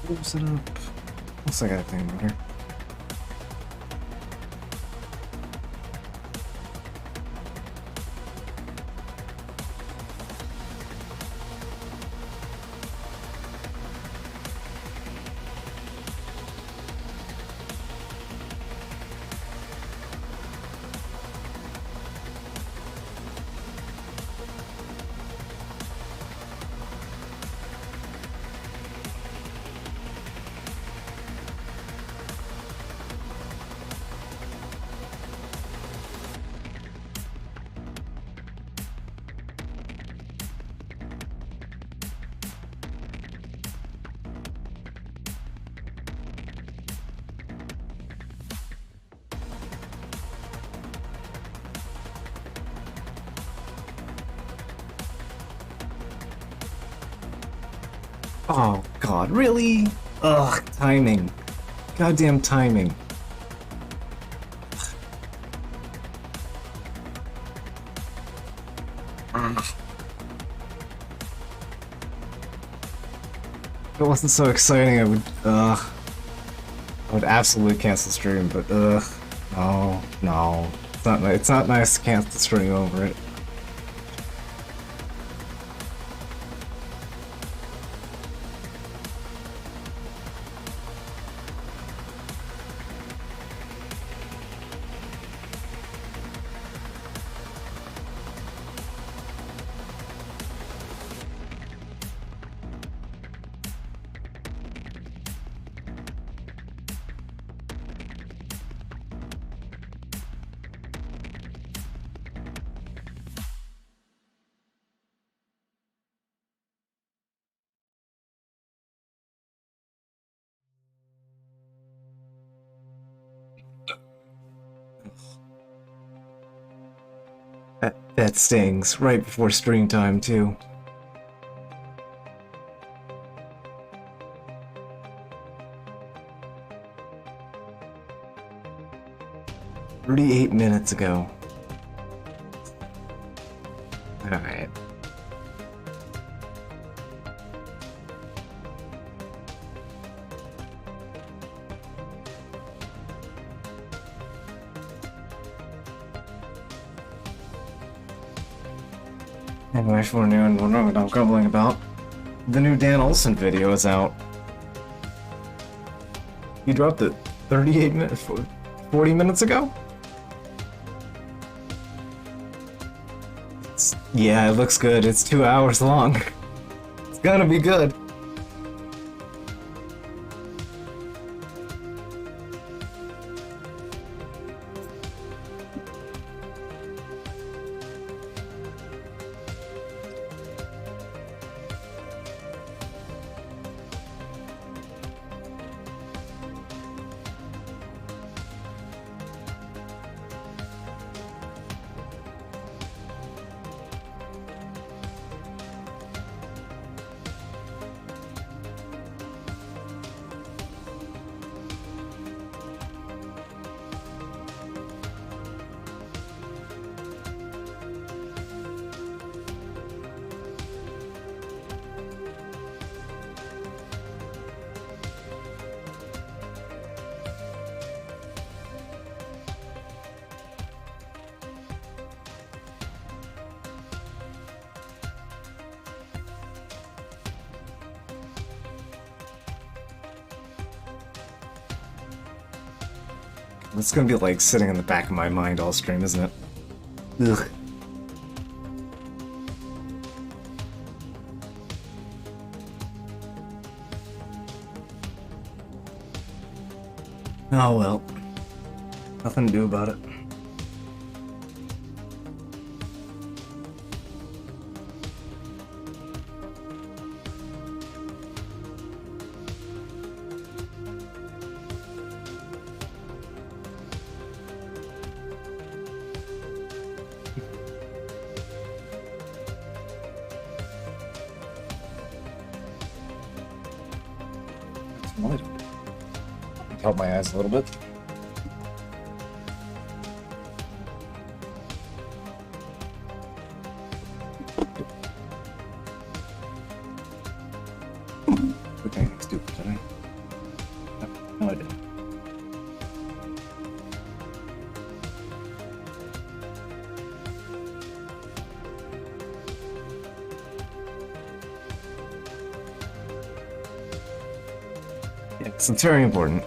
Close it up. Looks like I got everything better. Oh god, really? Ugh, timing. Goddamn timing. Ah. If it wasn't so exciting, I would absolutely cancel stream, but no, no. It's not nice to cancel stream over it. That stings right before stream time too. 38 minutes ago. Alright. Anyway, for anyone wondering what I'm grumbling about, the new Dan Olsen video is out. You dropped it 38 minutes, 40 minutes ago? Yeah, it looks good. It's 2 hours long. It's gonna be good. It's gonna be like sitting in the back of my mind all stream, isn't it? Ugh. Oh well. Nothing to do about it. Help my eyes a little bit. Okay, stupid today. Yes, it's very important.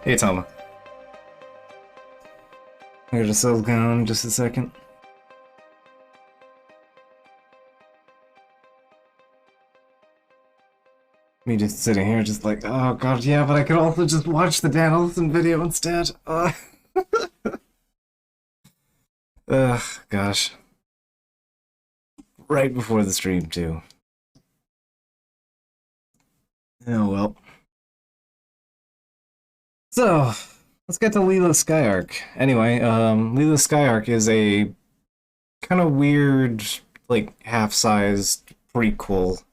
Hey, Tama. I gotta settle down just a second. Me just sitting here just like, oh god, yeah, but I could also just watch the Dan Ellison video instead. Ugh, gosh. Right before the stream, too. Oh well. So, let's get to Lila Skyark. Anyway, Lila Skyark is a kind of weird, like, half-sized prequel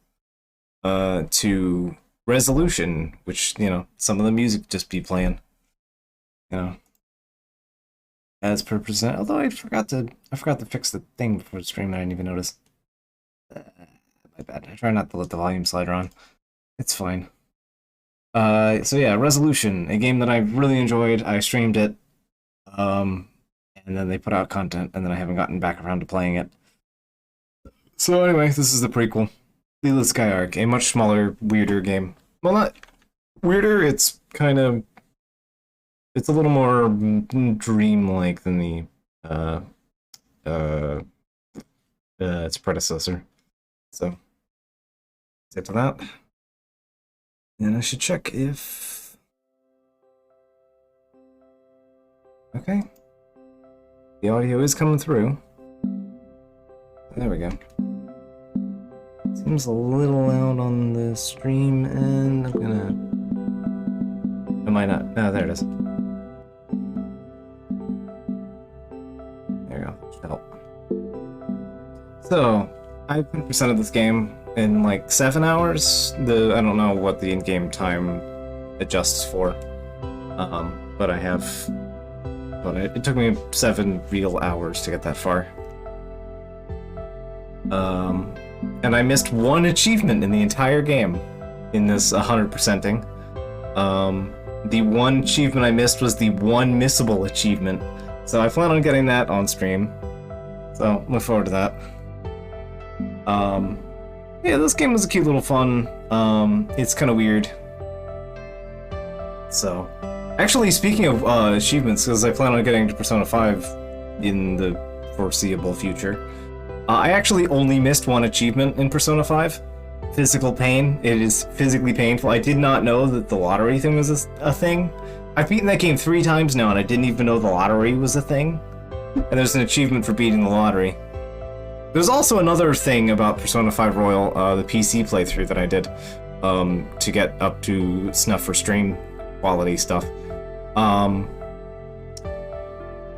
to Resolution, which, you know, some of the music just be playing. You know. As per present, although I forgot to fix the thing before the stream. I didn't even notice. My bad. I try not to let the volume slider on. It's fine. So yeah, Resolution, a game that I really enjoyed. I streamed it, and then they put out content, and then I haven't gotten back around to playing it. So anyway, this is the prequel. Lila Skyark, a much smaller, weirder game. Well, not weirder, it's kind of... It's a little more dreamlike than the, its predecessor. So, get to that. And I should check if... Okay. The audio is coming through. There we go. Seems a little loud on the stream, and I'm gonna... Am I not? No, there it is. There you go. Should help. So, I 100%ed this game in like 7 hours. I don't know what the in-game time adjusts for, but I have. But it took me 7 real hours to get that far. And I missed one achievement in the entire game in this 100%ing. The one achievement I missed was the one missable achievement, so I plan on getting that on stream. So look forward to that. Yeah, this game was a cute little fun. It's kind of weird. So, actually, speaking of achievements, because I plan on getting to Persona 5 in the foreseeable future, I actually only missed one achievement in Persona 5. Physical pain. It is physically painful. I did not know that the lottery thing was a thing. I've beaten that game 3 times now, and I didn't even know the lottery was a thing. And there's an achievement for beating the lottery. There's also another thing about Persona 5 Royal, the PC playthrough that I did, to get up to snuff for stream quality stuff.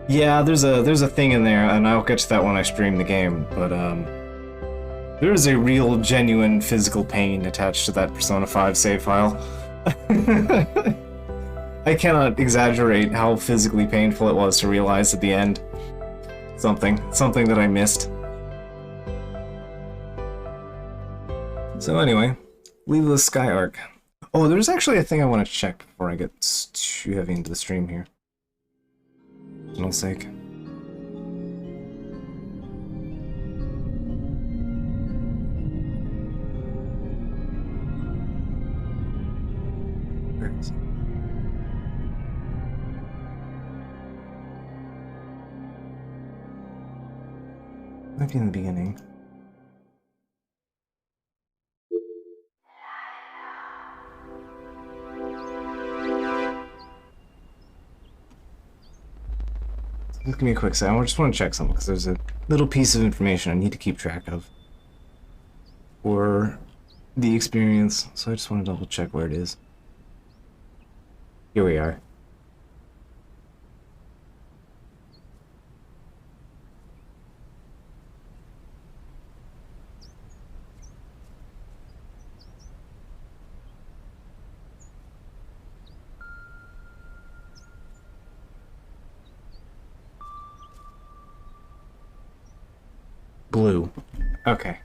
Yeah, there's a thing in there, and I'll get to that when I stream the game, but there is a real, genuine physical pain attached to that Persona 5 save file. I cannot exaggerate how physically painful it was to realize at the end. Something that I missed. So anyway, Lila Skyark. Oh, there's actually a thing I want to check before I get too heavy into the stream here. For no sake. Where is it? Might be in the beginning. Just give me a quick second. I just want to check something because there's a little piece of information I need to keep track of for the experience. So I just want to double check where it is. Here we are. Blue. Okay.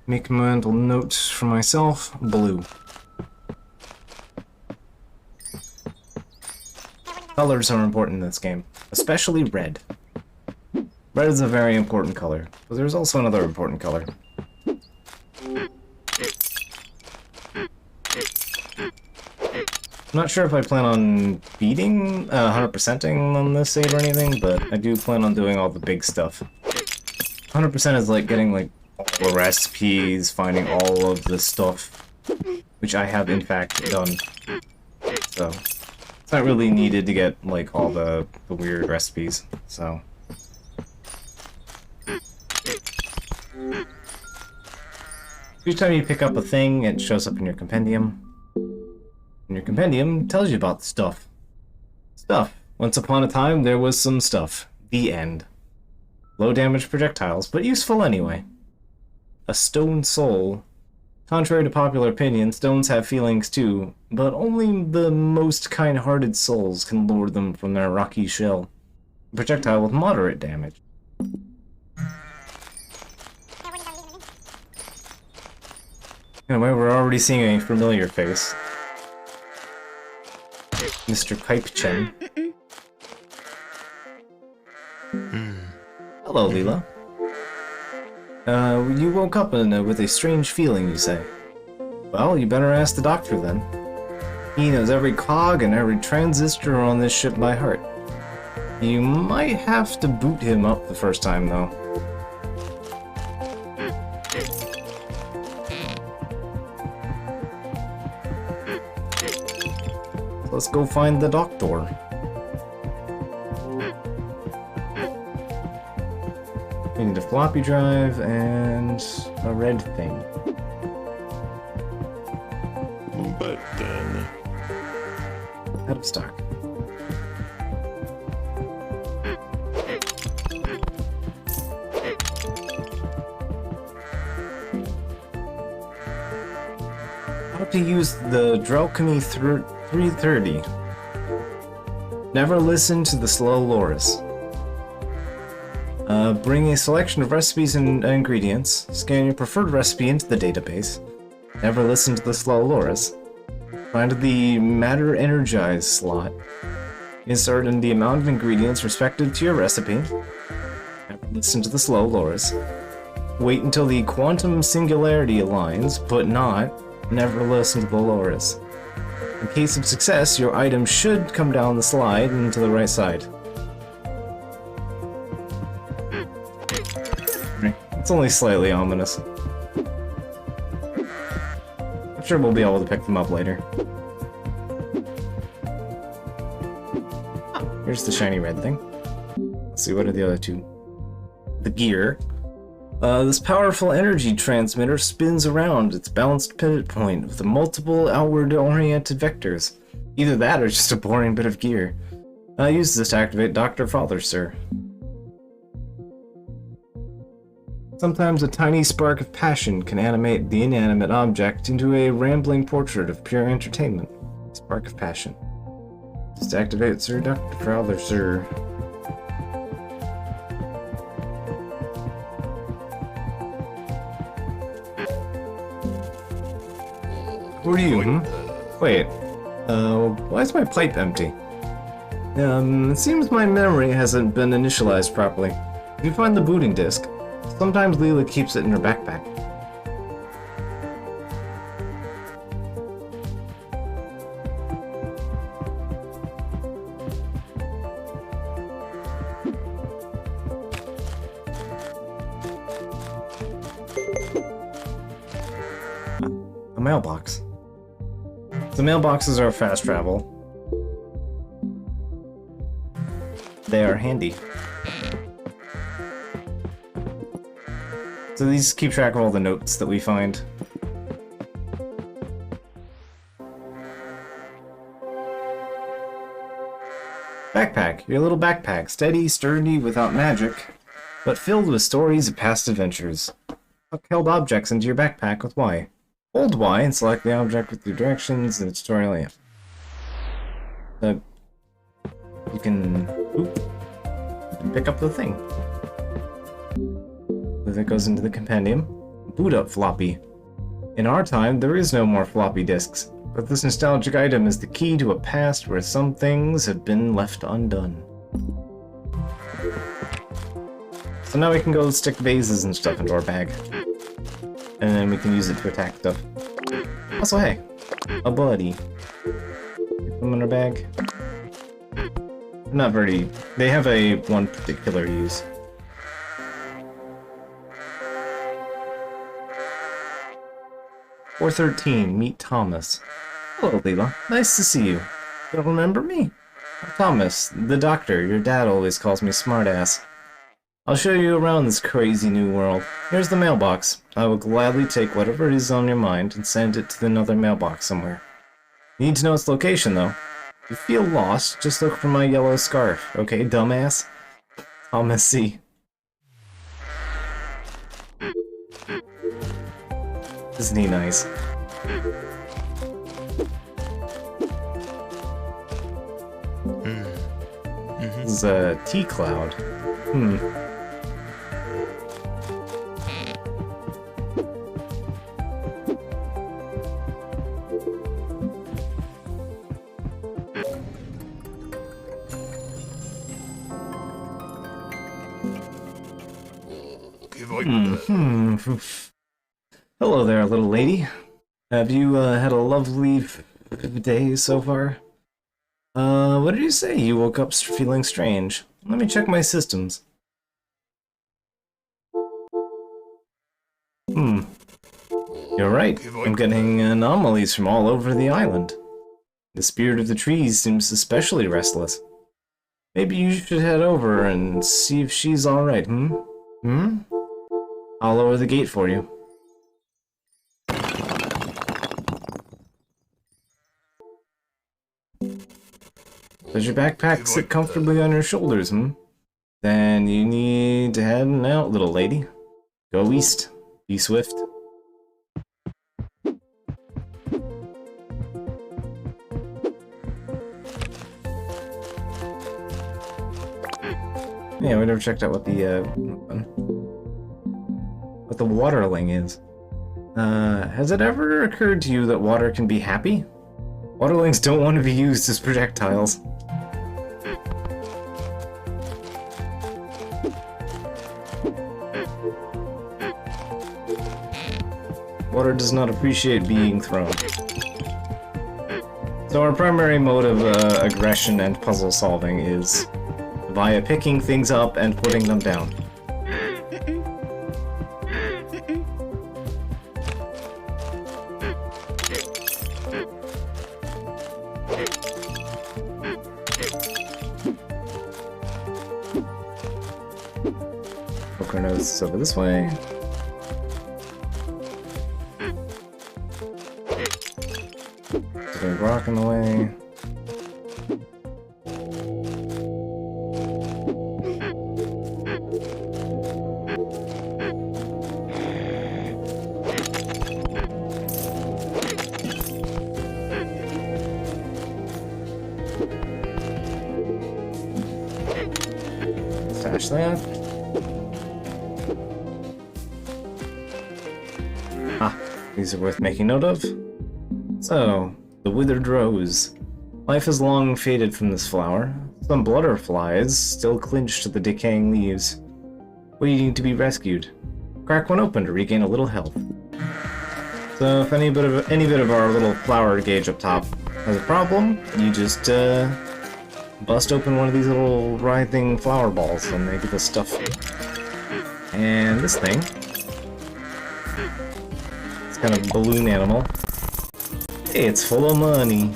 Make a mental note for myself. Blue. Colors are important in this game, especially red. Red is a very important color, but there's also another important color. I'm not sure if I plan on beating, 100%ing on this save or anything, but I do plan on doing all the big stuff. 100% is like getting like all the recipes, finding all of the stuff, which I have in fact done. So it's not really needed to get like all the weird recipes. So each time you pick up a thing, it shows up in your compendium. And your compendium tells you about the stuff. Stuff. Once upon a time, there was some stuff. The end. Low damage projectiles, but useful anyway. A stone soul. Contrary to popular opinion, stones have feelings too, but only the most kind-hearted souls can lure them from their rocky shell. A projectile with moderate damage. Anyway, we're already seeing a familiar face. Mr. Pipe Chen. Hello, Lila. You woke up with a strange feeling, you say. Well, you better ask the doctor then. He knows every cog and every transistor on this ship by heart. You might have to boot him up the first time, though. Let's go find the doctor. We need a floppy drive and a red thing. Button. Out of stock. How to use the Dralchemy 330. Never listen to the slow Loris. Bring a selection of recipes and ingredients. Scan your preferred recipe into the database. Never listen to the slow Loris. Find the Matter Energize slot. Insert in the amount of ingredients respective to your recipe. Never listen to the slow Loris. Wait until the quantum singularity aligns, but not. Never listen to the Loris. In case of success, your item should come down the slide and to the right side. It's only slightly ominous. I'm sure we'll be able to pick them up later. Oh, here's the shiny red thing. Let's see, what are the other two? The gear. This powerful energy transmitter spins around its balanced pivot point with multiple outward-oriented vectors. Either that or just a boring bit of gear. Use this to activate Dr. Father, sir. Sometimes a tiny spark of passion can animate the inanimate object into a rambling portrait of pure entertainment. Spark of passion. Just activate, sir, Dr. Father, sir. Who are you, Wait, why is my pipe empty? It seems my memory hasn't been initialized properly. If you find the booting disk, sometimes Lila keeps it in her backpack. A mailbox. The mailboxes are fast travel. They are handy. So these keep track of all the notes that we find. Backpack. Your little backpack. Steady, sturdy, without magic, but filled with stories of past adventures. Tuck held objects into your backpack with Y. Hold Y and select the object with your directions and tutorial layout. You can pick up the thing. That goes into the compendium. Boot up floppy. In our time, there is no more floppy disks, but this nostalgic item is the key to a past where some things have been left undone. So now we can go stick vases and stuff into our bag. And then we can use it to attack stuff. Also, hey, a buddy. them in our bag? Not very... They have one particular use. "413, meet Thomas." "Hello, Lila. Nice to see you. You don't remember me? I'm Thomas, the doctor. Your dad always calls me smartass. I'll show you around this crazy new world. Here's the mailbox. I will gladly take whatever is on your mind and send it to another mailbox somewhere. You need to know its location, though. If you feel lost, just look for my yellow scarf, okay, dumbass? Thomas C. Isn't he nice? This is a T-Cloud. Hello there, little lady. Have you had a lovely day so far? What did you say? You woke up feeling strange. Let me check my systems. You're right. I'm getting anomalies from all over the island. The spirit of the trees seems especially restless. Maybe you should head over and see if she's alright, I'll lower the gate for you. Does your backpack sit comfortably on your shoulders, Then you need to head out, little lady. Go east. Be swift. Yeah, we never checked out what the waterling is. Has it ever occurred to you that water can be happy? Waterlings don't want to be used as projectiles. Water does not appreciate being thrown. So our primary mode of aggression and puzzle solving is via picking things up and putting them down. Poker nose is over this way. Big rock in the way. Stash that. These are worth making note of. So, the withered rose. Life has long faded from this flower. Some butterflies still clinch to the decaying leaves, waiting to be rescued. Crack one open to regain a little health. So if any bit of our little flower gauge up top has a problem, you just bust open one of these little writhing flower balls and they give us stuff. And this thing, it's kind of a balloon animal. Hey, it's full of money.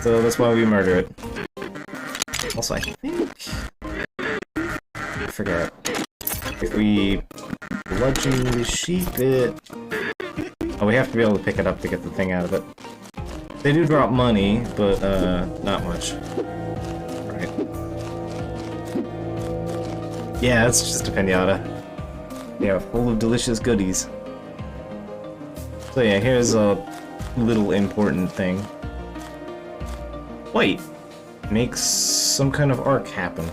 So that's why we murder it. Also, I think... I forget. If we bludgeon the sheep, oh, we have to be able to pick it up to get the thing out of it. They do drop money, but, not much. Right. Yeah, it's just a pinata. Yeah, full of delicious goodies. So yeah, here's a little important thing. White makes some kind of arc happen.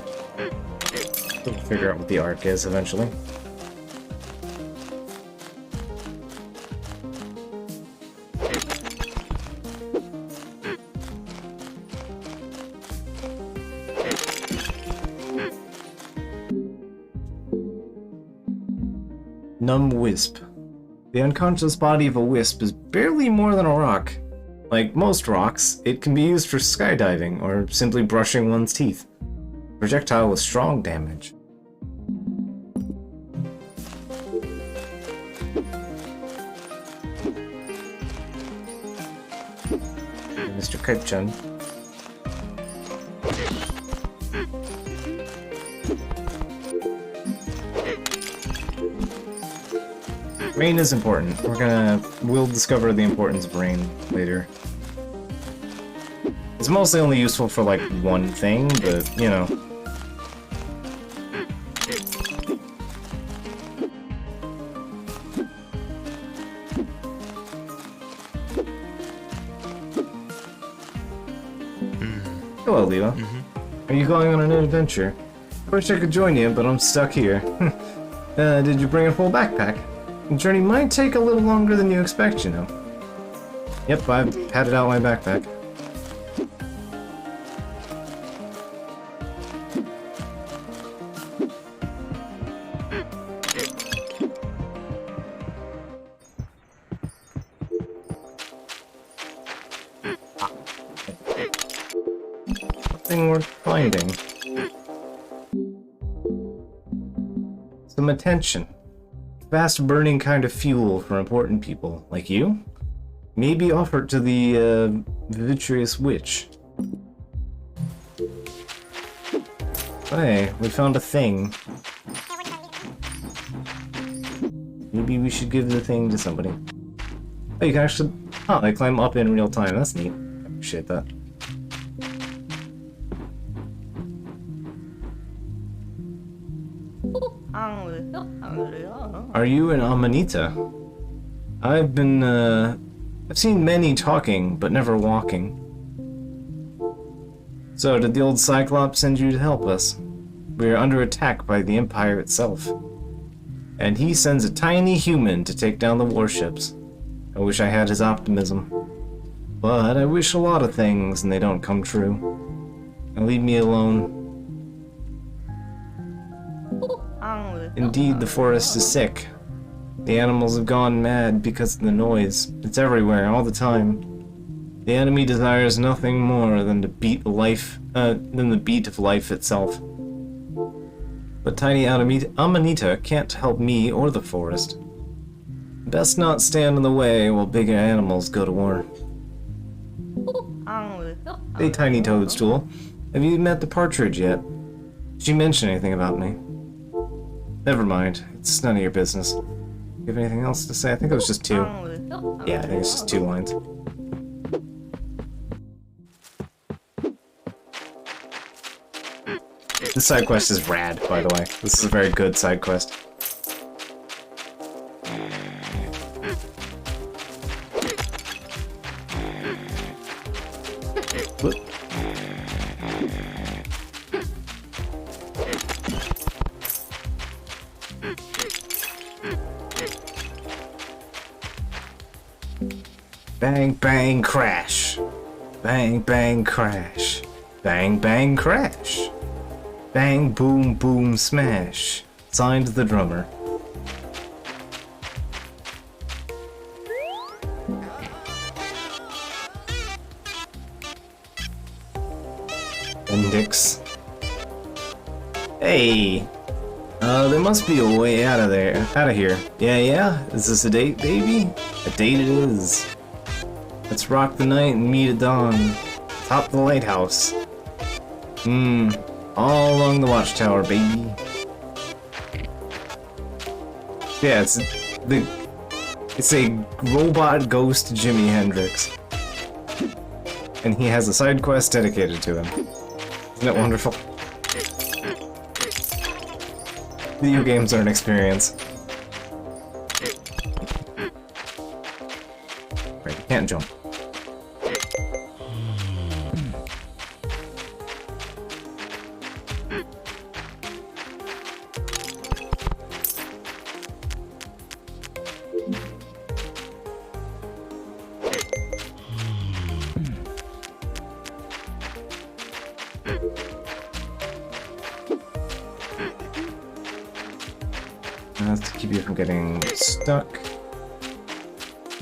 We'll figure out what the arc is eventually. Numb wisp. The unconscious body of a wisp is barely more than a rock. Like most rocks, it can be used for skydiving or simply brushing one's teeth. Projectile with strong damage. Mr. Kitchen. Rain is important. We'll discover the importance of rain later. It's mostly only useful for like one thing, but you know. Hello, Lila. Are you going on an adventure? I wish I could join you, but I'm stuck here. Did you bring a full backpack? The journey might take a little longer than you expect, you know. Yep, I've padded out my backpack. Nothing worth finding. Some attention. Fast burning kind of fuel for important people, like you? Maybe offered to the vitreous witch. Hey, we found a thing. Maybe we should give the thing to somebody. Oh, you can actually... Oh, they climb up in real time. That's neat. I appreciate that. Are you an Amanita? I've seen many talking, but never walking. So, did the old Cyclops send you to help us? We are under attack by the Empire itself. And he sends a tiny human to take down the warships. I wish I had his optimism. But I wish a lot of things, and they don't come true. Now leave me alone. Indeed, the forest is sick. The animals have gone mad because of the noise. It's everywhere, all the time. The enemy desires nothing more than the beat of life itself. But tiny Amanita can't help me or the forest. Best not stand in the way while bigger animals go to war. Hey, tiny toadstool. Have you met the partridge yet? Did she mention anything about me? Never mind. It's none of your business. You have anything else to say? I think it was just two. Yeah, I think it's just 2 lines. This side quest is rad, by the way. This is a very good side quest. Whoop. Bang, bang, crash. Bang, bang, crash. Bang, bang, crash. Bang, boom, boom, smash. Signed the drummer. Index. Hey! There must be a way out of here. Yeah? Is this a date, baby? A date it is. Let's rock the night and meet at dawn. Top the lighthouse. All along the watchtower, baby. Yeah, it's a robot ghost Jimi Hendrix. And he has a side quest dedicated to him. Isn't it wonderful? Video games are an experience. Right, you can't jump. That's to keep you from getting stuck.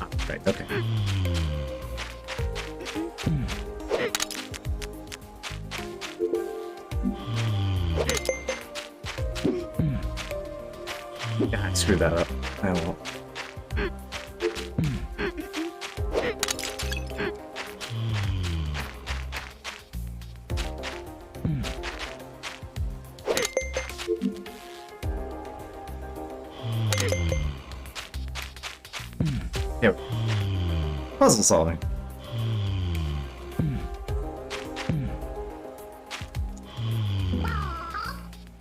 Oh, right, okay. Yeah, I screwed that up. I won't. Yep. Puzzle solving.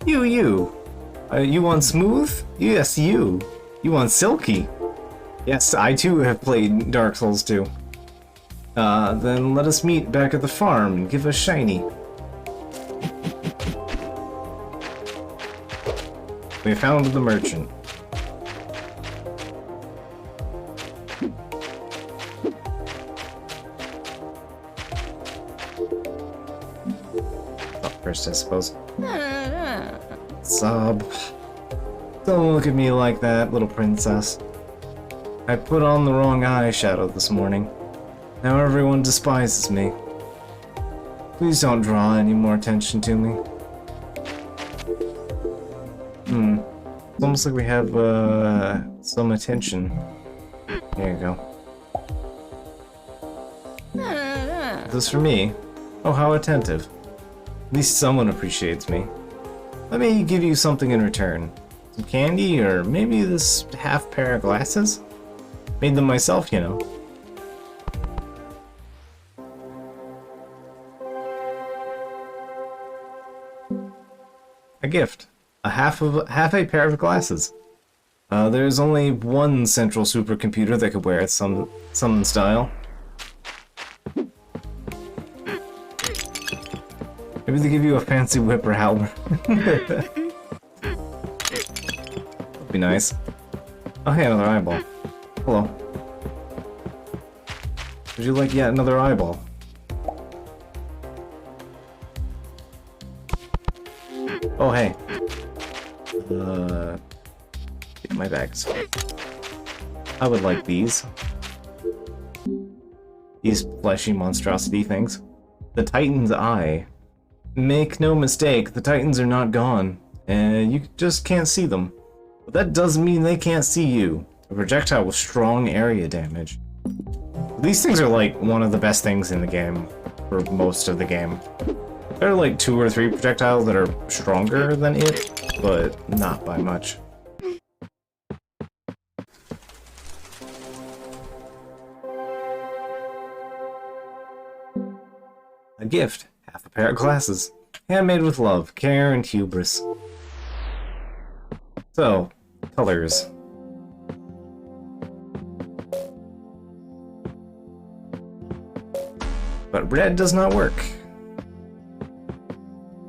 You. You want smooth? Yes, you. You want silky? Yes, I too have played Dark Souls 2. Then let us meet back at the farm and give us shiny. We found the merchant. Up first, I suppose. Sub. Don't look at me like that, little princess. I put on the wrong eyeshadow this morning. Now everyone despises me. Please don't draw any more attention to me. It's almost like we have, some attention. There you go. This for me? Oh, how attentive. At least someone appreciates me. Let me give you something in return. Some candy, or maybe this half pair of glasses? Made them myself, you know. A gift. Half a pair of glasses. There's only one central supercomputer that could wear it some style. Maybe they give you a fancy whip or howler. That'd be nice. Oh hey, another eyeball. Hello. Would you like yet another eyeball? Oh hey. Yeah, my bags. I would like these. These fleshy monstrosity things. The Titan's Eye. Make no mistake, the Titans are not gone, and you just can't see them. But that doesn't mean they can't see you. A projectile with strong area damage. These things are like one of the best things in the game, for most of the game. There are like 2 or 3 projectiles that are stronger than it, but not by much. A gift. Half a pair of glasses. Handmade with love, care, and hubris. So, colors. But red does not work.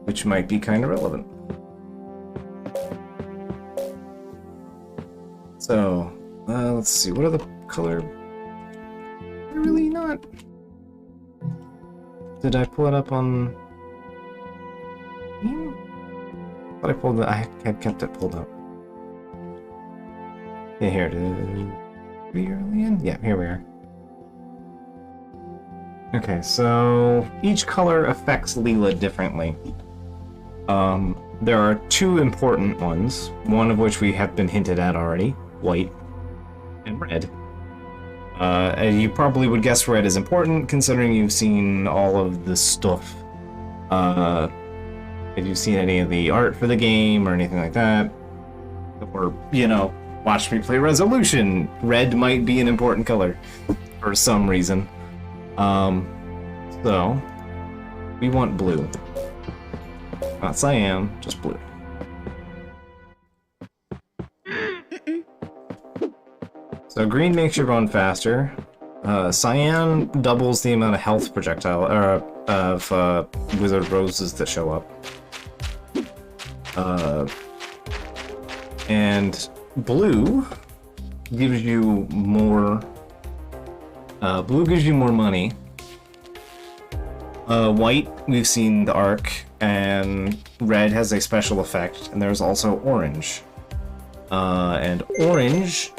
Which might be kind of relevant. So, let's see, what are the color... Really not... Did I pull it up on... I thought I pulled it. I had kept it pulled up. Yeah, here it is. Are we early in? Yeah, here we are. Okay, so each color affects Lila differently. There are 2 important ones, one of which we have been hinted at already, white and red. And you probably would guess red is important, considering you've seen all of the stuff. If you've seen any of the art for the game or anything like that, or, you know, watched me play Resolution, red might be an important color for some reason. So, we want blue. Not cyan, just blue. So green makes you run faster. Cyan doubles the amount of health projectile, of wizard roses that show up. And blue gives you more. Blue gives you more money. White, we've seen the arc, and red has a special effect, and there's also orange. And orange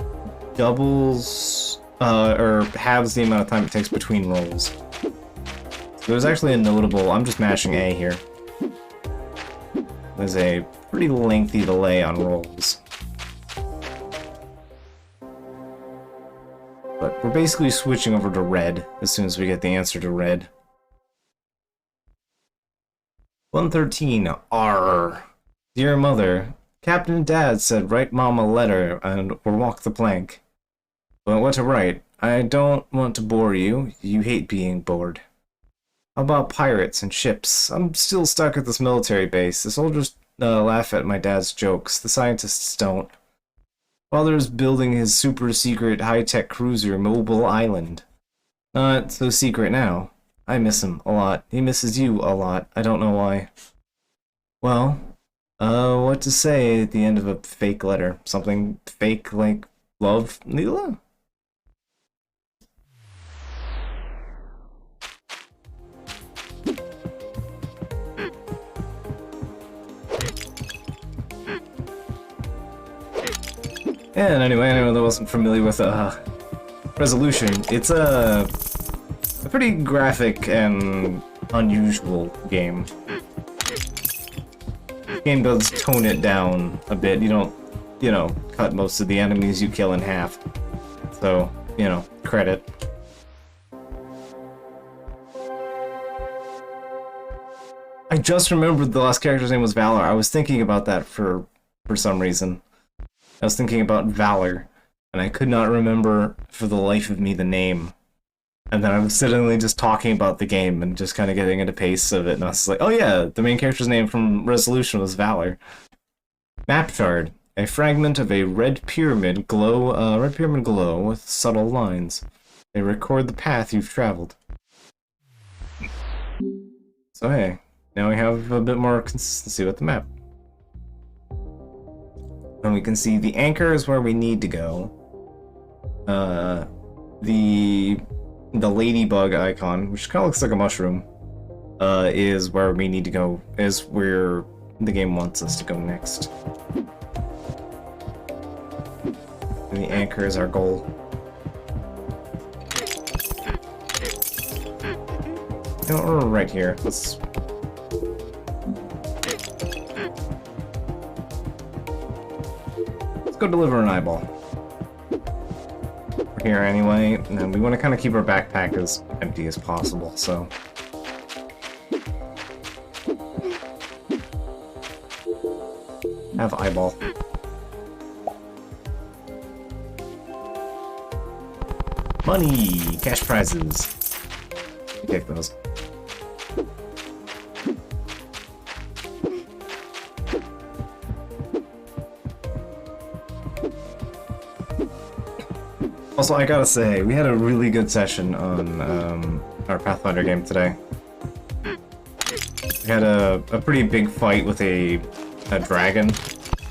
doubles, or halves the amount of time it takes between rolls. So there's actually a notable, I'm just mashing A here. there's a pretty lengthy delay on rolls. But we're basically switching over to red as soon as we get the answer to red. 113, R. Dear Mother, Captain and Dad said write Mom a letter or walk the plank. But what to write? I don't want to bore you. You hate being bored. How about pirates and ships? I'm still stuck at this military base. The soldiers laugh at my dad's jokes. The scientists don't. Father's building his super-secret high-tech cruiser, Mobile Island. Not so secret now. I miss him a lot. He misses you a lot. I don't know why. Well, what to say at the end of a fake letter? Something fake like love, Lila? And anyway, anyone that wasn't familiar with Resolution, it's a pretty graphic and unusual game. The game does tone it down a bit. You don't, you know, cut most of the enemies you kill in half. So, you know, credit. I just remembered the last character's name was Valor. I was thinking about that for some reason. I was thinking about Valor, and I could not remember for the life of me the name. And then I was suddenly just talking about the game and just kind of getting into pace of it, and I was like, oh yeah, the main character's name from Resolution was Valor. Map shard. A fragment of a red pyramid glow with subtle lines. They record the path you've traveled. So hey, now we have a bit more consistency with the map. And we can see the anchor is where we need to go. The ladybug icon, which kind of looks like a mushroom, is where we need to go, is where the game wants us to go next. And the anchor is our goal. You know, we're right here. Let's go deliver an eyeball. We're here anyway, and we want to kind of keep our backpack as empty as possible, so... Have eyeball. Money! Cash prizes. You take those. Also, I gotta say, we had a really good session on our Pathfinder game today. We had a pretty big fight with a dragon.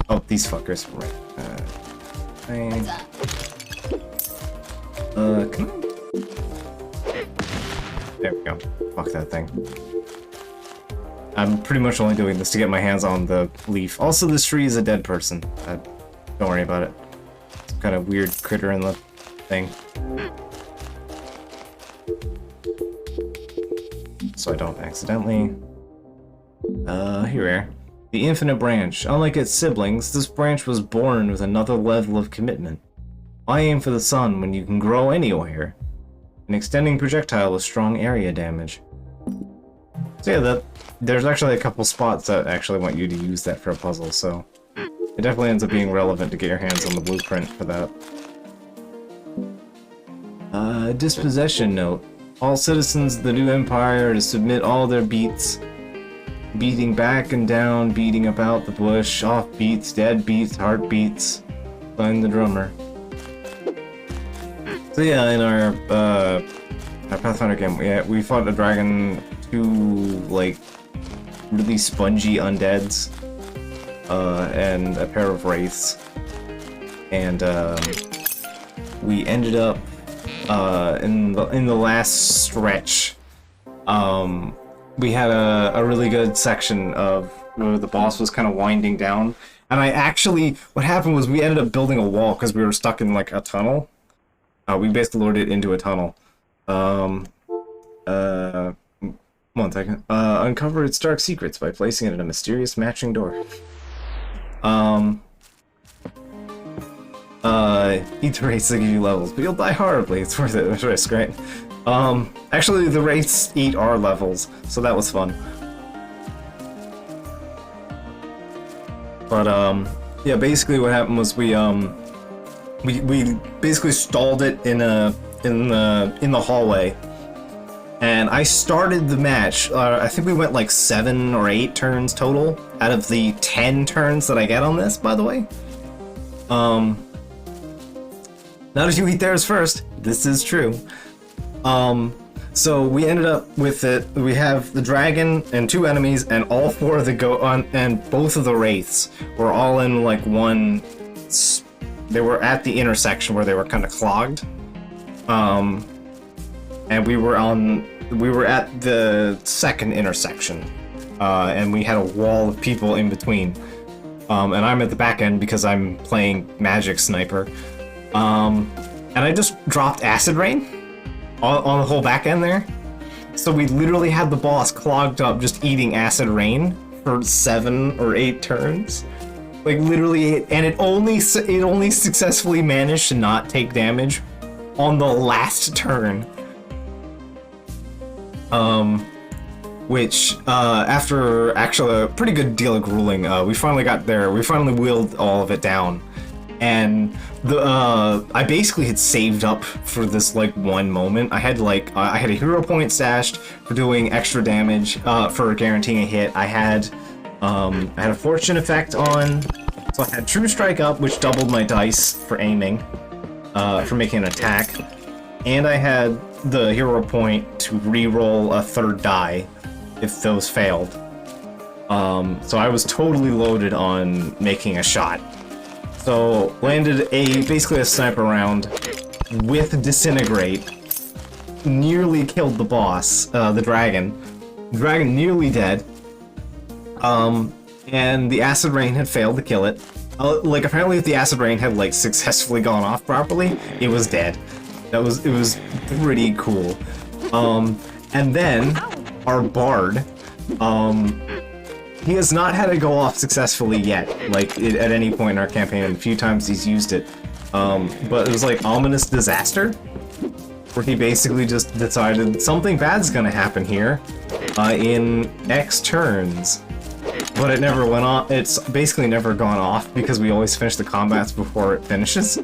Oh, these fuckers. Right. Can I... There we go. Fuck that thing. I'm pretty much only doing this to get my hands on the leaf. Also, this tree is a dead person. Don't worry about it. Some kind of weird critter in the thing. So I don't accidentally... here we are. The Infinite Branch. Unlike its siblings, this branch was born with another level of commitment. Why aim for the sun when you can grow anywhere? An extending projectile with strong area damage. So yeah, there's actually a couple spots that actually want you to use that for a puzzle, so... It definitely ends up being relevant to get your hands on the blueprint for that. Dispossession note. All citizens of the new empire are to submit all their beats. Beating back and down, beating about the bush, off beats, dead beats, heartbeats. Find the drummer. So yeah, in our Pathfinder game, we fought a dragon, two, like, really spongy undeads, and a pair of wraiths. And, we ended up, in the last stretch, we had a really good section of where the boss was kind of winding down. And what happened was we ended up building a wall because we were stuck in, like, a tunnel. We basically lured it into a tunnel. One second. Uncover its dark secrets by placing it in a mysterious matching door. Eat the wraiths that give you levels, but you'll die horribly. It's worth it. It's risk, right? Actually, the wraiths eat our levels, so that was fun. But, yeah, basically what happened was we basically stalled it in the hallway. And I started the match. I think we went like 7 or 8 turns total out of the 10 turns that I get on this, by the way. Not if you eat theirs first. This is true. So we ended up with it. We have the dragon and 2 enemies, and all 4 of the and both of the wraiths were all in like one. They were at the intersection where they were kind of clogged. And we were at the second intersection, and we had a wall of people in between. And I'm at the back end because I'm playing Magic Sniper. And I just dropped Acid Rain on the whole back end there. So we literally had the boss clogged up just eating Acid Rain for 7 or 8 turns. Like literally, and it only successfully managed to not take damage on the last turn. Which, after actually a pretty good deal of grueling, we finally got there. We finally wheeled all of it down. And I basically had saved up for this, like, one moment. I had a hero point stashed for doing extra damage, for guaranteeing a hit. I had a fortune effect on, so I had True Strike up, which doubled my dice for aiming, for making an attack. And I had the hero point to re-roll a 3rd die if those failed. So I was totally loaded on making a shot. So landed basically a sniper round with Disintegrate. Nearly killed the boss, the dragon. The dragon nearly dead. And the Acid Rain had failed to kill it. Like apparently if the Acid Rain had like successfully gone off properly, it was dead. It was pretty cool. And then our bard, he has not had it go off successfully yet, like at any point in our campaign. A few times he's used it, but it was like Ominous Disaster, where he basically just decided something bad's gonna happen here in X turns. But it never went off. It's basically never gone off because we always finish the combats before it finishes.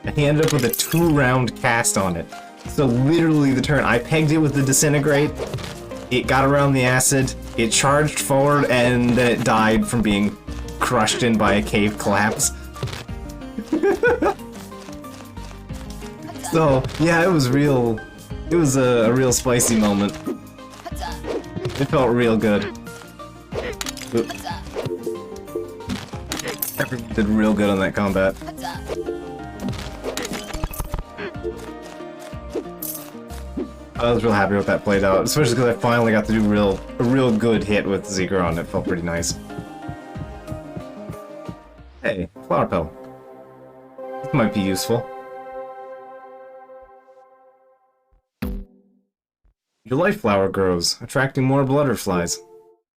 And he ended up with a 2-round cast on it. So literally the turn, I pegged it with the Disintegrate, it got around the acid, it charged forward, and then it died from being crushed in by a cave collapse. So, yeah, it was a real spicy moment. It felt real good. Everyone did real good on that combat. I was real happy with that played out, especially because I finally got to do a real good hit with Zeker on it. Felt pretty nice. Hey, flower petal. This might be useful. Your life flower grows, attracting more butterflies.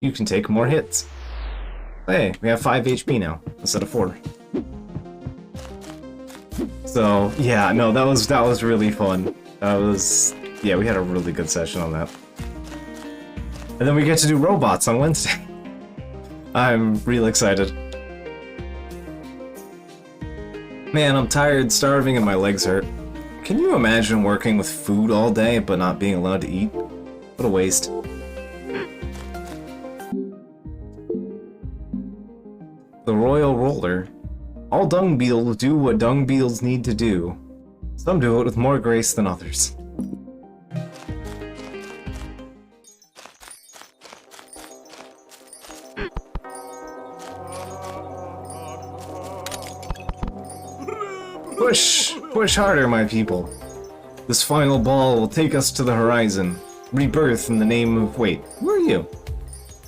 You can take more hits. Hey, we have 5 HP now instead of 4. So yeah, no, that was really fun. Yeah, we had a really good session on that. And then we get to do robots on Wednesday. I'm real excited. Man, I'm tired, starving, and my legs hurt. Can you imagine working with food all day but not being allowed to eat? What a waste. The Royal Roller. All dung beetles do what dung beetles need to do. Some do it with more grace than others. Push! Push harder, my people. This final ball will take us to the horizon. Rebirth in the name of... Wait, who are you?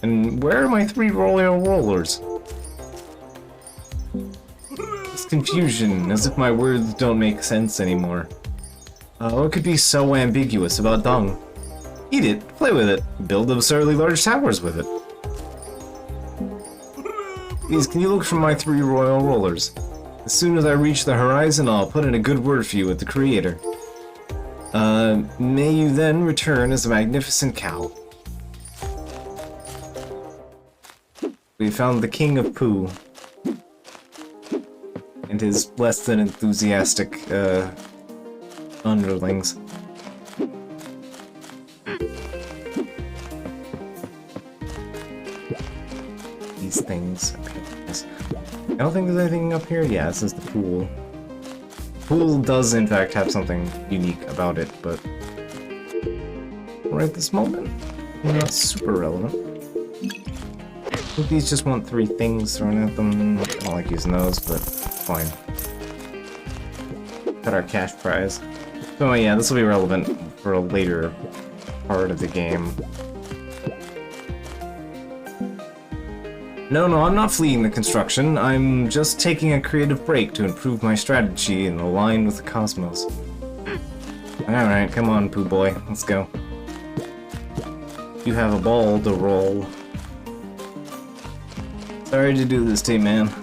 And where are my 3 royal rollers? This confusion, as if my words don't make sense anymore. What could be so ambiguous about dung? Eat it, play with it, build absurdly large towers with it. Please, can you look for my 3 royal rollers? As soon as I reach the horizon, I'll put in a good word for you with the Creator. May you then return as a magnificent cow. We found the King of Pooh. And his less than enthusiastic, underlings. These things. Okay, yes. I don't think there's anything up here. Yeah, this is the pool. The pool does, in fact, have something unique about it, but right this moment, not super relevant. I think these just want 3 things thrown at them. I don't like using those, but fine. Got our cash prize. So yeah, this will be relevant for a later part of the game. No, I'm not fleeing the construction. I'm just taking a creative break to improve my strategy and align with the cosmos. Alright, come on, Pooh Boy. Let's go. You have a ball to roll. Sorry to do this to you, man.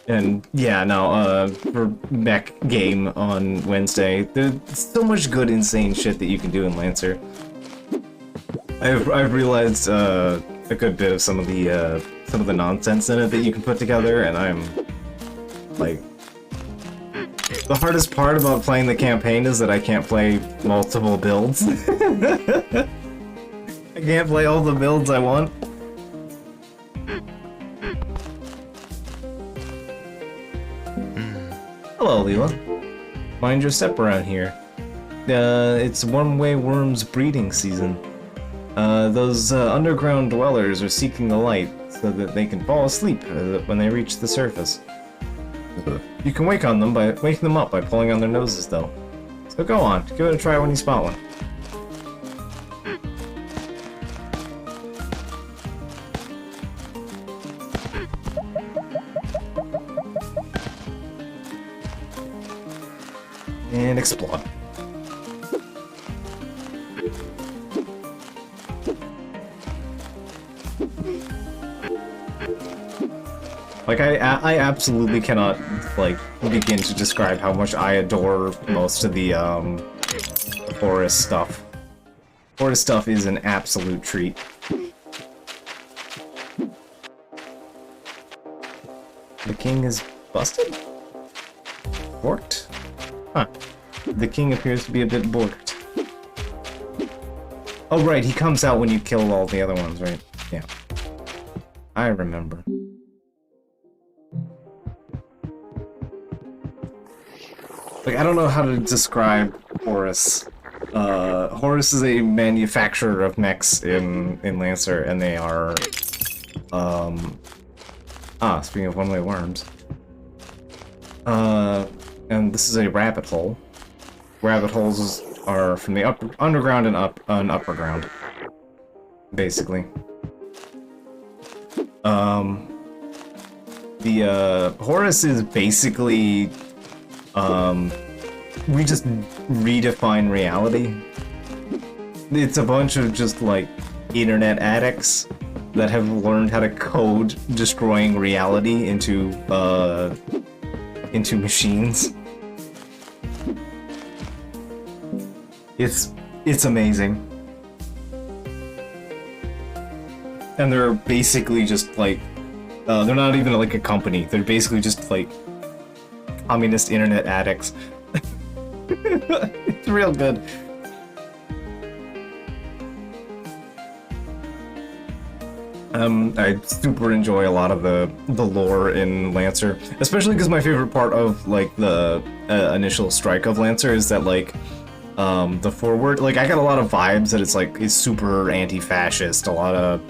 And yeah, no, for mech game on Wednesday, there's so much good, insane shit that you can do in Lancer. I've realized a good bit of some of the nonsense in it that you can put together, and I'm like, the hardest part about playing the campaign is that I can't play multiple builds. I can't play all the builds I want. Hello, Lila. Mind your step around here. It's one-way worms breeding season. Those underground dwellers are seeking the light so that they can fall asleep when they reach the surface. You can wake them up by pulling on their noses, though. So go on, give it a try when you spot one. And explode. Like, I absolutely cannot, like, begin to describe how much I adore most of the, forest stuff. Forest stuff is an absolute treat. The king is busted? Borked? Huh. The king appears to be a bit borked. Oh right, he comes out when you kill all the other ones, right? Yeah. I remember. Like, I don't know how to describe Horus. Horus is a manufacturer of mechs in Lancer, and they are, speaking of one-way worms. And this is a rabbit hole. Rabbit holes are from the underground and upper ground, basically. The Horus is basically we just redefine reality. It's a bunch of just like internet addicts that have learned how to code destroying reality into machines. It's amazing. And they're basically just like, they're not even like a company. They're basically just like communist internet addicts. It's real good. I super enjoy a lot of the lore in Lancer, especially because my favorite part of like the initial strike of Lancer is that like the forward, like I got a lot of vibes that it's super anti-fascist, a lot of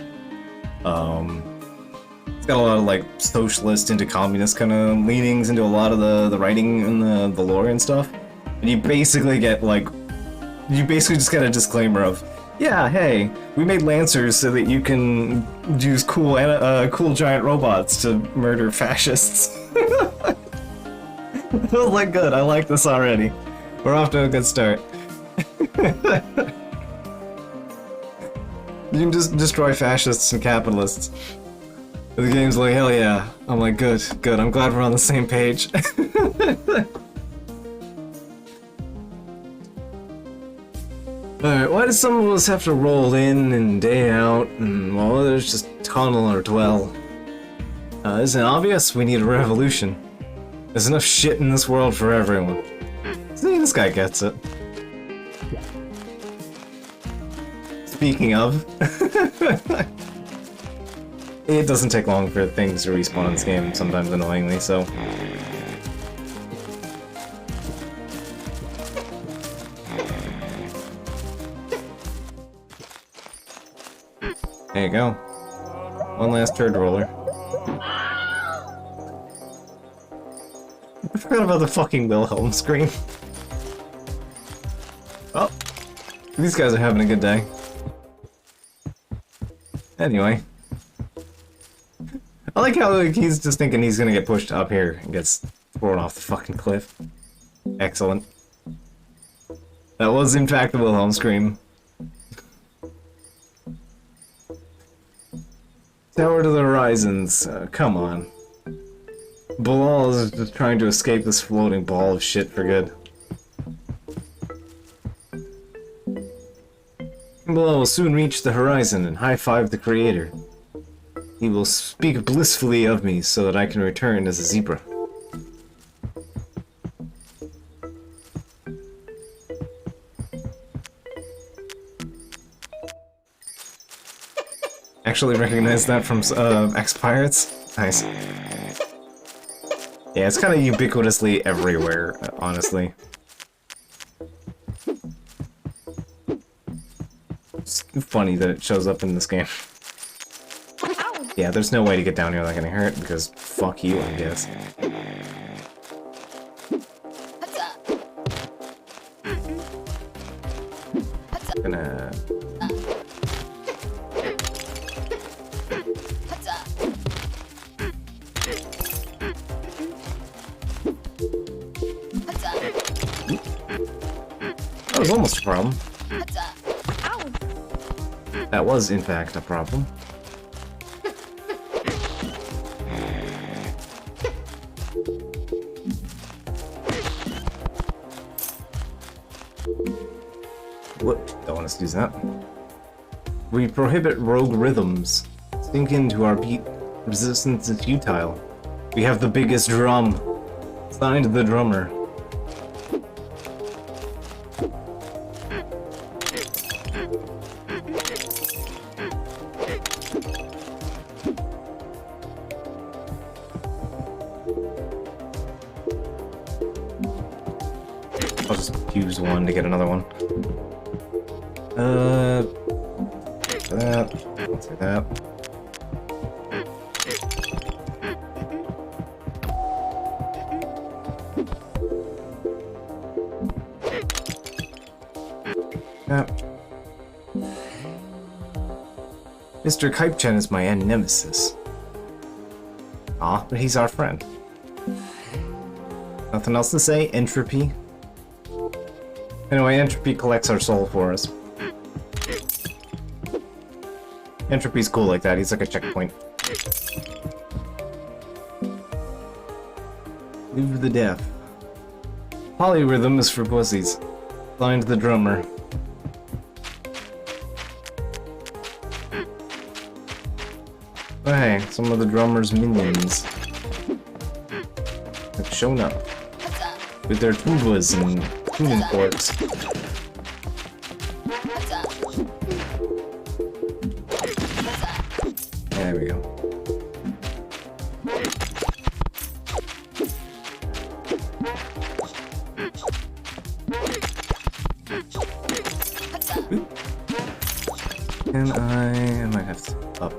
it's got a lot of like socialist into communist kind of leanings into a lot of the writing and the lore and stuff. And you basically get like you basically just get a disclaimer of, yeah, hey, we made Lancers so that you can use cool giant robots to murder fascists. Like, good, I like this already. We're off to a good start. You can just destroy fascists and capitalists. The game's like, hell yeah. I'm like, good, good, I'm glad we're on the same page. Alright, why do some of us have to roll in and day out, and while others just tunnel or dwell? Isn't it obvious? We need a revolution. There's enough shit in this world for everyone. See, this guy gets it. Speaking of... it doesn't take long for things to respawn in this game, sometimes annoyingly, so... There you go. One last turd roller. I forgot about the fucking Wilhelm screen. Oh, these guys are having a good day. Anyway. I like how like, he's just thinking he's gonna get pushed up here and gets thrown off the fucking cliff. Excellent. That was in fact the Wilhelm scream. Tower to the horizons. Come on. Bilal is just trying to escape this floating ball of shit for good. Bilal will soon reach the horizon and high-five the creator. He will speak blissfully of me so that I can return as a zebra. Actually recognize that from X-Pirates? Nice. Yeah, it's kind of ubiquitously everywhere, honestly. It's funny that it shows up in this game. Yeah, there's no way to get down here without getting hurt, because fuck you, I guess. Gonna... That was almost a problem. That was, in fact, a problem. What? Don't want us to use that. We prohibit rogue rhythms. Sink into our beat. Resistance is futile. We have the biggest drum. Signed the drummer. I'll just use one to get another one. That. Let's do that. Yep. Mr. Kaipchen is my nemesis. Ah, but he's our friend. Nothing else to say? Entropy? Anyway, Entropy collects our soul for us. Entropy's cool like that, he's like a checkpoint. Leave the deaf. Polyrhythm is for pussies. Find the drummer. Oh, hey, some of the drummer's minions have shown up with their tubas and tuning forks. There we go. Oop. And I might have to up.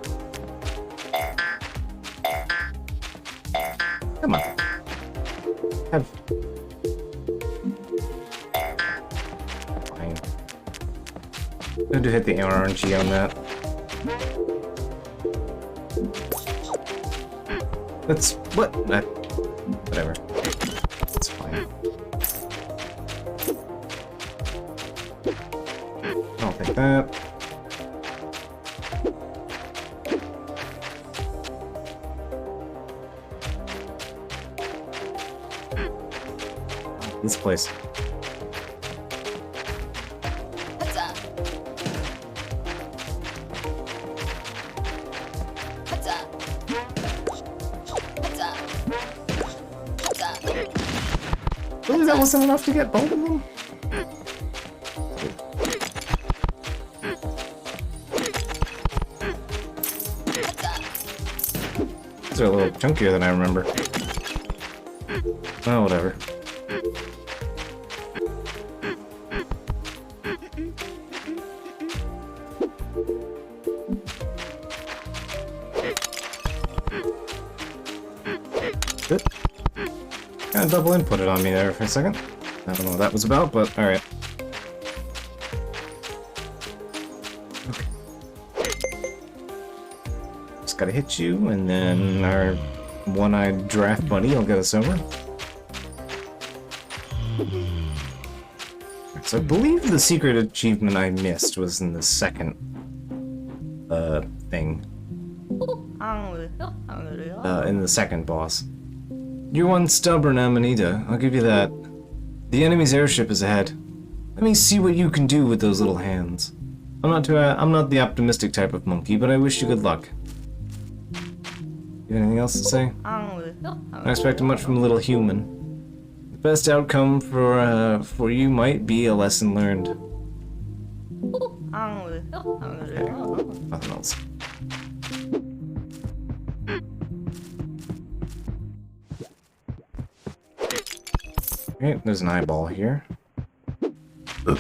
Come on. Have. Fine. Good to hit the RNG on that. That's what? Whatever. It's fine. I'll take that. This place. Really, that wasn't enough to get both of them? These are a little chunkier than I remember. Oh, whatever. Good. Kind of double inputted on me there for a second. I don't know what that was about, but alright. Okay. Just gotta hit you, and then our one-eyed draft buddy will get us over. So I believe the secret achievement I missed was in the second thing. In the second boss. You're one stubborn Amanita, I'll give you that. The enemy's airship is ahead. Let me see what you can do with those little hands. I'm not the optimistic type of monkey, but I wish you good luck. You have anything else to say? Not expecting much from a little human. The best outcome for you might be a lesson learned. Okay. Nothing else. Okay, there's an eyeball here. Ugh.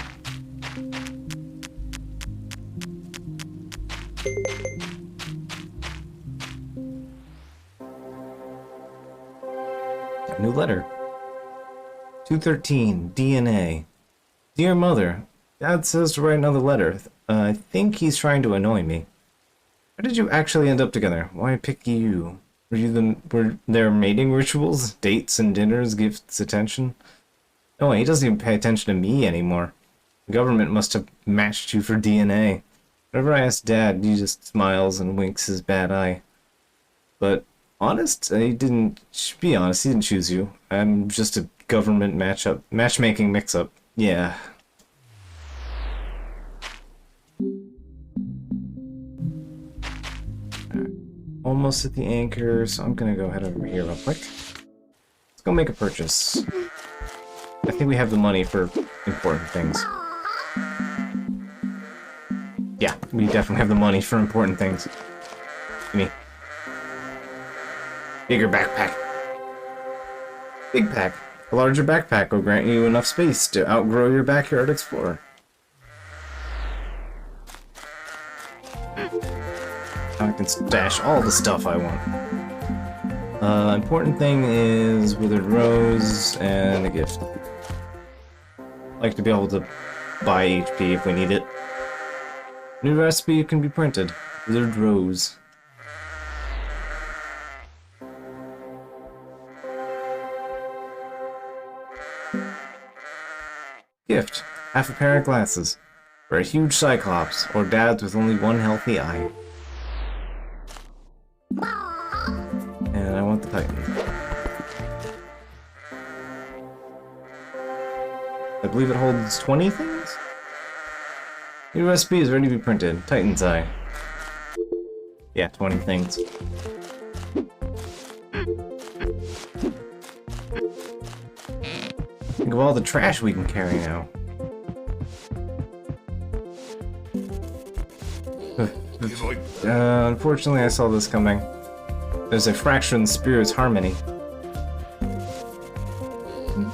A new letter. 213, DNA. Dear Mother, Dad says to write another letter. I think he's trying to annoy me. How did you actually end up together? Why pick you? Were there mating rituals? Dates and dinners, gifts, attention? No, he doesn't even pay attention to me anymore. The government must have matched you for DNA. Whenever I ask Dad, he just smiles and winks his bad eye. But honest, he didn't choose you. I'm just a government matchmaking mix-up. Yeah. Almost at the anchor, so I'm gonna go head over here real quick. Let's go make a purchase. I think we have the money for important things. Yeah, we definitely have the money for important things. Give me. Bigger backpack. Big pack. A larger backpack will grant you enough space to outgrow your backyard explorer. I can stash all the stuff I want. Important thing is withered rose and a gift. Like to be able to buy HP if we need it. New recipe can be printed. Withered rose. Gift. Half a pair of glasses. For a huge cyclops, or dads with only one healthy eye. And I want the Titan. I believe it holds 20 things? New recipe is ready to be printed. Titan's eye. Yeah, 20 things. Think of all the trash we can carry now. Unfortunately I saw this coming. There's a fracture in the spirit's harmony.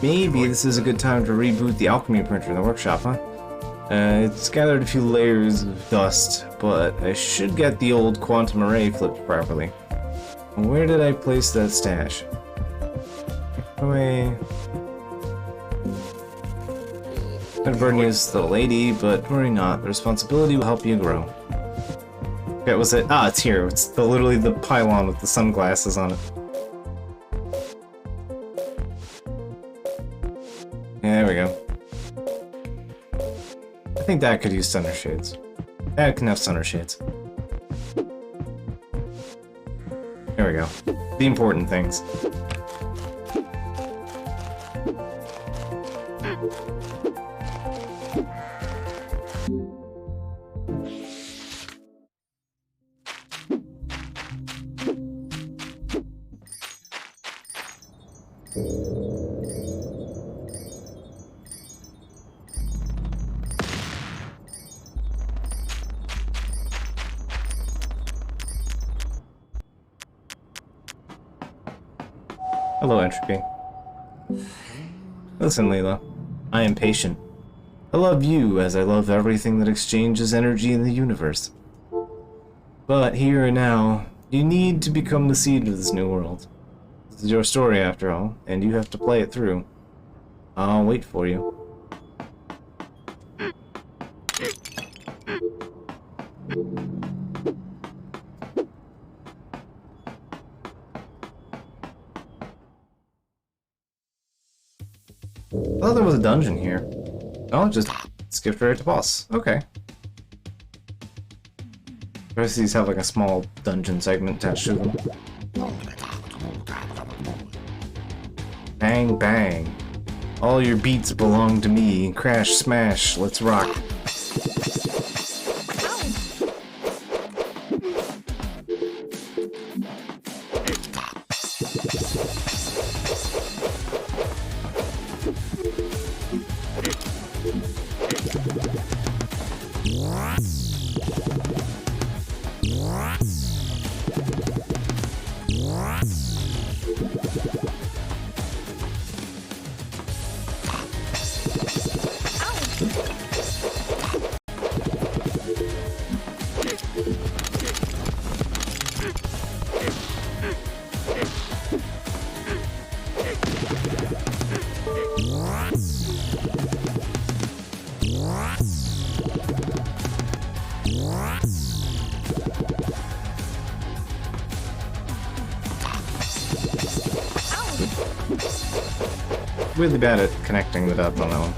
Maybe this is a good time to reboot the alchemy printer in the workshop, huh? It's gathered a few layers of dust, but I should get the old quantum array flipped properly. Where did I place that stash? Away. I'd burden you as the lady, but worry not. The responsibility will help you grow. Okay, was it? Ah, it's here. It's literally the pylon with the sunglasses on it. Yeah, there we go. I think that could use center shades. That can have center shades. There we go. The important things. Hello, Entropy. Listen, Lila. I am patient. I love you as I love everything that exchanges energy in the universe. But here and now, you need to become the seed of this new world. This is your story, after all, and you have to play it through. I'll wait for you. I thought there was a dungeon here. Oh, just skip right to boss. Okay. The rest of these have like a small dungeon segment attached to them. Bang, bang. All your beats belong to me. Crash, smash, let's rock. Really bad at connecting the dots on that one.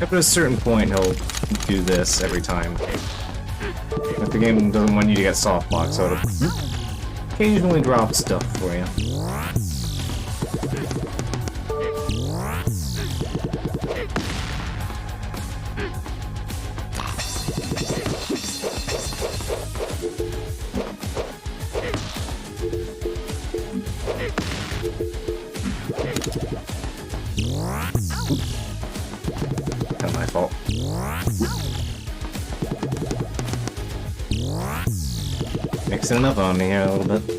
Up at a certain point, he'll do this every time. If the game doesn't want you to get soft block, so it'll occasionally drop stuff for you. Not my fault. Mixing it up on me here a little bit.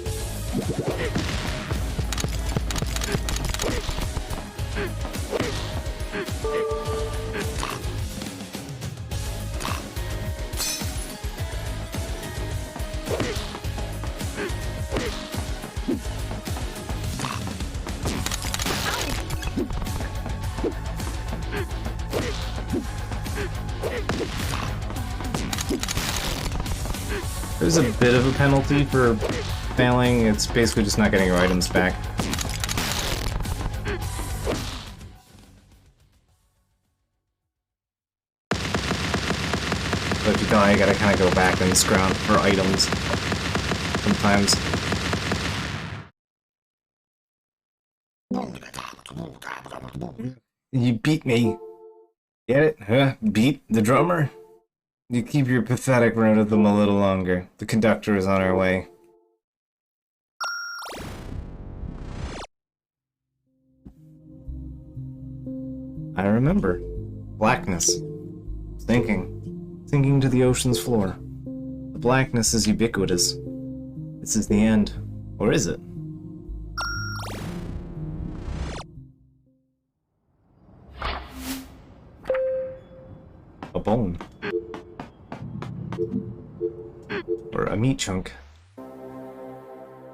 There's a bit of a penalty for failing. It's basically just not getting your items back. So if you die, you gotta kind of go back and scrounge for items sometimes. You beat me. Get it? Huh? Beat the drummer? You keep your pathetic rhythm a little longer. The conductor is on our way. I remember. Blackness. Sinking to the ocean's floor. The blackness is ubiquitous. This is the end. Or is it? A bone. Or a meat chunk.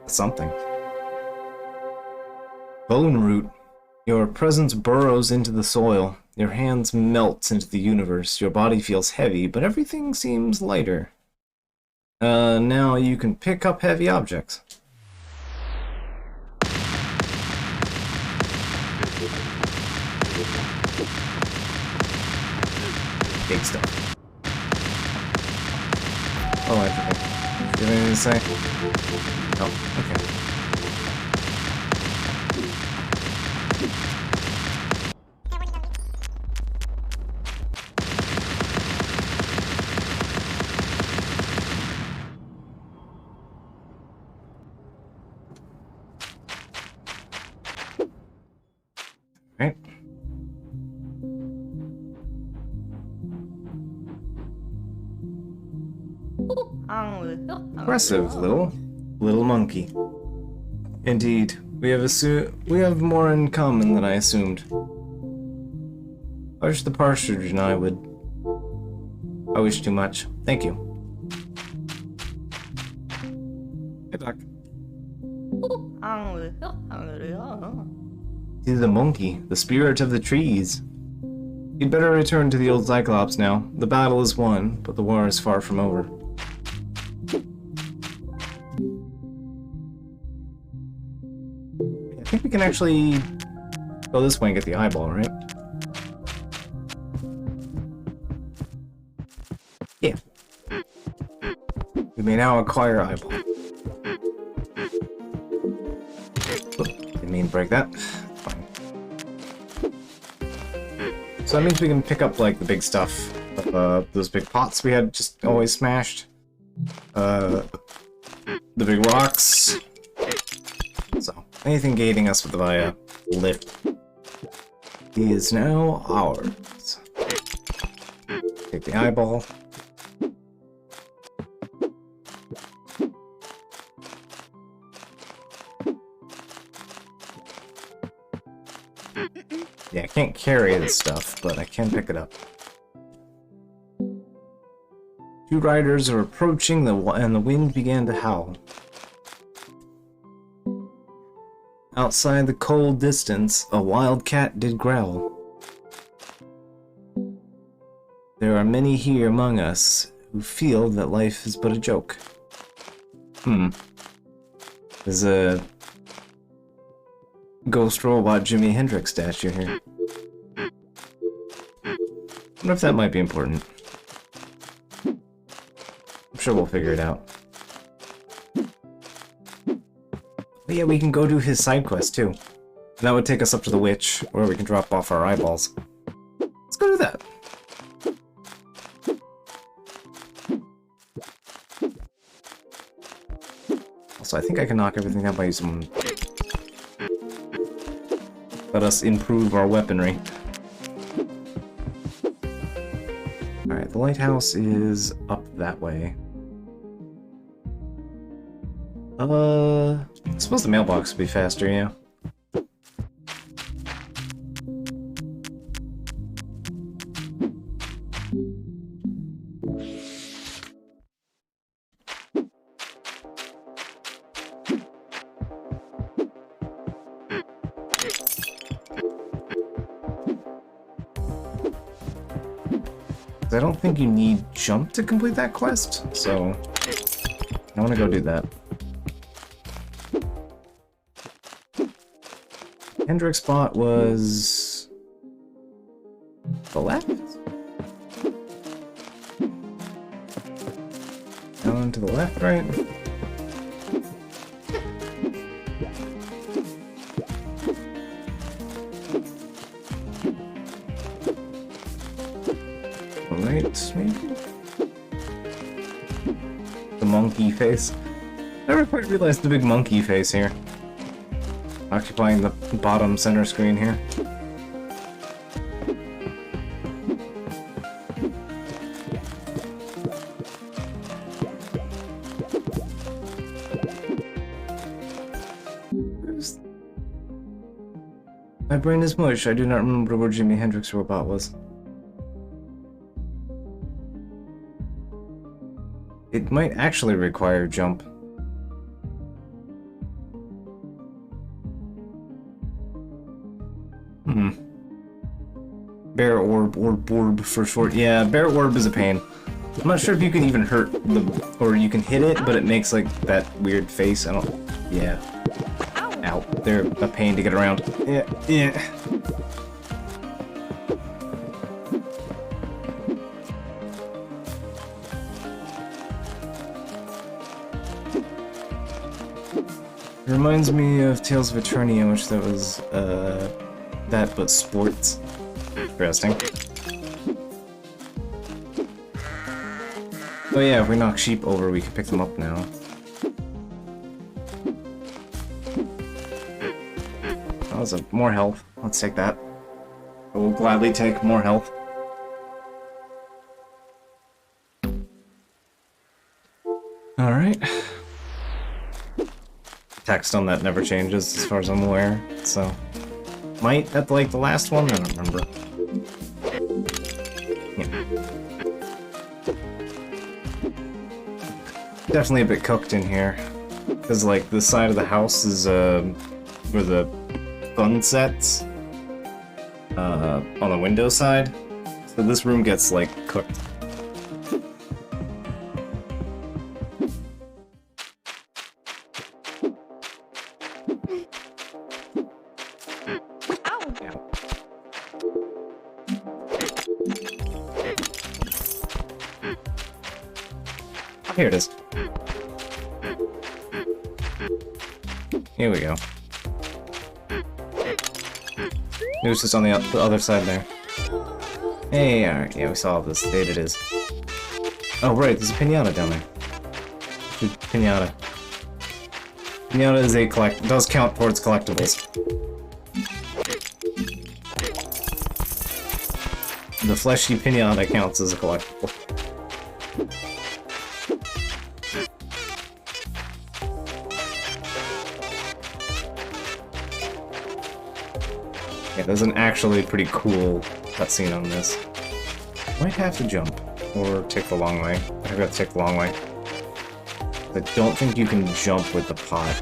Something. Bone root. Your presence burrows into the soil. Your hands melt into the universe. Your body feels heavy, but everything seems lighter. Now you can pick up heavy objects. Big stuff. Oh, I forget. Do you have anything to say? Oh, okay. Right. Impressive, little monkey. Indeed, we have more in common than I assumed. I wish the partridge and I would. I wish too much. Thank you. Hey, Doc. He's the monkey, the spirit of the trees. You'd better return to the old Cyclops now. The battle is won, but the war is far from over. I think we can actually go this way and get the eyeball, right? Yeah. We may now acquire eyeball. Didn't mean to break that. Fine. So that means we can pick up, like, the big stuff. Those big pots we had just always smashed. The big rocks. So, anything gating us with the lift is now ours. Take the eyeball. Yeah, I can't carry this stuff, but I can pick it up. Two riders are approaching, and the wind began to howl. Outside the cold distance, a wild cat did growl. There are many here among us who feel that life is but a joke. There's a ghost robot Jimi Hendrix statue here. I wonder if that might be important. I'm sure we'll figure it out. But yeah, we can go do his side quest too. And that would take us up to the witch, where we can drop off our eyeballs. Let's go do that. Also, I think I can knock everything down by using... Let us improve our weaponry. Alright, the lighthouse is up that way. I suppose the mailbox would be faster, yeah. I don't think you need jump to complete that quest, so I want to go do that. Hendrix spot was the left? Down to the left, right? Right, maybe? The monkey face. Never quite realized the big monkey face here. Occupying the bottom center screen here. My brain is mush. I do not remember where Jimi Hendrix robot was. It might actually require jump. Bear Orb, or Borb for short. Yeah, Bear Orb is a pain. I'm not sure if you can even hurt the... or you can hit it, but it makes, like, that weird face. I don't... yeah. Ow. They're a pain to get around. Yeah, yeah. It reminds me of Tales of Eternia, which that was, that but sports. Interesting. Oh yeah, if we knock sheep over, we can pick them up now. That was more health. Let's take that. We'll gladly take more health. Alright. Text on that never changes, as far as I'm aware, so... Might at, like, the last one? I don't remember. Yeah. Definitely a bit cooked in here. Because, like, the side of the house is, where the fun sets. On the window side. So this room gets, like, cooked. Here it is. Here we go. It was just on the other side there. Hey, alright, yeah, we saw this. Date it is. Oh, right, there's a pinata down there. Pinata. Pinata is a does count towards collectibles. The fleshy pinata counts as a collectible. Yeah, there's an actually pretty cool cutscene on this. Might have to jump, or take the long way. I have to take the long way. I don't think you can jump with the pot.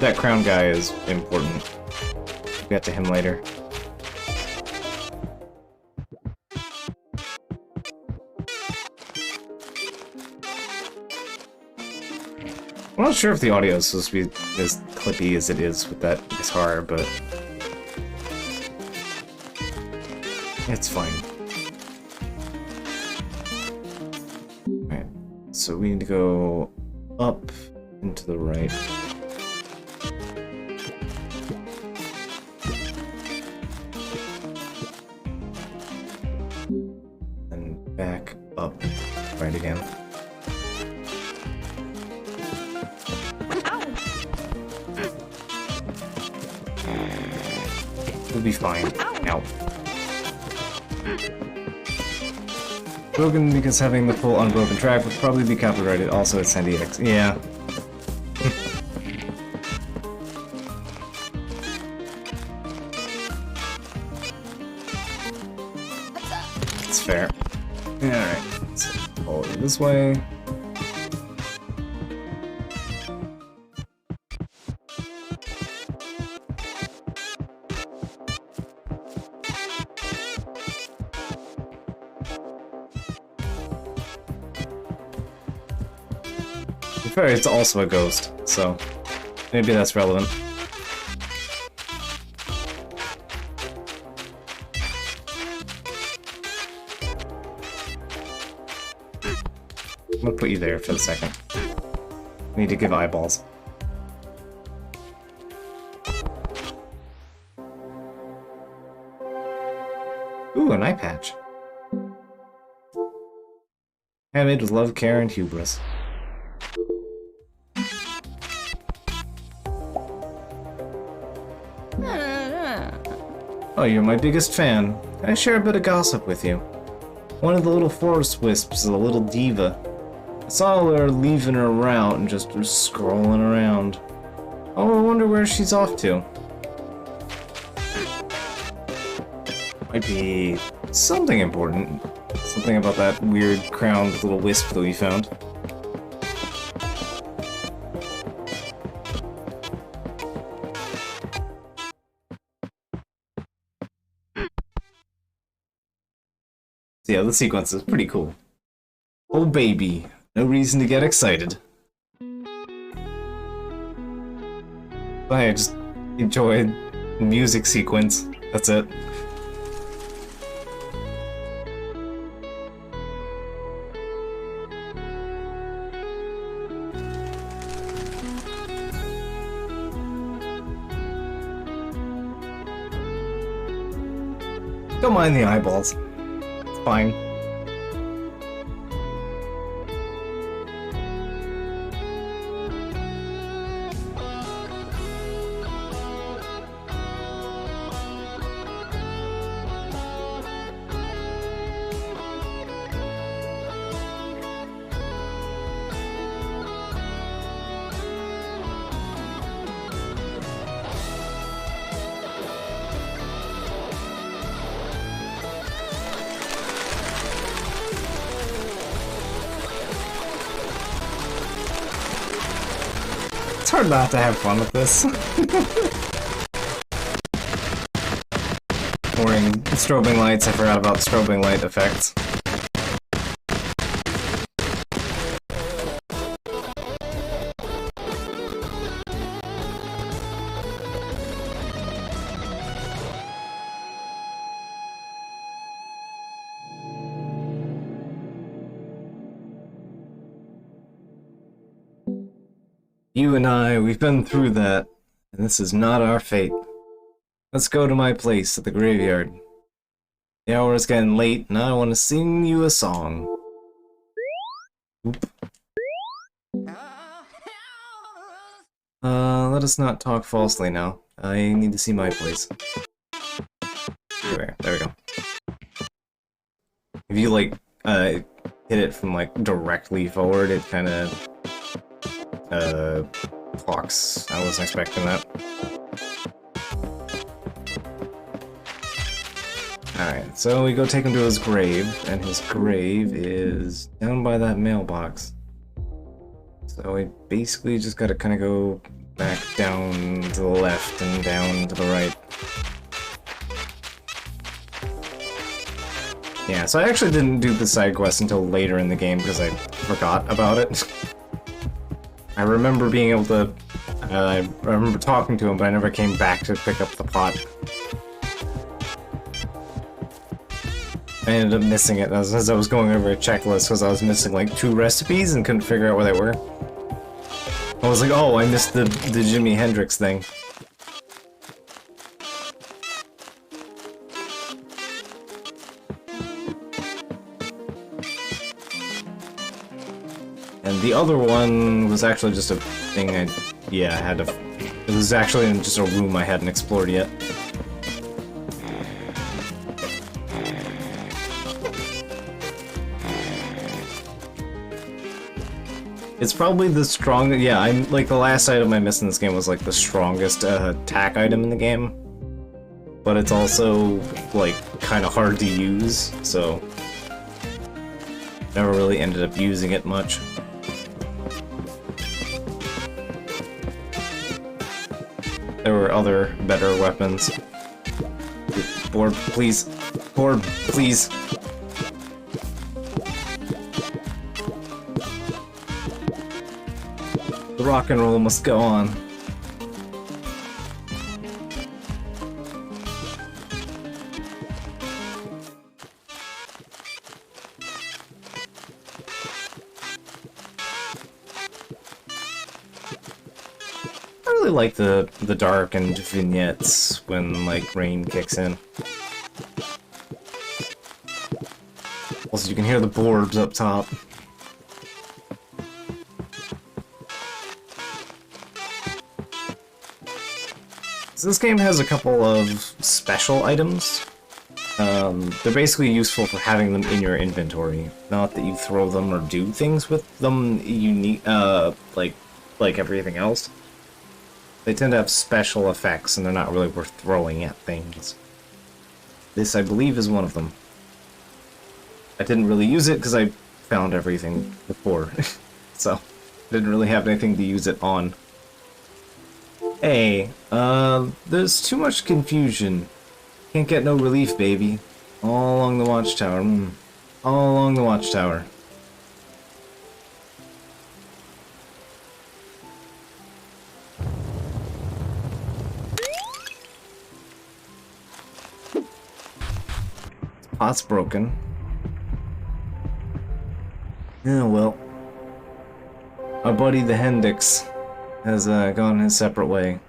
That crown guy is important. We'll get to him later. I'm not sure if the audio is supposed to be as clippy as it is with that guitar, but... it's fine. Alright, so we need to go up and to the right. And back up, right again. We'll be fine. Ow. Broken because having the full unbroken track would probably be copyrighted. Also, it's 10DX. Yeah. It's fair. Alright. So, follow it this way. It's also a ghost, so maybe that's relevant. I'm gonna put you there for a second. I need to give eyeballs. Ooh, an eye patch. Handmade with love, care, and hubris. Oh, you're my biggest fan. Can I share a bit of gossip with you? One of the little forest wisps is a little diva. I saw her leaving her route and just scrolling around. Oh, I wonder where she's off to. Might be something important. Something about that weird crowned little wisp that we found. So yeah, the sequence is pretty cool. Oh baby, no reason to get excited. But I just enjoy the music sequence. That's it. Don't mind the eyeballs. It's fine. It's hard not to have fun with this. Boring strobing lights, I forgot about the strobing light effects. You and I, we've been through that, and this is not our fate. Let's go to my place at the graveyard. The hour is getting late, and I want to sing you a song. Oop. Let us not talk falsely now. I need to see my place. There we go. If you, like, hit it from, like, directly forward, it kinda... clocks. I wasn't expecting that. Alright, so we go take him to his grave, and his grave is down by that mailbox. So we basically just gotta kinda go back down to the left and down to the right. Yeah, so I actually didn't do the side quest until later in the game because I forgot about it. I remember being able to... I remember talking to him, but I never came back to pick up the pot. I ended up missing it as I was going over a checklist because I was missing like 2 recipes and couldn't figure out where they were. I was like, oh, I missed the Jimi Hendrix thing. And the other one was actually just a thing I had to... It was actually in just a room I hadn't explored yet. It's probably the strongest... Yeah, I'm like the last item I missed in this game was like the strongest attack item in the game. But it's also like kind of hard to use, so... Never really ended up using it much. There were other better weapons. Board, please. Board, please. The rock and roll must go on. I really like the darkened vignettes when like rain kicks in. Also, you can hear the boards up top. So this game has a couple of special items. They're basically useful for having them in your inventory. Not that you throw them or do things with them unique, like everything else. They tend to have special effects, and they're not really worth throwing at things. This, I believe, is one of them. I didn't really use it because I found everything before, so didn't really have anything to use it on. Hey, there's too much confusion. Can't get no relief, baby. All along the watchtower. All along the watchtower. Pot's broken. Yeah, well. Our buddy the Hendix has gone his separate way.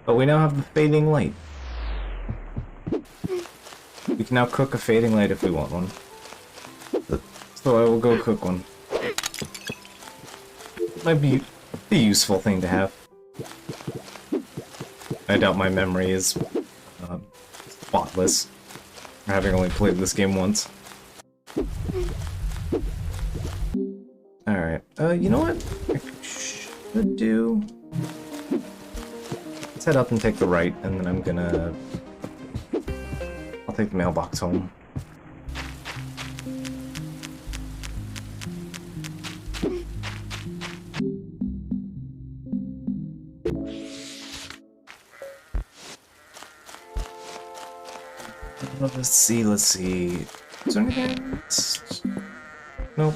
But we now have the fading light. We can now cook a fading light if we want one. So I will go cook one. Might be a useful thing to have. I doubt my memory is spotless, for having only played this game once. Alright, you know what I should do? Let's head up and take the right, and then I'm gonna... I'll take the mailbox home. Let's see. Is there anything else? Nope.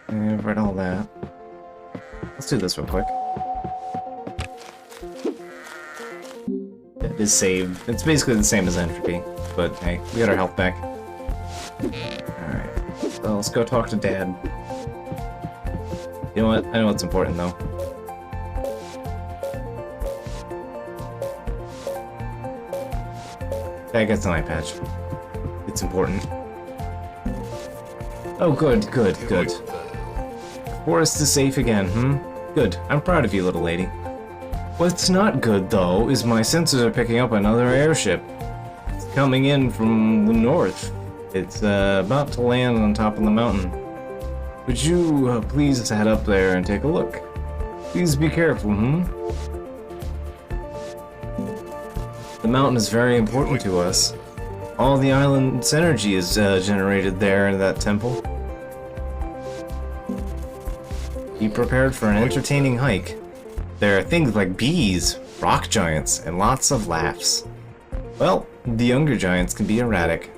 I've read all that. Let's do this real quick. It is saved. It's basically the same as entropy, but hey, we got our health back. Alright, so let's go talk to Dad. You know what? I know what's important though. Dad gets an eye patch. It's important. Oh, good. The forest is safe again, Good. I'm proud of you, little lady. What's not good, though, is my sensors are picking up another airship. It's coming in from the north. It's about to land on top of the mountain. Would you please head up there and take a look? Please be careful, The mountain is very important to us. All the island's energy is generated there in that temple. Be prepared for an entertaining hike. There are things like bees, rock giants, and lots of laughs. Well, the younger giants can be erratic.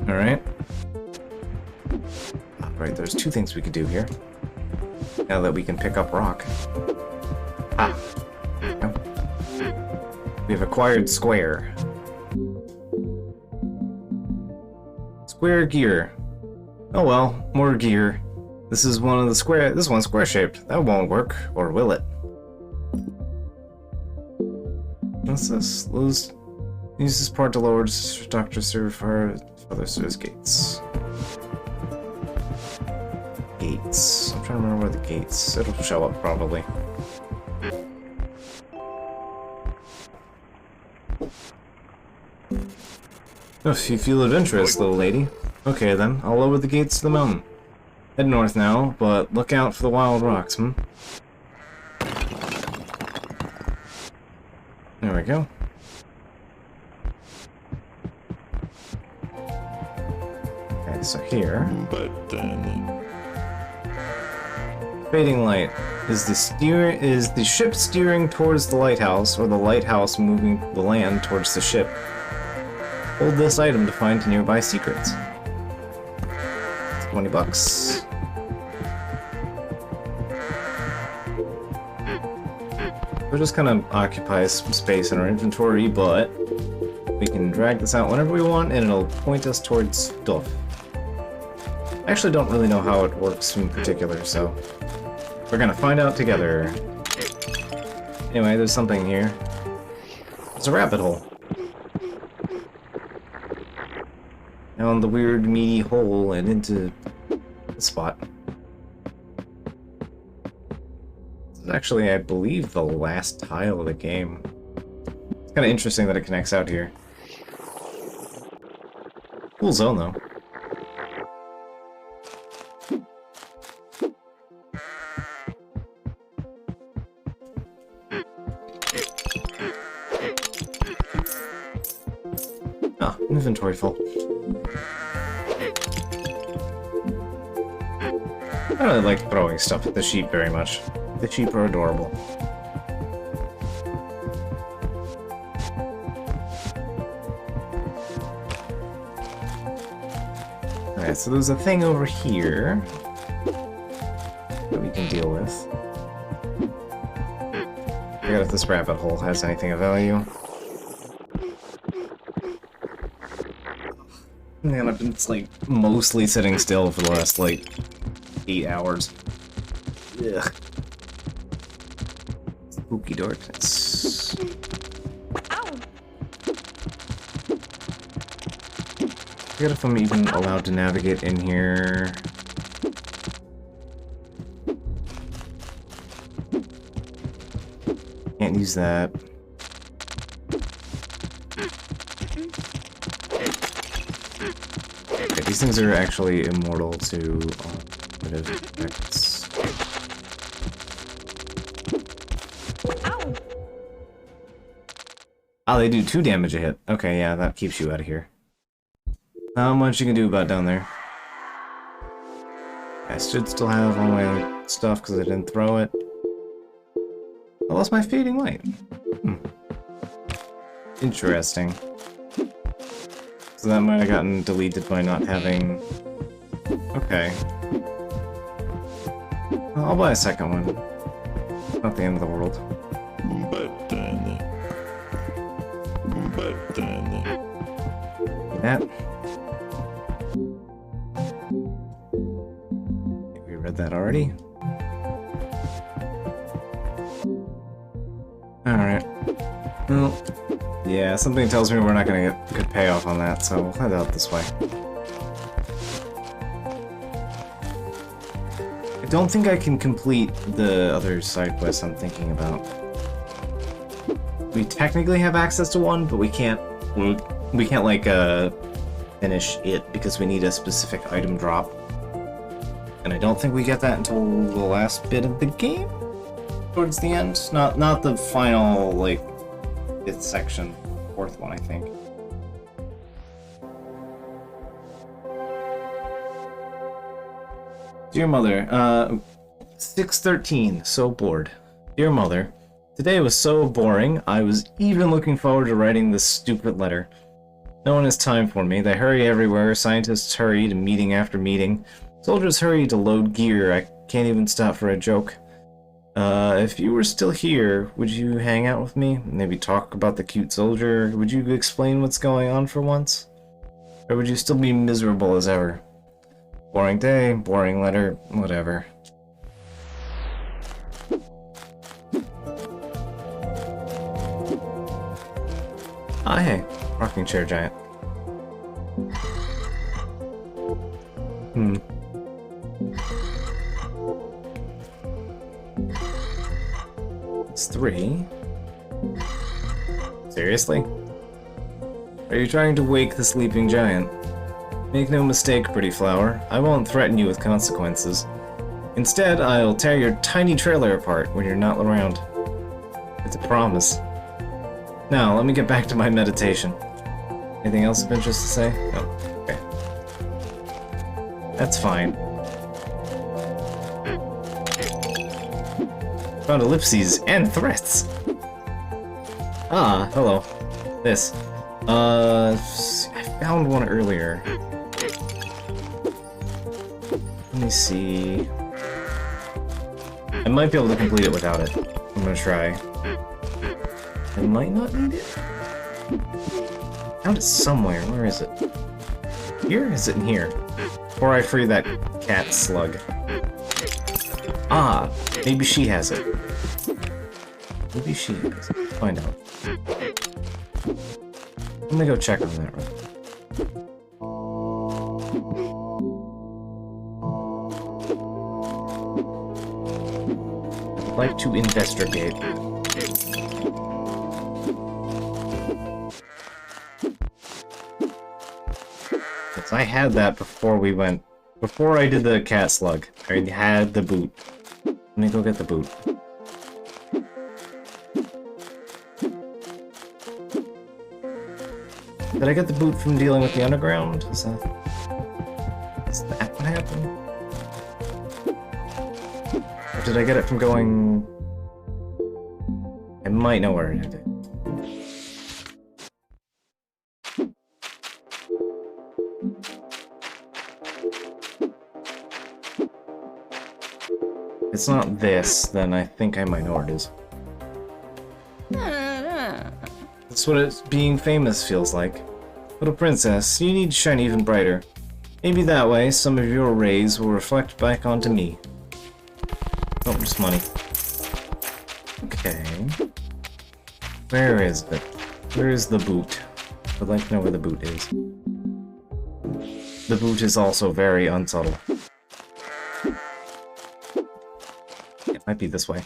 Alright. Alright, there's two things we could do here. Now that we can pick up rock. Ah. No. We have acquired square. Square gear. Oh well, more gear. This is one of the square. This one's square shaped. That won't work, or will it? What's this? Use this part to lower Dr. Surfer other Sur's gates. Gates. I'm trying to remember where the gates. It'll show up probably. If you feel adventurous, little lady. Okay then, I'll lower the gates to the mountain. Head north now, but look out for the wild rocks, There we go. Okay, so here... But then... Fading light. Is the ship steering towards the lighthouse, or the lighthouse moving the land towards the ship? Hold this item to find nearby secrets. 20 bucks. We'll just kind of occupy some space in our inventory, but we can drag this out whenever we want, and it'll point us towards stuff. I actually don't really know how it works in particular, so we're gonna find out together. Anyway, there's something here. It's a rabbit hole. Down the weird meaty hole and into the spot. This is actually, I believe, the last tile of the game. It's kind of interesting that it connects out here. Cool zone, though. Ah, inventory full. I don't really like throwing stuff at the sheep very much. The sheep are adorable. Alright, so there's a thing over here that we can deal with. Forget if this rabbit hole has anything of value. Man, I've been, like, mostly sitting still for the last, like, 8 hours. Ugh. Spooky darkness. I forget if I'm even allowed to navigate in here. Can't use that. Okay, these things are actually immortal to negative effects. Oh, they do 2 damage a hit. Okay, yeah, that keeps you out of here. Not much you can do about down there. I should still have all my stuff because I didn't throw it. I lost my fading light. Interesting. So that might have gotten deleted by not having... Okay. Well, I'll buy a second one. Not the end of the world. That. We read that already. Alright. Well, yeah, something tells me we're not gonna get good payoff on that, so we'll head out this way. I don't think I can complete the other side quests I'm thinking about. We technically have access to one, but we can't like, finish it because we need a specific item drop. And I don't think we get that until the last bit of the game? Towards the end? Not the final, like, 5th section. 4th one, I think. Dear Mother, 6:13, so bored. Dear Mother, today was so boring, I was even looking forward to writing this stupid letter. No one has time for me. They hurry everywhere. Scientists hurry to meeting after meeting. Soldiers hurry to load gear. I can't even stop for a joke. If you were still here, would you hang out with me? Maybe talk about the cute soldier? Would you explain what's going on for once? Or would you still be miserable as ever? Boring day, boring letter, whatever. Ah, hey. Rocking chair giant. It's 3. Seriously? Are you trying to wake the sleeping giant? Make no mistake, pretty flower. I won't threaten you with consequences. Instead, I'll tear your tiny trailer apart when you're not around. It's a promise. Now, let me get back to my meditation. Anything else of interest to say? No. Okay. That's fine. Found ellipses and threats! Ah, hello. This. I found one earlier. Let me see. I might be able to complete it without it. I'm gonna try. I might not need it. Found it somewhere. Where is it? Here? Is it in here? Before I free that cat slug. Ah, maybe she has it. Maybe she has it. Find out. I'm gonna go check on that real quick. I'd like to investigate. Because I had that before we went. Before I did the cat slug. I had the boot. Let me go get the boot. Did I get the boot from dealing with the underground? Is that what happened? Or did I get it from going... I might know where it is. it's not this, then I think I might know where it is. That's what being famous feels like. Little princess, you need to shine even brighter. Maybe that way, some of your rays will reflect back onto me. Oh, just money. Okay. Where is it? Where is the boot? I'd like to know where the boot is. The boot is also very unsubtle. It might be this way.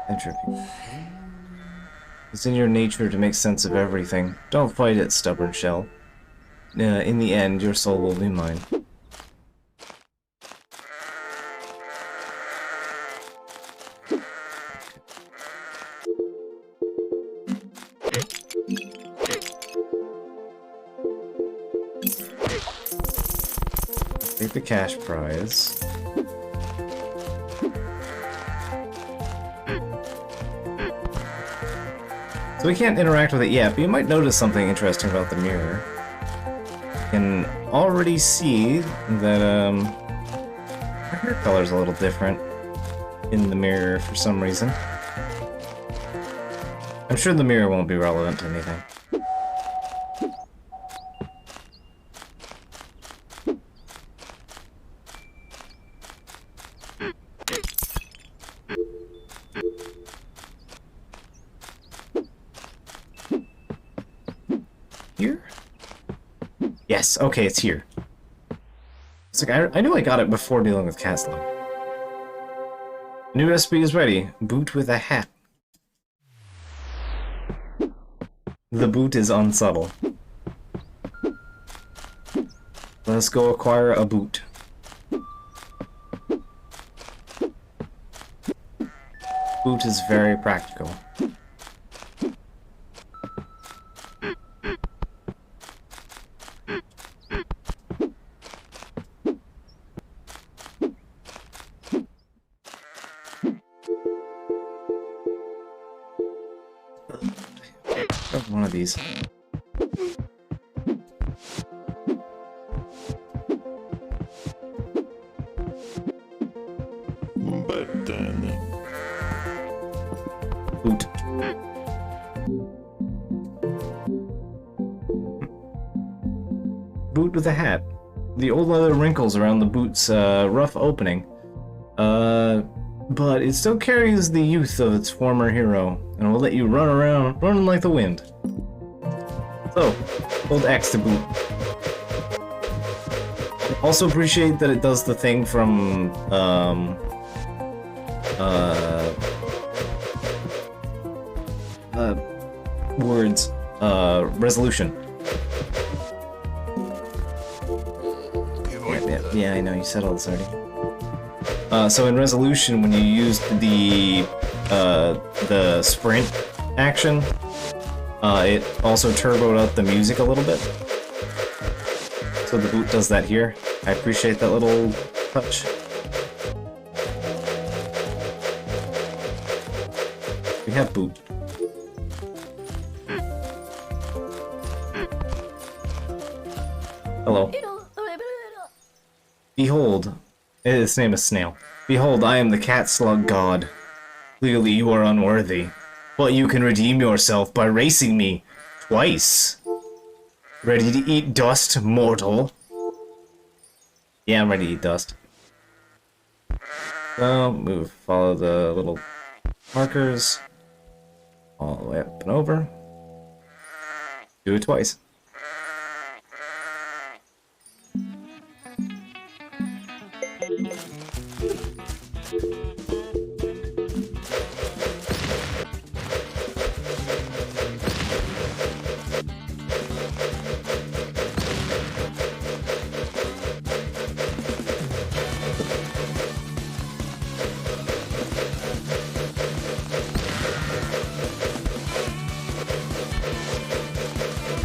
Entropy. It's in your nature to make sense of everything. Don't fight it, stubborn shell. In the end, your soul will be mine. Take the cash prize. So we can't interact with it yet, but you might notice something interesting about the mirror. You can already see that, her hair color's a little different in the mirror for some reason. I'm sure the mirror won't be relevant to anything. Here? Yes, okay, it's here. It's like, I knew I got it before dealing with Caslog. New recipe is ready. Boot with a hat. The boot is unsubtle. Let us go acquire a boot. Boot is very practical. One of these. Boot. Boot with a hat. The old leather wrinkles around the boot's rough opening. But it still carries the youth of its former hero, and will let you run around, running like the wind. So, hold X to boot. Also appreciate that it does the thing from, resolution. Yeah, I know, you said all this already. So in resolution, when you used the sprint action, it also turboed up the music a little bit. So the boot does that here. I appreciate that little touch. We have boot. Hello. Behold. Its name is Snail. Behold, I am the cat slug god. Clearly you are unworthy. But you can redeem yourself by racing me twice. Ready to eat dust, mortal? Yeah, I'm ready to eat dust. So, move, follow the little markers. All the way up and over. Do it twice.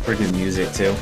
Pretty music too.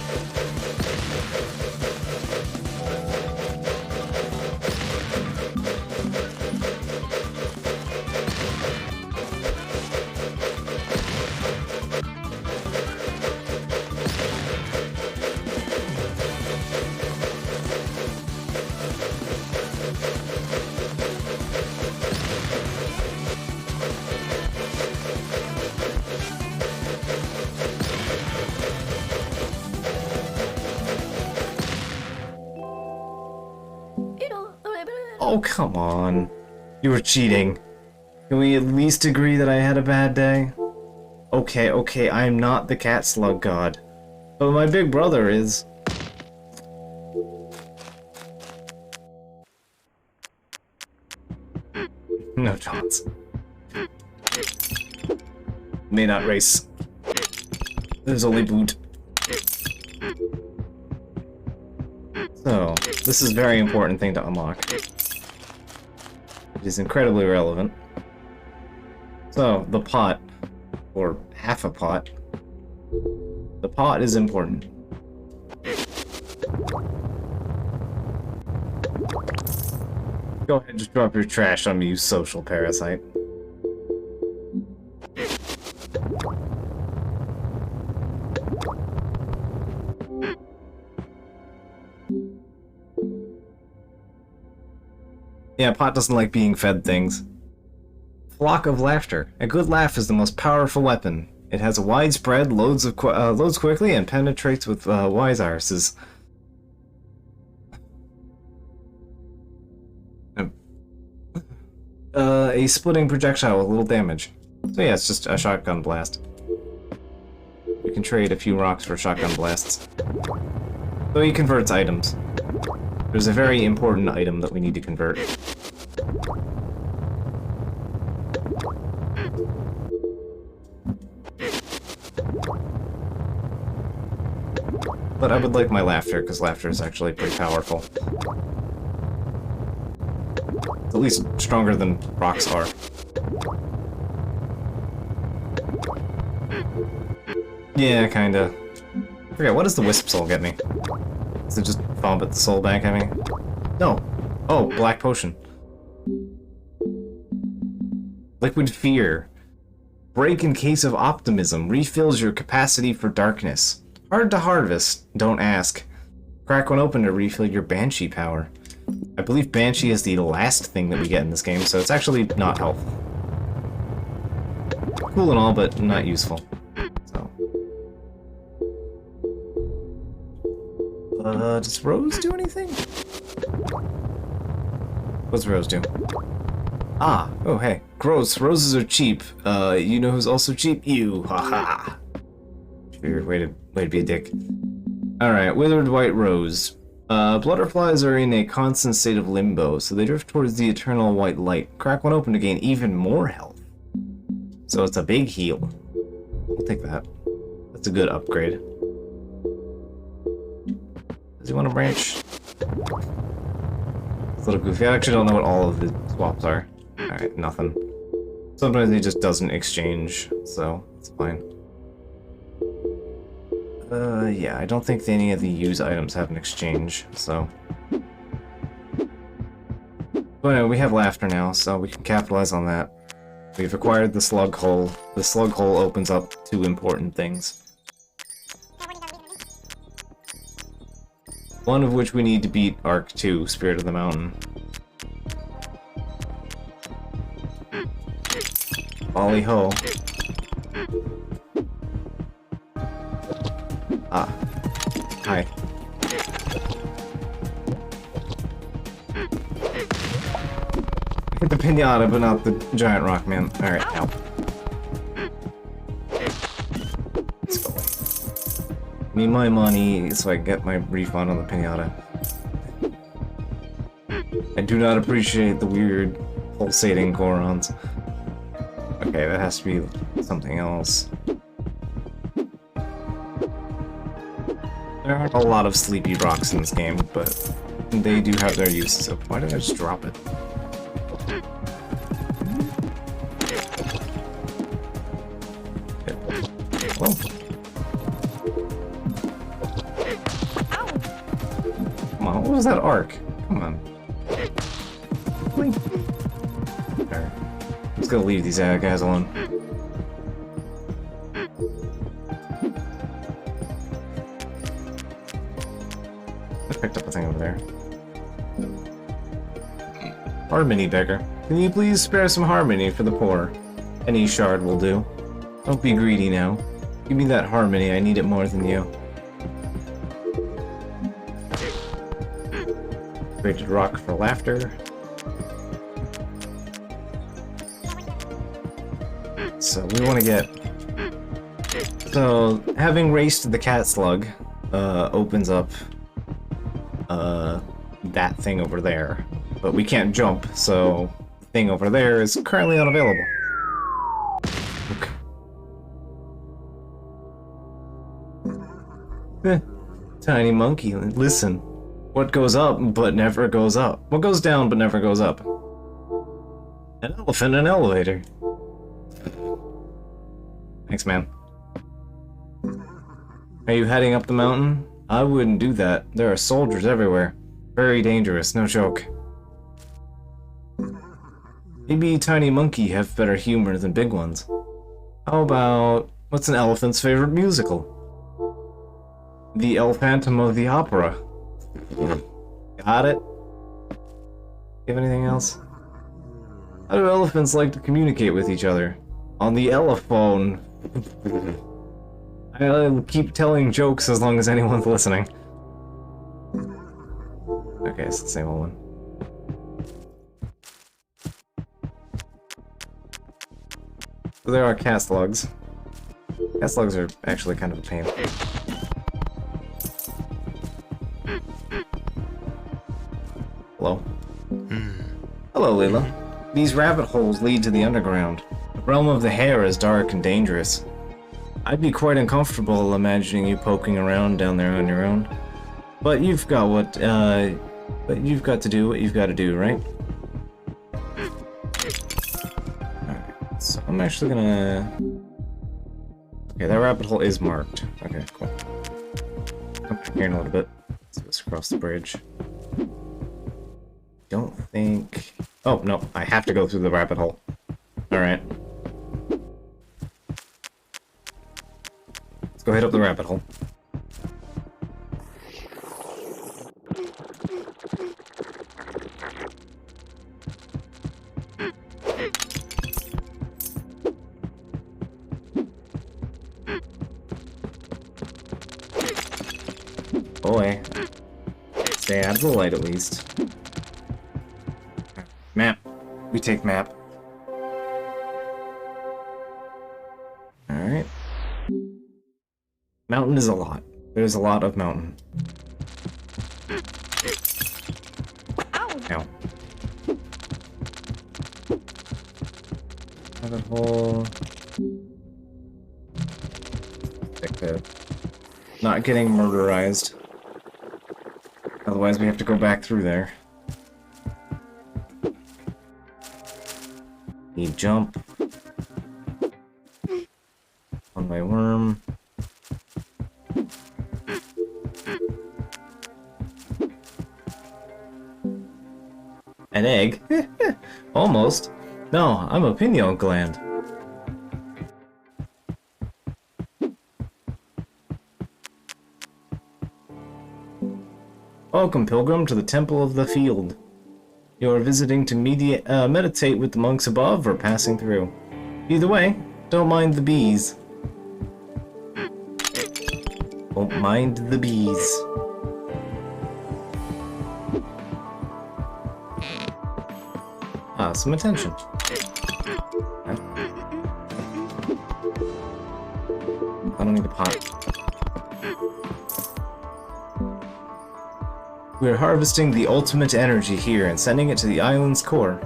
Oh, come on. You were cheating. Can we at least agree that I had a bad day? Okay, okay, I'm not the cat slug god. But my big brother is. No chance. May not race. There's only boot. So, this is a very important thing to unlock. It is incredibly relevant. So, the pot. Or half a pot. The pot is important. Go ahead, just drop your trash on me, you social parasite. Yeah, pot doesn't like being fed things. Flock of laughter. A good laugh is the most powerful weapon. It has a wide spread, loads quickly, and penetrates with wise irises. A splitting projectile with little damage. So yeah, it's just a shotgun blast. We can trade a few rocks for shotgun blasts. So he converts items. There's a very important item that we need to convert. But I would like my laughter, because laughter is actually pretty powerful. It's at least stronger than rocks are. Yeah, kinda. Forget, what does the wisp soul get me? Does it just vomit the soul back at me? No. Oh, black potion. Liquid fear. Break in case of optimism. Refills your capacity for darkness. Hard to harvest. Don't ask. Crack one open to refill your banshee power. I believe banshee is the last thing that we get in this game, so it's actually not helpful. Cool and all, but not useful. So. Does Rose do anything? What's Rose do? Ah, oh hey. Gross, roses are cheap. You know who's also cheap? You, haha. Sure, way to be a dick. Alright, withered white rose. Butterflies are in a constant state of limbo, so they drift towards the eternal white light. Crack one open to gain even more health. So it's a big heal. I'll take that. That's a good upgrade. Does he want to branch? It's a little goofy. I actually don't know what all of the swaps are. Alright, nothing. Sometimes he just doesn't exchange, so it's fine. Yeah, I don't think any of the use items have an exchange, so... But anyway, we have laughter now, so we can capitalize on that. We've acquired the slug hole. The slug hole opens up two important things. One of which we need to beat Arc 2, Spirit of the Mountain. Ollie ho. Ah. Hi. Hit the pinata, but not the giant rock, man. Alright, ow. Let's go. Need my money so I can get my refund on the pinata. I do not appreciate the weird pulsating Gorons. Okay, that has to be something else. There aren't a lot of sleepy rocks in this game, but they do have their uses. So why did I just drop it? Hello? Come on, what was that arc? Come on. Blink. Alright. Let's go leave these guys alone. I picked up a thing over there. Harmony beggar. Can you please spare some harmony for the poor? Any shard will do. Don't be greedy now. Give me that harmony, I need it more than you. Created rock for laughter. So we want to get... So, having raced the cat slug opens up that thing over there. But we can't jump, so the thing over there is currently unavailable. Okay. Tiny monkey, listen. What goes up but never goes up? What goes down but never goes up? An elephant in an elevator. Thanks, man. Are you heading up the mountain? I wouldn't do that. There are soldiers everywhere. Very dangerous, no joke. Maybe tiny monkey have better humor than big ones. How about... what's an elephant's favorite musical? The El Phantom of the Opera. Got it? You have anything else? How do elephants like to communicate with each other? On the elephone. I'll keep telling jokes as long as anyone's listening. Okay, it's the same old one. So there are cat slugs. Cat slugs are actually kind of a pain. Hello? Hello, Lila. These rabbit holes lead to the underground. The realm of the hare is dark and dangerous. I'd be quite uncomfortable imagining you poking around down there on your own. But you've got but you've got to do what you've got to do, right? Alright, so I'm actually gonna... Okay, that rabbit hole is marked. Okay, cool. Come back here in a little bit. Let's go across the bridge. Don't think... Oh, no, I have to go through the rabbit hole. Alright. Let's go hit up the rabbit hole. Boy. Stay out of the light at least. Map. We take map. Alright. Mountain is a lot. There's a lot of mountain. Ow. Rabbit hole. Like the... Not getting murderized. Otherwise we have to go back through there. Need jump. On my worm. An egg? Almost. No, I'm a pineal gland. Welcome, pilgrim, to the Temple of the Field. You are visiting to meditate with the monks above or passing through. Either way, don't mind the bees. Don't mind the bees. Ah, some attention. I don't need a pot. We're harvesting the ultimate energy here and sending it to the island's core.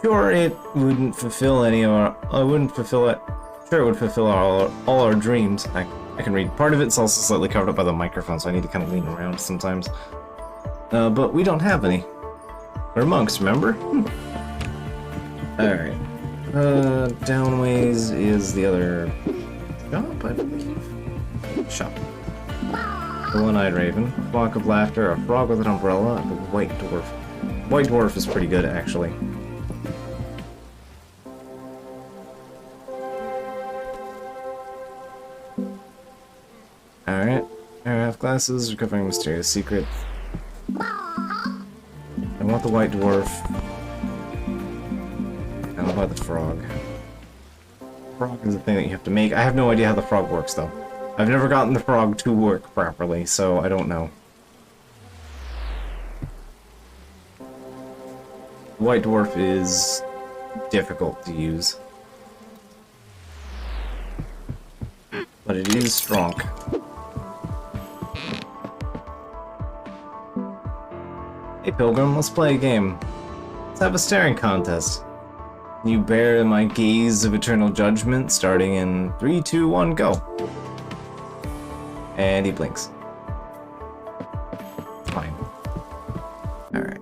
Sure, it wouldn't fulfill any of our... Sure, it would fulfill all our dreams. I can read. Part of it's also slightly covered up by the microphone, so I need to kind of lean around sometimes. But we don't have any. We're monks, remember? Alright. Downways is the other... shop, I believe? Shop. The one-eyed raven, flock of laughter, a frog with an umbrella, and a white dwarf. White dwarf is pretty good, actually. Alright. I have glasses, recovering mysterious secret. I want the white dwarf. I don't want the frog. Frog is the thing that you have to make. I have no idea how the frog works, though. I've never gotten the frog to work properly, so I don't know. White Dwarf is difficult to use. But it is strong. Hey Pilgrim, let's play a game. Let's have a staring contest. You bear my gaze of eternal judgment starting in 3, 2, 1, go. And he blinks. Fine. Alright.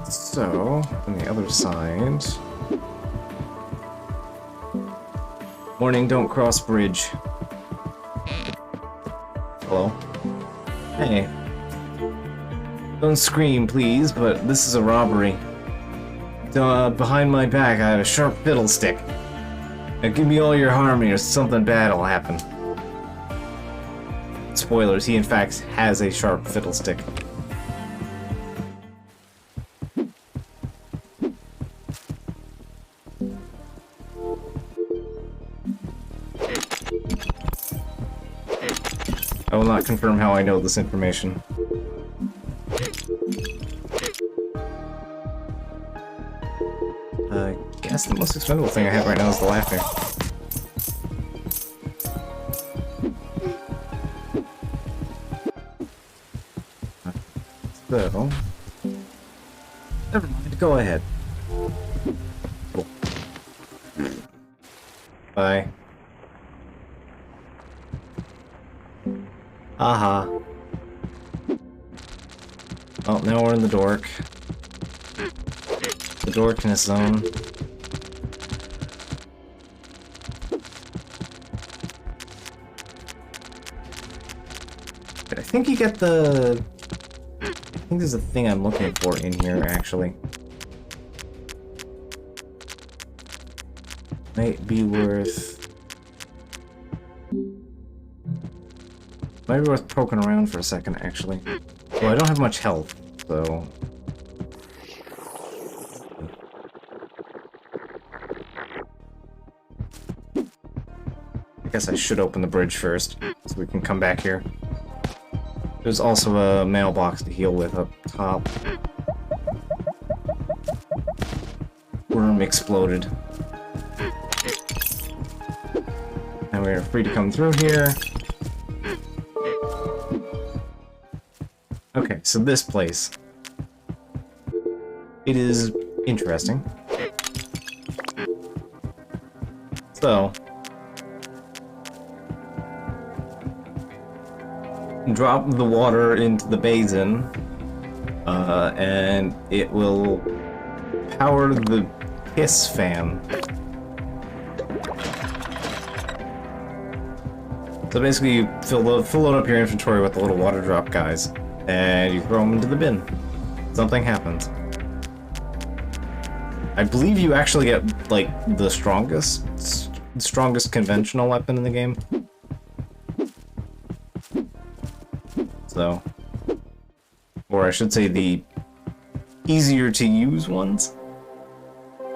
So, on the other side... Warning, don't cross bridge. Hello? Hey. Don't scream, please, but this is a robbery. Behind my back, I have a sharp fiddlestick. Now give me all your harmony or something bad will happen. Spoilers, he in fact has a sharp fiddlestick. I will not confirm how I know this information. I guess the most expendable thing I have right now is the laughter. So... never mind, go ahead. Cool. Bye. Aha. Oh, now we're in the dork. The dorkness zone. I think you get the... I think there's a thing I'm looking for in here, actually. Might be worth... Might be worth poking around for a second, actually. Well, I don't have much health, so... I guess I should open the bridge first, so we can come back here. There's also a mailbox to heal with up top. Worm exploded. And we're free to come through here. Okay, so this place. It is interesting. So... drop the water into the basin, and it will power the piss fan. So basically you fill up your inventory with the little water drop guys, and you throw them into the bin. Something happens. I believe you actually get, like, the strongest conventional weapon in the game. So, or I should say the easier to use ones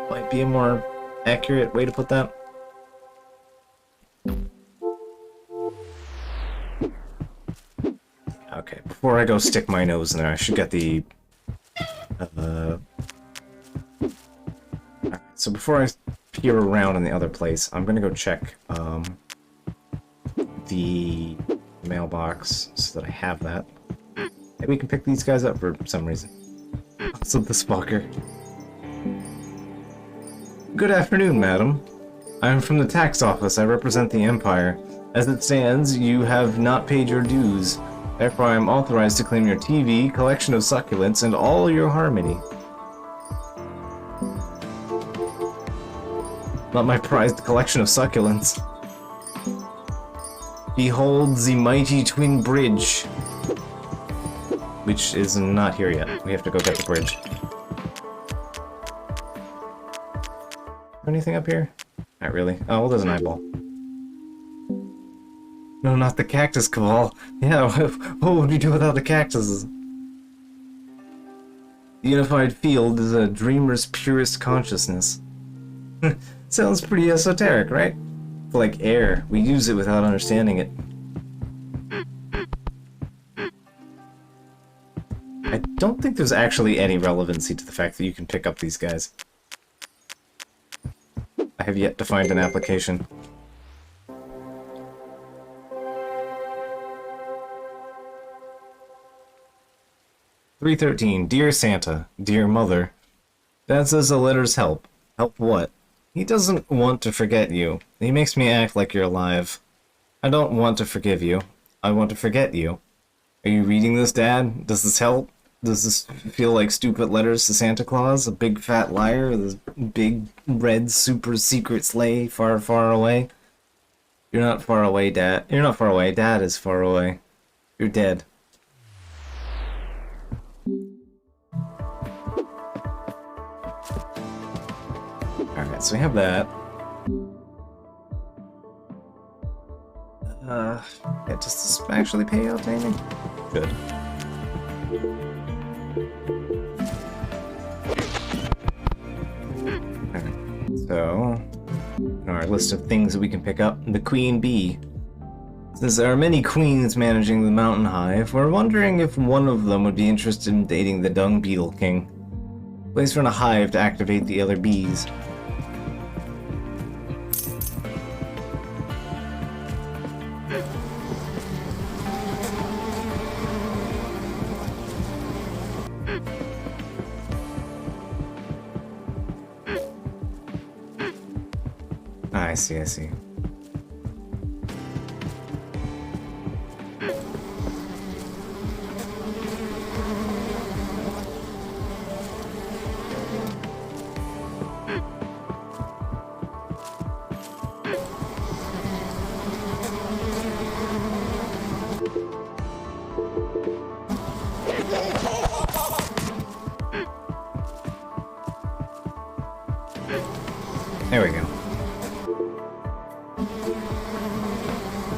might be a more accurate way to put that. Okay, before I go stick my nose in there, I should get the... Alright, so before I peer around in the other place, I'm gonna go check the mailbox so that I have that. Maybe we can pick these guys up for some reason. Also this fucker. Good afternoon, madam. I am from the tax office. I represent the Empire. As it stands, you have not paid your dues. Therefore, I am authorized to claim your TV, collection of succulents, and all your harmony. Not my prized collection of succulents. Behold the mighty twin bridge. Which is not here yet. We have to go get the bridge. Anything up here? Not really. Oh, well, there's an eyeball. No, not the cactus cabal. Yeah, what would we do without the cactuses? The unified field is a dreamer's purest consciousness. Sounds pretty esoteric, right? Like air. We use it without understanding it. I don't think there's actually any relevancy to the fact that you can pick up these guys. I have yet to find an application. $313. Dear Santa, dear Mother, Dad says the letters help. Help what? He doesn't want to forget you. He makes me act like you're alive. I don't want to forgive you. I want to forget you. Are you reading this, Dad? Does this help? Does this feel like stupid letters to Santa Claus? A big fat liar? This big red super secret sleigh far, far away? You're not far away, Dad. You're not far away. Dad is far away. You're dead. Alright, so we have that. Yeah, does this actually pay out to anything? Good. Okay. So, in our list of things that we can pick up, the queen bee. Since there are many queens managing the mountain hive, we're wondering if one of them would be interested in dating the dung beetle king. Place run a hive to activate the other bees. I see, I see. There we go.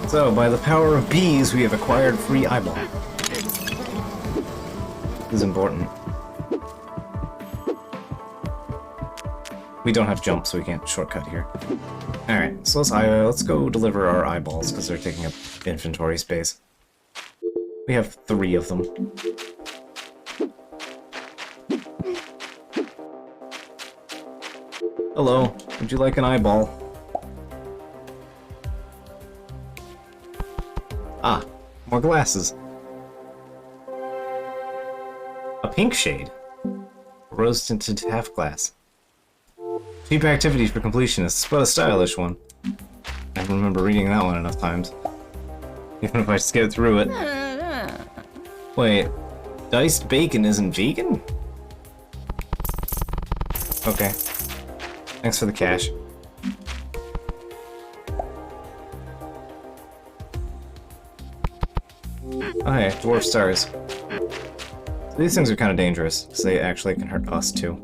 So, by the power of bees, we have acquired free eyeball. This is important. We don't have jump, so we can't shortcut here. Alright, so let's go deliver our eyeballs, because they're taking up inventory space. We have 3 of them. Hello, would you like an eyeball? Ah, more glasses. A pink shade. Rose tinted half glass. Cheap activity for completionists, but a stylish one. I remember reading that one enough times. Even if I skip through it. Wait, diced bacon isn't vegan? Okay. Thanks for the cash. Oh hey, dwarf stars. So these things are kind of dangerous, because they actually can hurt us too.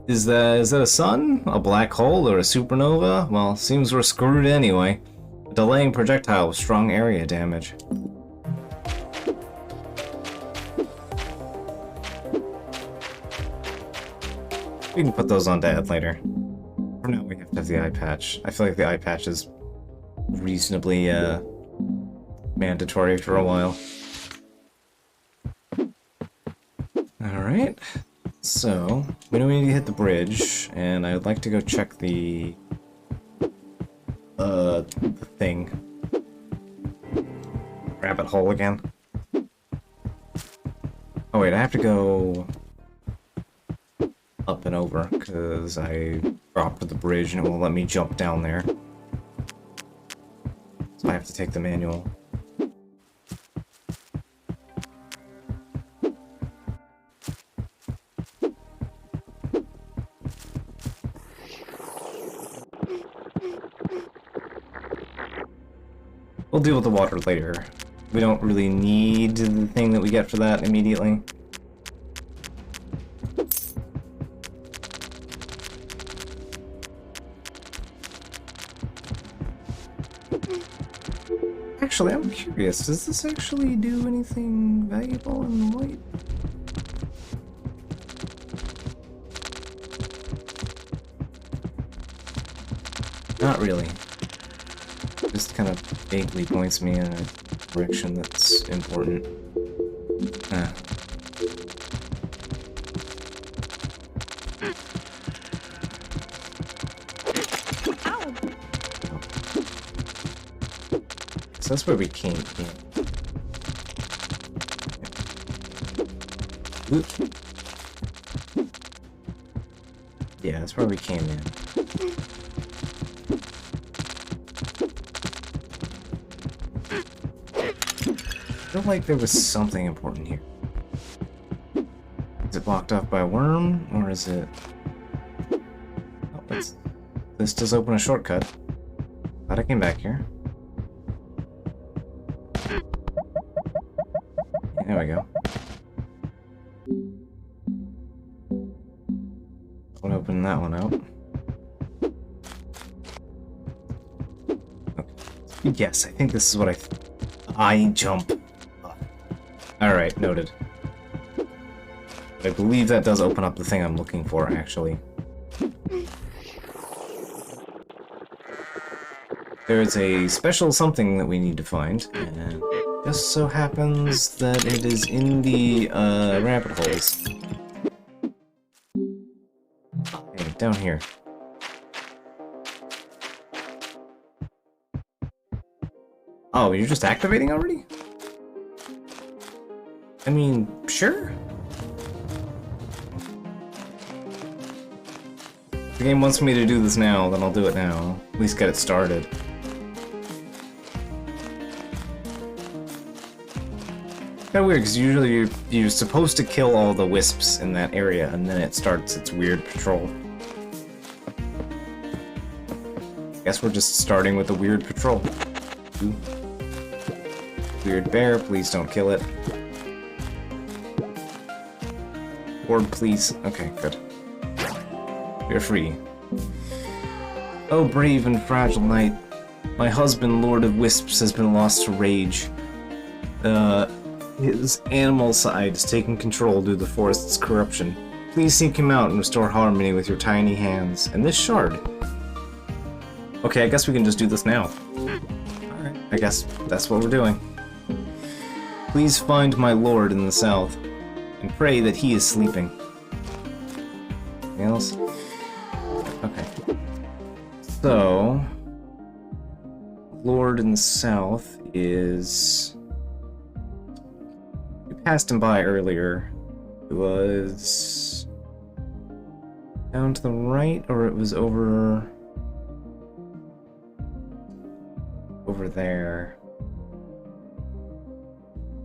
Is that a sun? A black hole? Or a supernova? Well, seems we're screwed anyway. A delaying projectile with strong area damage. We can put those on Dad later. For now, we have to have the eye patch. I feel like the eye patch is reasonably, mandatory for a while. Alright. So, we know we need to hit the bridge, and I would like to go check the thing. Rabbit hole again. Oh wait, I have to go up and over, because I dropped the bridge and it won't let me jump down there. So I have to take the manual. We'll deal with the water later. We don't really need the thing that we get for that immediately. Actually, I'm curious, does this actually do anything valuable in white? Not really. Just kind of vaguely points me in a direction that's important. Ah. So that's where we came in. Oop. Yeah, that's where we came in. I feel like there was something important here. Is it blocked off by a worm, or is it... Oh, this does open a shortcut. Glad I came back here. There we go. I'll open that one out. Okay. Yes, I think this is what I jump. Alright, noted. I believe that does open up the thing I'm looking for, actually. There's a special something that we need to find, and just so happens that it is in the rabbit holes. Okay, down here. Oh, you're just activating already? I mean, sure. If the game wants me to do this now, then I'll do it now. At least get it started. Kinda weird, because usually you're supposed to kill all the wisps in that area, and then it starts its weird patrol. Guess we're just starting with a weird patrol. Ooh. Weird bear, please don't kill it. Orb, please. Okay, good. We're free. Oh, brave and fragile knight. My husband, Lord of Wisps, has been lost to rage. His animal side has taken control due to the forest's corruption. Please seek him out and restore harmony with your tiny hands. And this shard. Okay, I guess we can just do this now. Alright, I guess that's what we're doing. Please find my lord in the south, and pray that he is sleeping. Anything else? Okay. So... Lord in the south is... We passed him by earlier. It was... down to the right, or it was over... over there.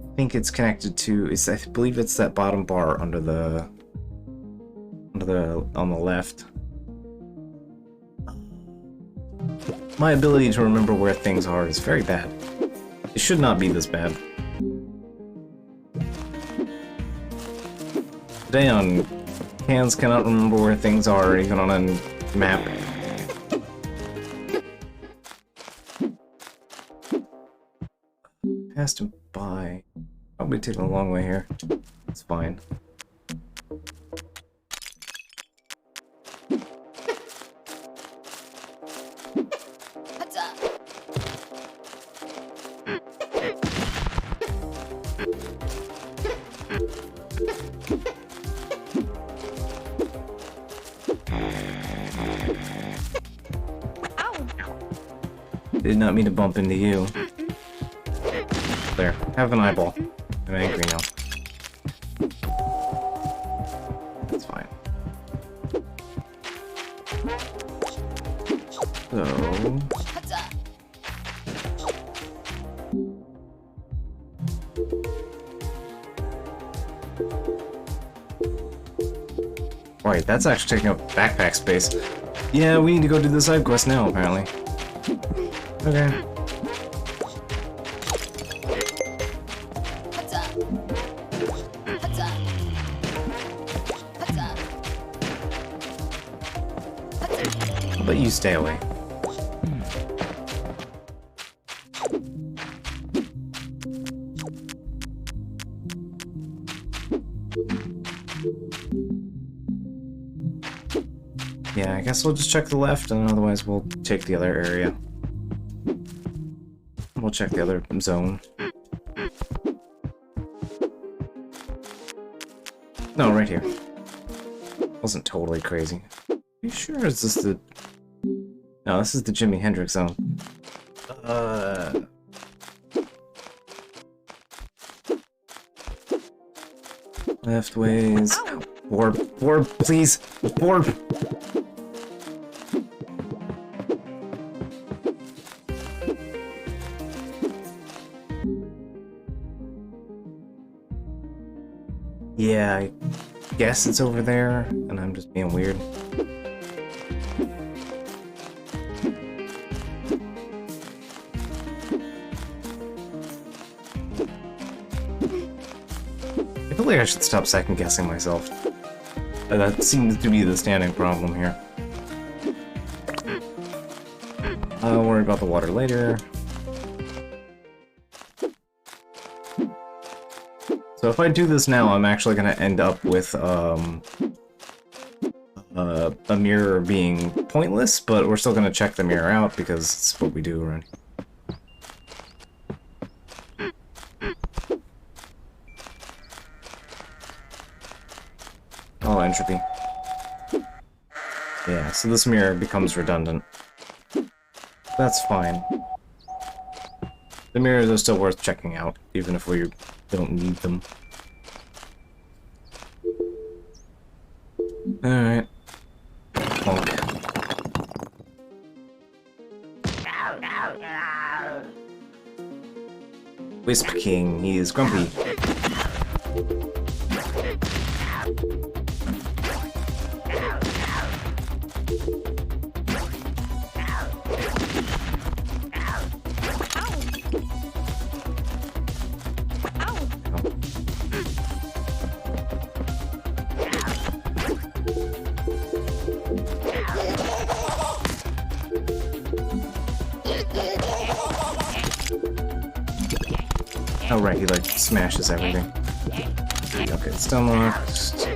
I think it's connected to, I believe it's that bottom bar on the left. My ability to remember where things are is very bad. It should not be this bad. Today on Hands cannot remember where things are even on a map. Passed him by. Probably taking a long way here. It's fine. Did not mean to bump into you. There, have an eyeball. I'm angry now. That's fine. So... Wait, that's actually taking up backpack space. Yeah, we need to go do the side quest now, apparently. Okay. But you stay away. Yeah, I guess we'll just check the left, and otherwise we'll take the other area. We'll check the other zone. No, right here. Wasn't totally crazy. Are you sure? Is this the... No, this is the Jimi Hendrix zone. Left ways. Orb, orb, please! Orb! Yeah, I guess it's over there, and I'm just being weird. I feel like I should stop second-guessing myself. That seems to be the standing problem here. I'll worry about the water later. So if I do this now, I'm actually going to end up with a mirror being pointless, but we're still going to check the mirror out because it's what we do around here. Oh, entropy. Yeah, so this mirror becomes redundant. That's fine. The mirrors are still worth checking out, even if we don't need them. Alright. Bonk. Wisp King, he is grumpy. Oh right, he like smashes everything. Okay, it's still locked.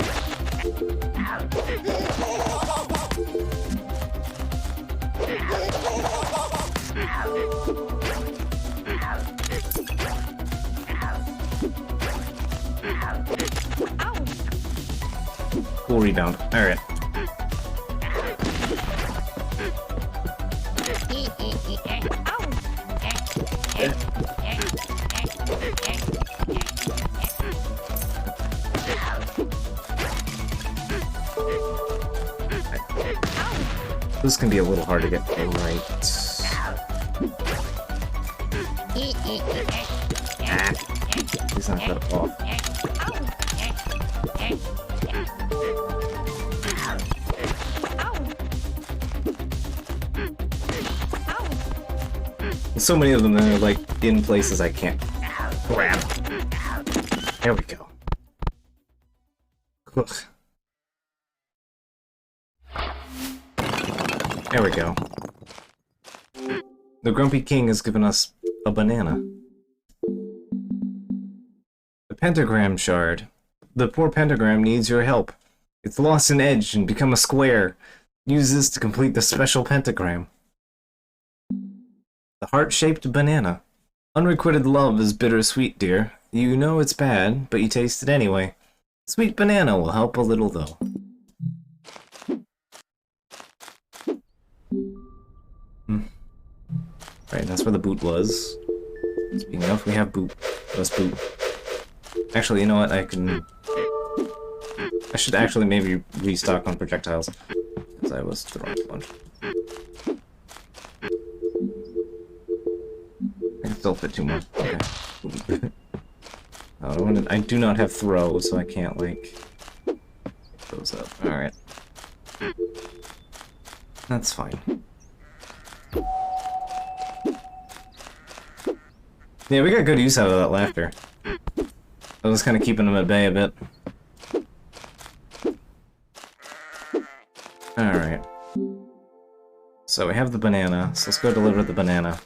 Cool rebound. Alright. This can be a little hard to get right. He's not that off. There's so many of them that are like in places I can't grab. There we go. Ugh. There we go. The Grumpy King has given us a banana. The pentagram shard. The poor pentagram needs your help. It's lost an edge and become a square. Use this to complete the special pentagram. The heart-shaped banana. Unrequited love is bittersweet, dear. You know it's bad, but you taste it anyway. Sweet banana will help a little, though. Right, that's where the boot was. Speaking of, we have boot. Let's boot. Actually, you know what? I should actually maybe restock on projectiles. Because I was throwing a bunch. I can still fit two more. Okay. I do not have throw, so I can't, like, pick those up. Alright. That's fine. Yeah, we got good use out of that laughter. I was kind of keeping them at bay a bit. Alright. So we have the banana, so let's go deliver the banana.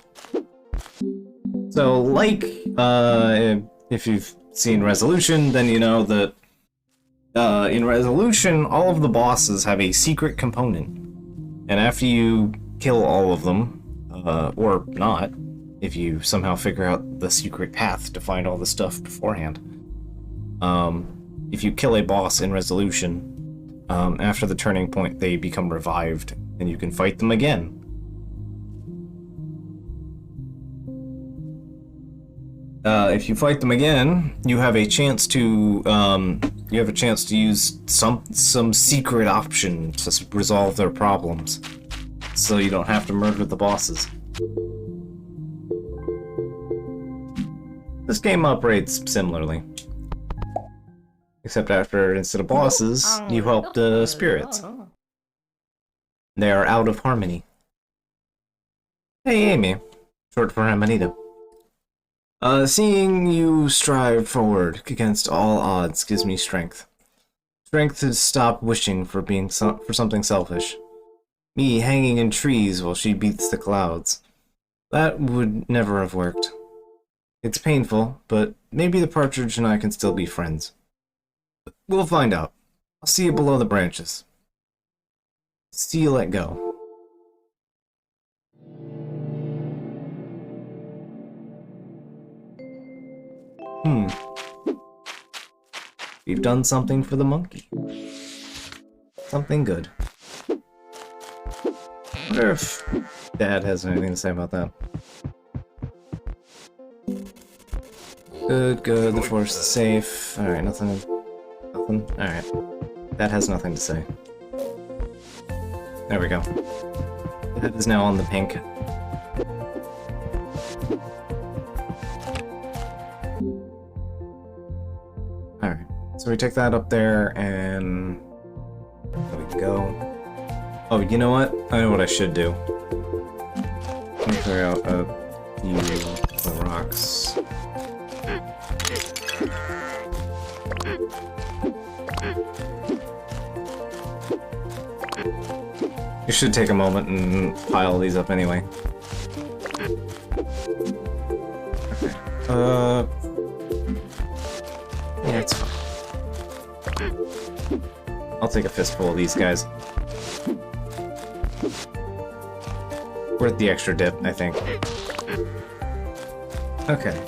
So, like, if you've seen Resolution, then you know that in Resolution, all of the bosses have a secret component. And after you kill all of them, or not, if you somehow figure out the secret path to find all the stuff beforehand, if you kill a boss in resolution, after the turning point, they become revived, and you can fight them again. If you fight them again, you have a chance to use some secret option to resolve their problems, so you don't have to murder the bosses. This game operates similarly, except instead of bosses, you help the spirits. They are out of harmony. Hey, Amy, short for Amanita. Seeing you strive forward against all odds gives me strength. Strength to stop wishing for something selfish. Me hanging in trees while she beats the clouds. That would never have worked. It's painful, but maybe the partridge and I can still be friends. We'll find out. I'll see you below the branches. See you let go. We've done something for the monkey. Something good. I wonder if Dad has anything to say about that. Good, good, the forest is safe. Alright, nothing. Alright. Dad has nothing to say. There we go. Dad is now on the pink. Alright, so we take that up there and there we go. Oh, you know what? I know what I should do. Let me clear out a few the rocks. You should take a moment and pile these up anyway. Okay. Yeah, it's fine. I'll take a fistful of these guys. Worth the extra dip, I think. Okay.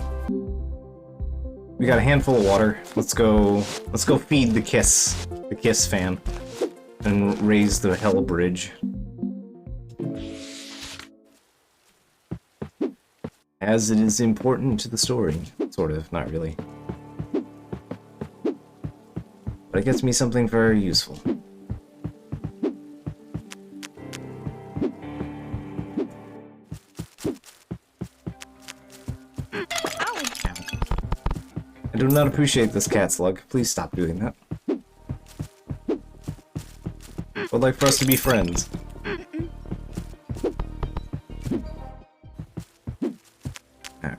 We got a handful of water. Let's go feed the Kiss fan. And raise the Hell Bridge. As it is important to the story. Sort of, not really. But it gets me something very useful. I do not appreciate this cat slug. Please stop doing that. I would like for us to be friends. Alright.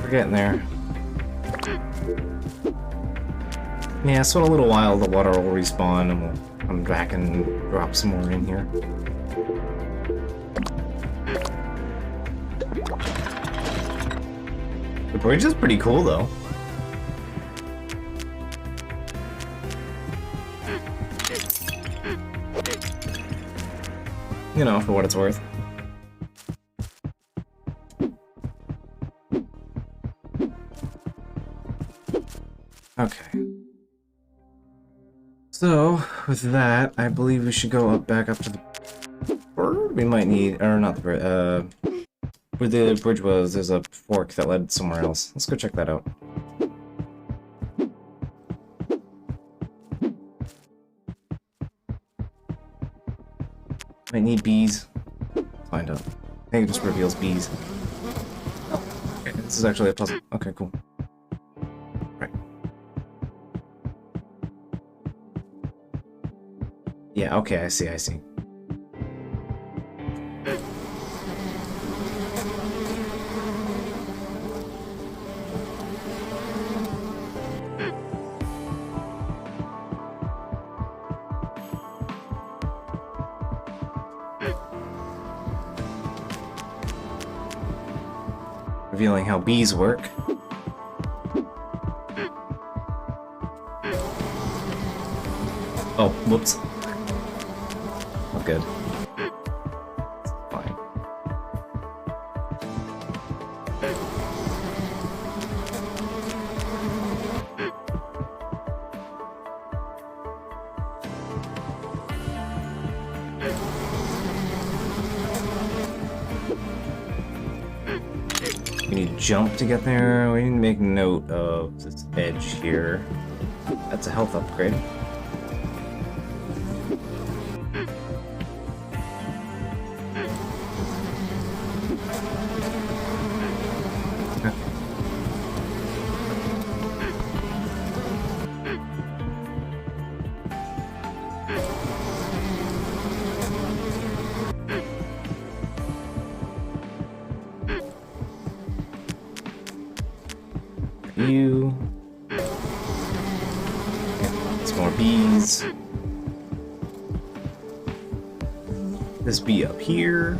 We're getting there. Yeah, so in a little while the water will respawn and we'll come back and drop some more in here. The bridge is pretty cool though. You know, for what it's worth. Okay. So, with that, I believe we should go back up to the bird. We might need, or not the bird, where the bridge was, there's a fork that led somewhere else. Let's go check that out. Might need bees. Let's find out. I think it just reveals bees. Oh, okay, this is actually a puzzle. Okay, cool. Right. Yeah, okay, I see. revealing how bees work. Oh, whoops. Not good. Fine. We need to jump to get there. We need to make note of this edge here. That's a health upgrade. You. Some more bees. This bee up here.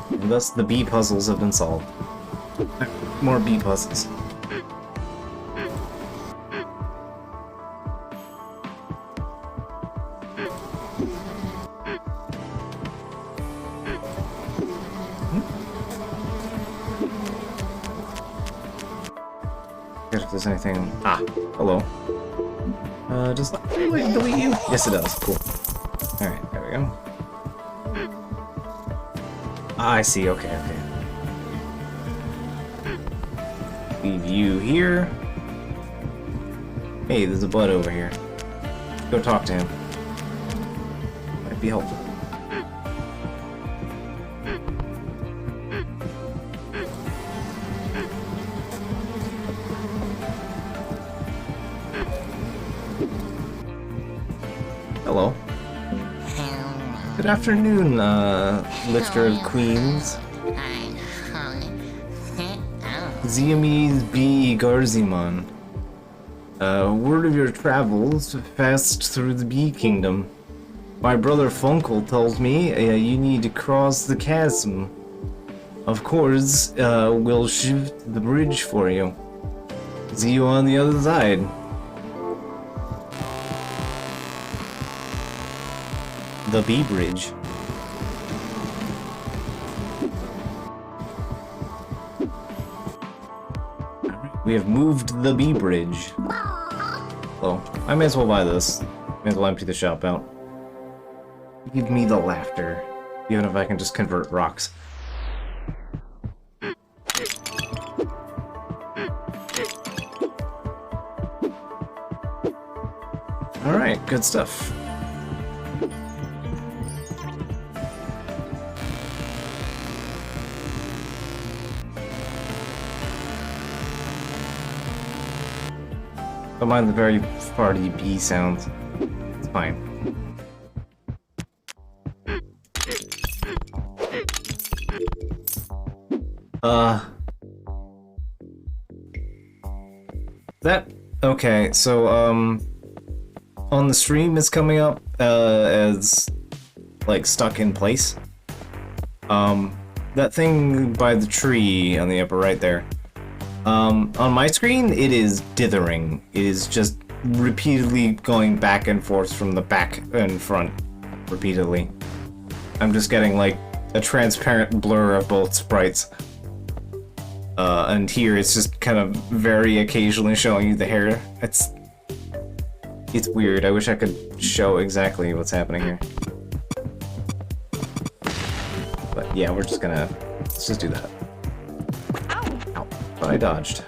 And thus the bee puzzles have been solved. More bee puzzles. If there's anything. Ah, hello. Does that delete you? Yes, it does. Cool. Alright, there we go. Ah, I see. Okay, okay. Leave you here. Hey, there's a bud over here. Go talk to him. Might be helpful. Hello. Good afternoon, Lifter of Queens. Ziamese B. Garziman. Word of your travels passed through the Bee Kingdom. My brother Funkel tells me you need to cross the chasm. Of course, we'll shift the bridge for you. See you on the other side. The Bee Bridge. We have moved the Bee Bridge. Oh, I may as well buy this. May as well empty the shop out. Give me the laughter. Even if I can just convert rocks. Alright, good stuff. Don't mind the very farty bee sounds. It's fine. Okay, so, on the stream it's coming up, as, like, stuck in place. That thing by the tree on the upper right there. On my screen, it is dithering. It is just repeatedly going back and forth from the back and front. Repeatedly. I'm just getting, like, a transparent blur of both sprites. And here it's just kind of very occasionally showing you the hair. It's weird. I wish I could show exactly what's happening here. But yeah, let's just do that. Ow. But I dodged.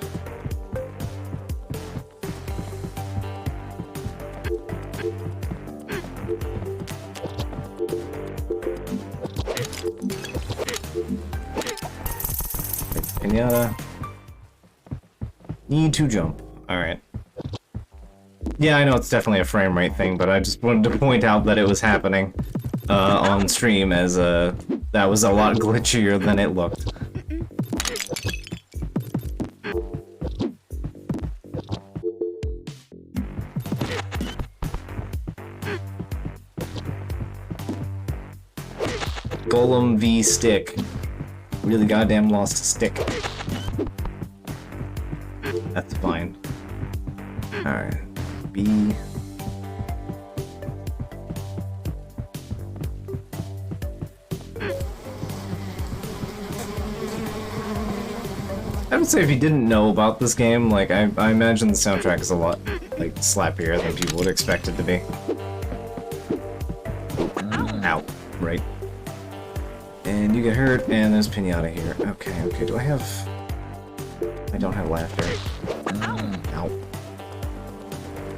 Pinata. Need to jump. Alright. Yeah, I know it's definitely a frame rate thing, but I just wanted to point out that it was happening on stream, as that was a lot glitchier than it looked. Golem v Stick. Really goddamn lost stick. That's fine. Alright. B. I would say if you didn't know about this game, like, I imagine the soundtrack is a lot, like, slappier than people would expect it to be. Ow. Right. And you get hurt, and there's Pinata here. Okay, do I have... I don't have laughter. Ow.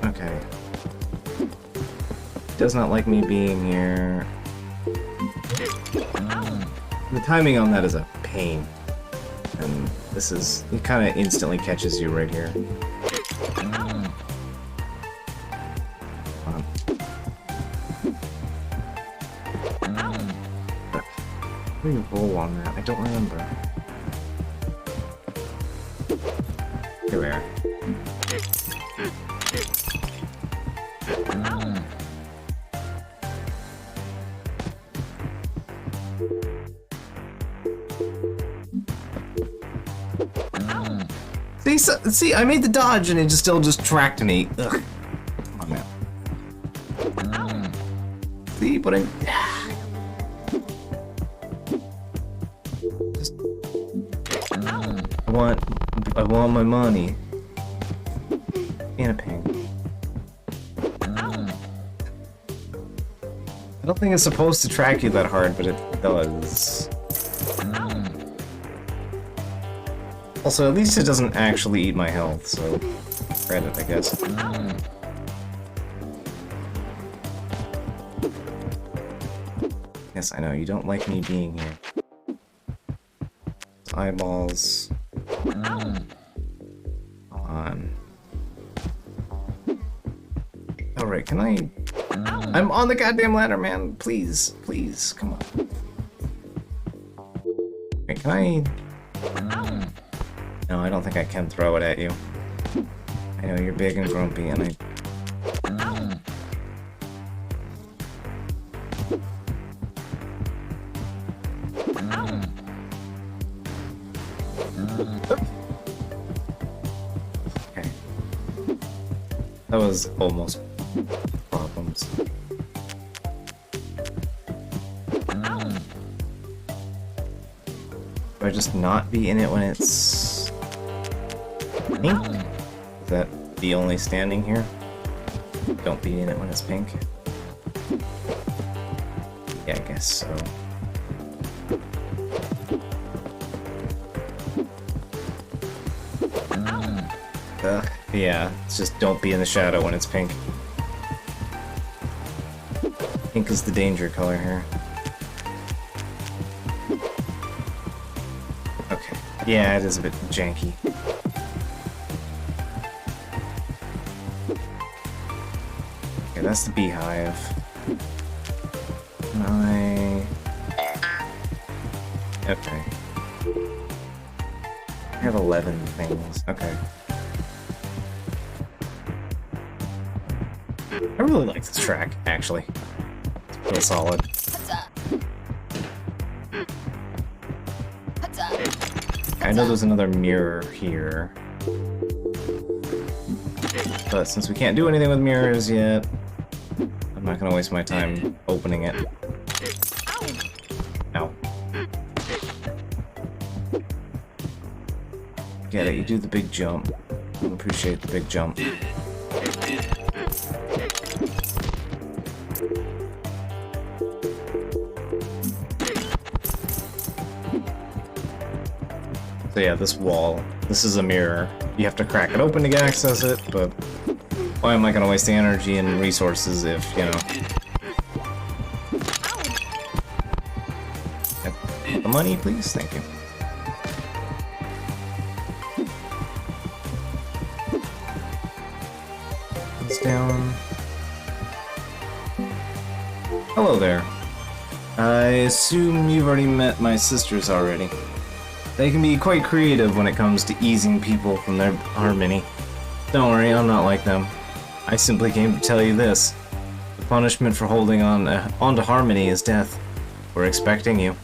Okay. Does not like me being here. The timing on that is a pain. And this is... it kind of instantly catches you right here. What do you roll on that? I don't remember. Here we are. See, I made the dodge and it still just tracked me. Ugh. Come on, man. See, but I... just... I want my money. And a ping. I don't think it's supposed to track you that hard, but it does. Also, at least it doesn't actually eat my health, so credit, I guess. Yes, I know, you don't like me being here. Eyeballs. On. Alright, can I... I'm on the goddamn ladder, man! Please, please, come on. Wait, can I... No, I don't think I can throw it at you. I know you're big and grumpy, and I... Okay. That was almost problems. Do I just not be in it when it's... pink? Is that the only standing here? Don't be in it when it's pink. Yeah, I guess so. Yeah, it's just don't be in the shadow when it's pink. Pink is the danger color here. Okay. Yeah, it is a bit janky. Okay, that's the beehive. Okay. I have 11 things. Okay. I really like this track, actually. It's real solid. I know there's another mirror here. But since we can't do anything with mirrors yet, I'm not gonna waste my time opening it. Ow. Get it, you do the big jump. I appreciate the big jump. So yeah, this wall, this is a mirror. You have to crack it open to access it, but why am I gonna waste the energy and resources if, you know... The money, please? Thank you. It's down. Hello there. I assume you've already met my sisters already. They can be quite creative when it comes to easing people from their harmony. Don't worry, I'm not like them. I simply came to tell you this. The punishment for holding on onto harmony is death. We're expecting you.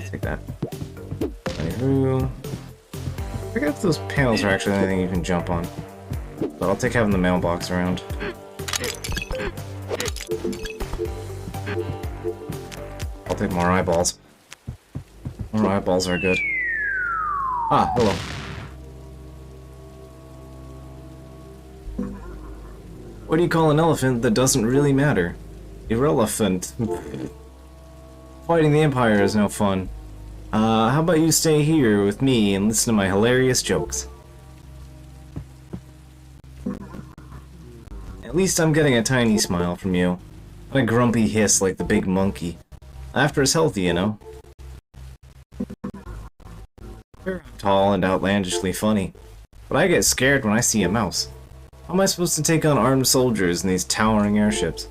Take that. I forget if those panels are actually anything you can jump on. But I'll take having the mailbox around. I'll take more eyeballs. More eyeballs are good. Ah, hello. What do you call an elephant that doesn't really matter? Irrelevant. Fighting the Empire is no fun. How about you stay here with me and listen to my hilarious jokes? At least I'm getting a tiny smile from you. Not a grumpy hiss like the big monkey. Laughter is healthy, you know. You're tall and outlandishly funny, but I get scared when I see a mouse. How am I supposed to take on armed soldiers in these towering airships?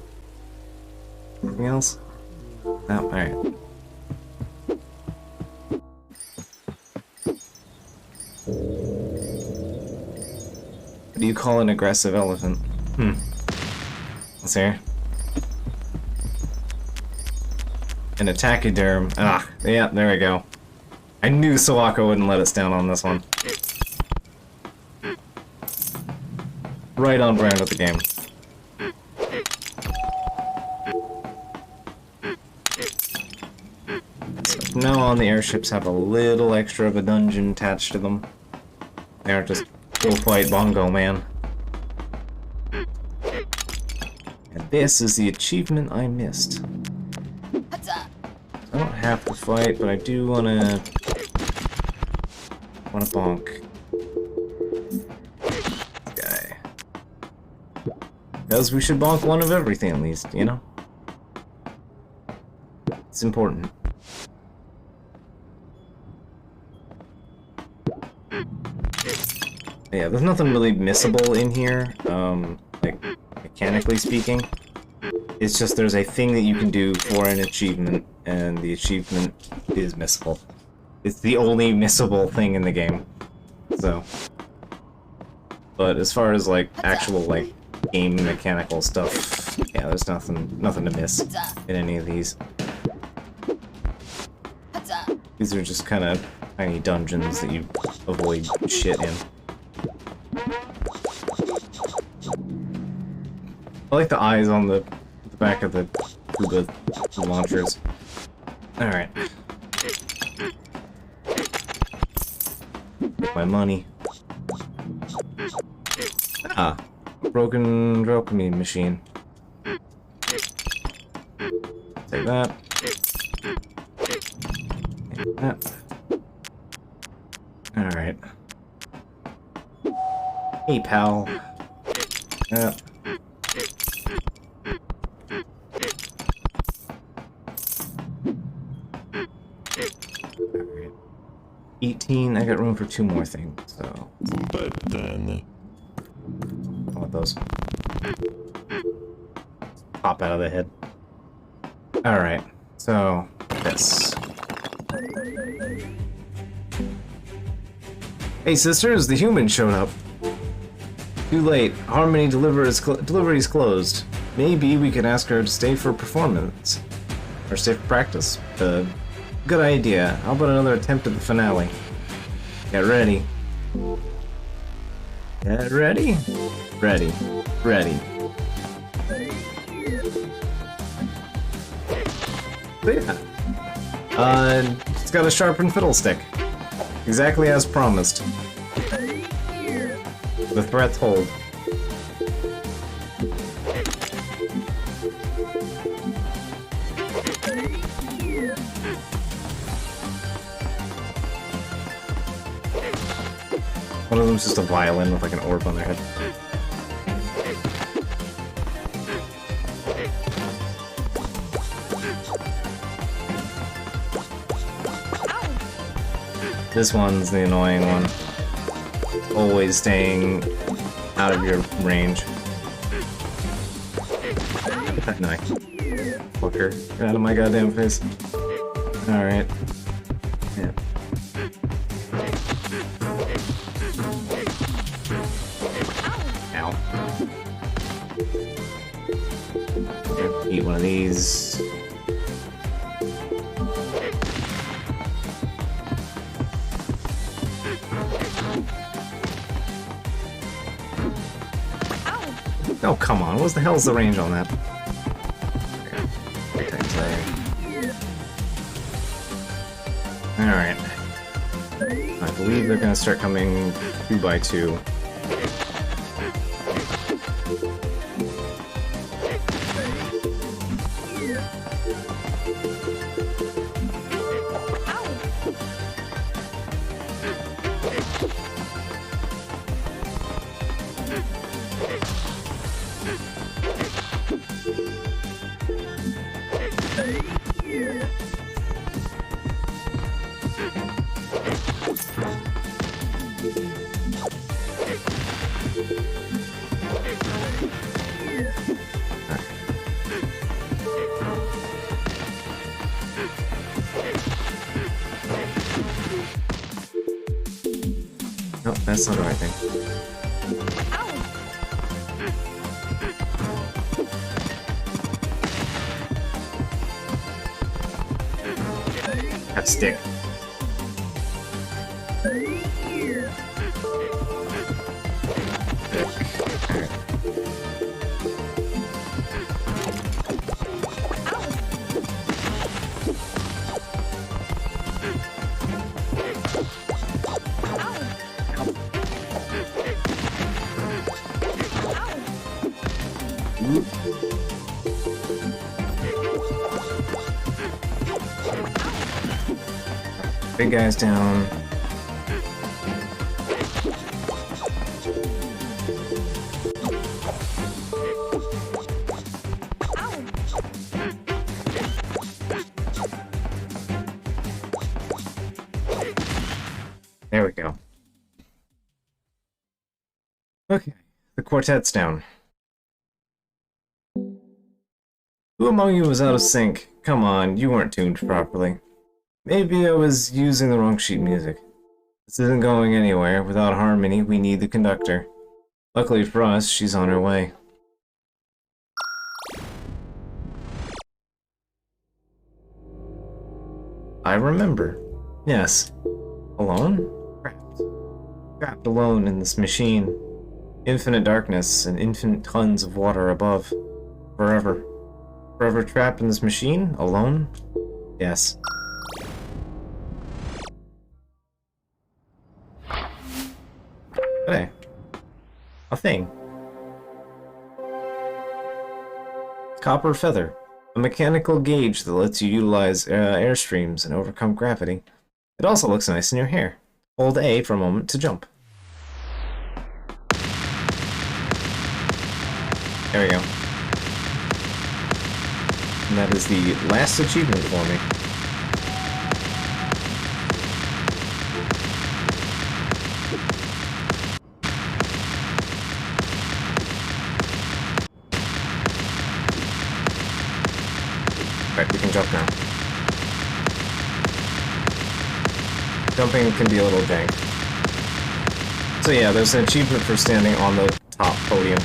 Anything else? No, alright. What do you call an aggressive elephant? Let's hear. An tachyderm. Ah, yeah, there we go. I knew Sawako wouldn't let us down on this one. Right on brand with the game. So from now on, the airships have a little extra of a dungeon attached to them. They aren't just go fight Bongo Man. And this is the achievement I missed. I don't have to fight, but I do wanna bonk this guy. Because we should bonk one of everything at least, you know? It's important. Yeah, there's nothing really missable in here, like, mechanically speaking. It's just there's a thing that you can do for an achievement, and the achievement is missable. It's the only missable thing in the game. So. But as far as, like, actual, like, game mechanical stuff, yeah, there's nothing to miss in any of these. These are just kind of tiny dungeons that you avoid shit in. I like the eyes on the back of the Kuba launchers. Alright. Take my money. Ah, broken Drokami machine. Take that. Take that. Alright. Hey, pal. Yep. 18, I got room for 2 more things, so... But then... I want those. Pop out of the head. Alright, so... this. Hey sisters, the humans showed up. Too late. Harmony delivery's closed. Maybe we can ask her to stay for performance. Or stay for practice. Good idea. How about another attempt at the finale? Get ready. Get ready? Ready. Ready. So yeah. It's got a sharpened fiddlestick. Exactly as promised. The threats hold. One of them's just a violin with like an orb on their head. This one's the annoying one. Always staying out of your range. Get that knife. Fucker. Get out of my goddamn face. Alright. Yeah. Ow. Eat one of these. Oh, come on. What the hell's the range on that? Alright. I believe they're gonna start coming 2 by 2. Nope, that's not the right thing. That stick. Big guy's down. There we go. Okay, the quartet's down. Who among you was out of sync? Come on, you weren't tuned properly. Maybe I was using the wrong sheet music. This isn't going anywhere. Without harmony, we need the conductor. Luckily for us, she's on her way. I remember. Yes. Alone? Trapped. Trapped alone in this machine. Infinite darkness and infinite tons of water above. Forever. Forever trapped in this machine? Alone? Yes. Hey. A thing. Copper feather. A mechanical gauge that lets you utilize airstreams and overcome gravity. It also looks nice in your hair. Hold A for a moment to jump. There we go. And that is the last achievement for me. Alright, we can jump now. Jumping can be a little jank. So yeah, there's an achievement for standing on the top podium.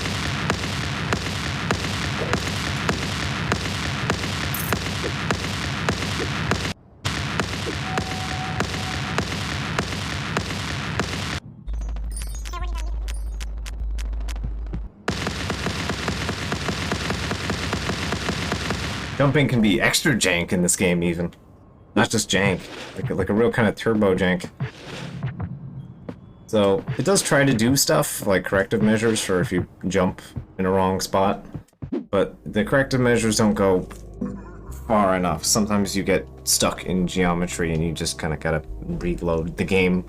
Jumping can be extra jank in this game, even. Not just jank. Like a real kind of turbo jank. So, it does try to do stuff, like corrective measures for if you jump in a wrong spot. But the corrective measures don't go far enough. Sometimes you get stuck in geometry and you just kind of gotta reload the game.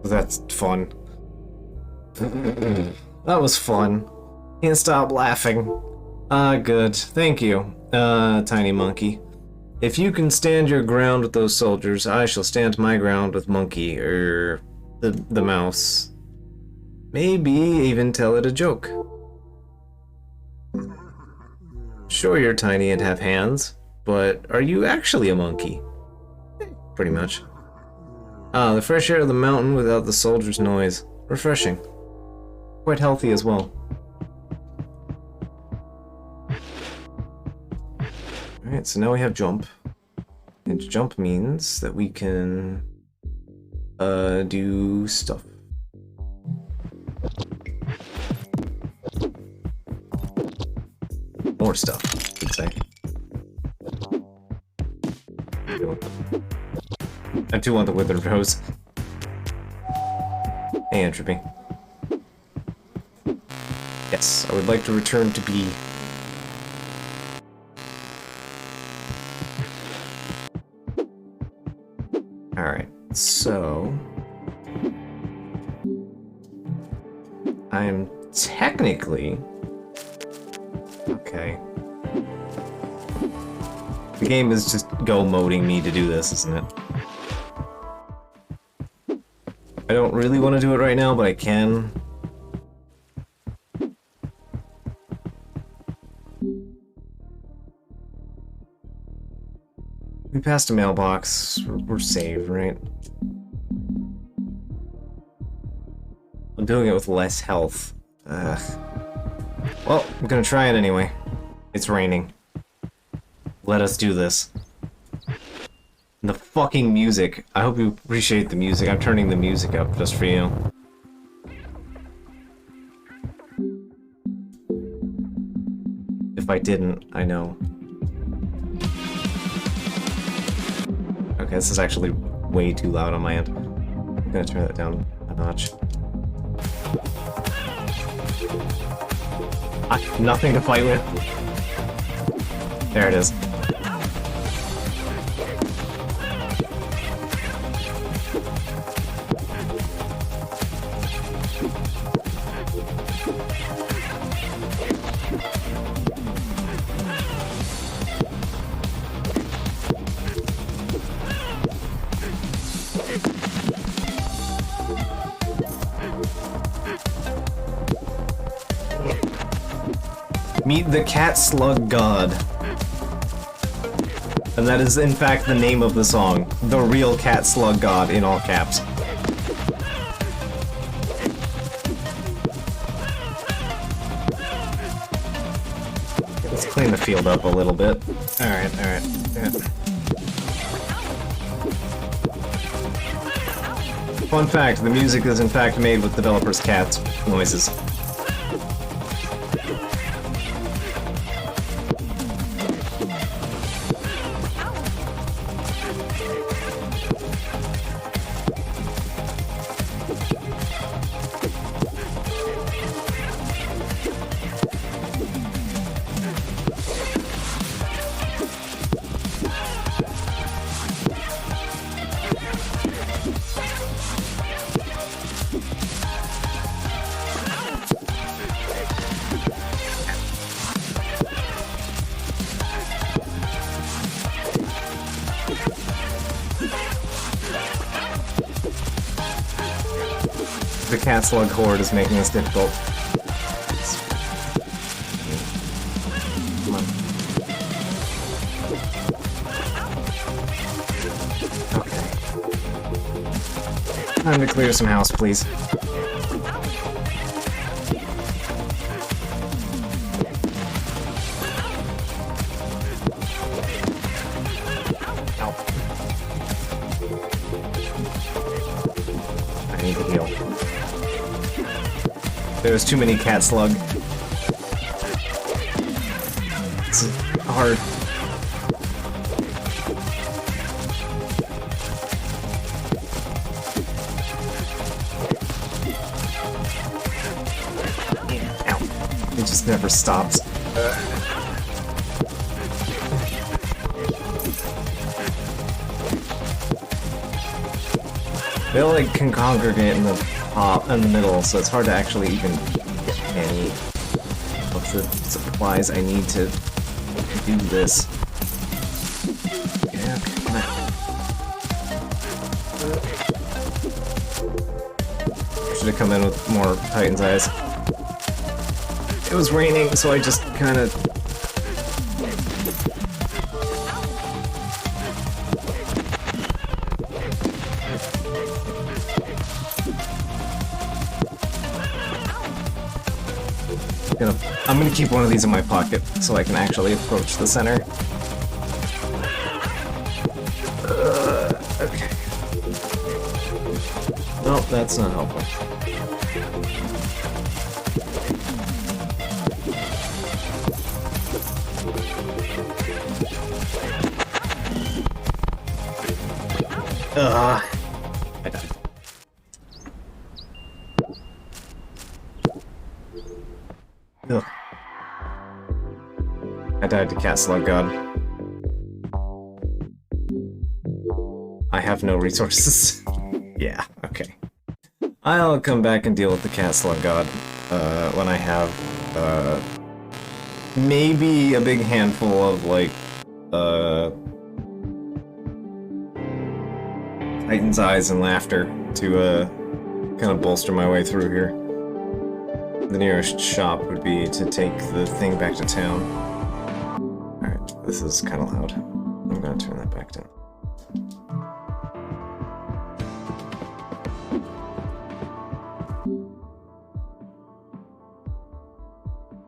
That's fun. That was fun. Can't stop laughing. Good. Thank you, tiny monkey. If you can stand your ground with those soldiers, I shall stand my ground with monkey, the mouse. Maybe even tell it a joke. Sure, you're tiny and have hands, but are you actually a monkey? Pretty much. Ah, the fresh air of the mountain without the soldier's noise. Refreshing. Quite healthy as well. Alright, so now we have jump. And jump means that we can do stuff. More stuff, I'd say. I do want the withered rose. Hey, Entropy. Yes, I would like to return to B. Alright, so... I'm technically... Okay. The game is just go-moding me to do this, isn't it? I don't really want to do it right now, but I can. We passed a mailbox. We're saved, right? I'm doing it with less health. Ugh. Well, I'm gonna try it anyway. It's raining. Let us do this. The fucking music. I hope you appreciate the music. I'm turning the music up just for you. If I didn't, I know. Okay, this is actually way too loud on my end. I'm gonna turn that down a notch. Nothing to fight with. There it is. Meet the cat slug god. And that is in fact the name of the song. The real cat slug god in all caps. Let's clean the field up a little bit. Alright, alright. Yeah. Fun fact, the music is in fact made with developers' cat noises. The cat slug horde is making this difficult. Come on. Okay. Time to clear some house, please. Ow. I need to heal. There's too many cat slug. It's hard. Ow. It just never stops. They like can congregate in the top in the middle, so it's hard to actually even get any of the supplies I need to do this. Yeah, come on. Should to come in with more Titan's Eyes. It was raining, so I just kind of... I'm gonna keep one of these in my pocket so I can actually approach the center. Okay. No, that's not helpful. I died. Ugh. I died to Cat Slug God. I have no resources. Yeah, okay. I'll come back and deal with the Cat Slug God when I have maybe a big handful of like Titan's Eyes and Laughter to kind of bolster my way through here. The nearest shop would be to take the thing back to town. Alright, this is kind of loud. I'm gonna turn that back down.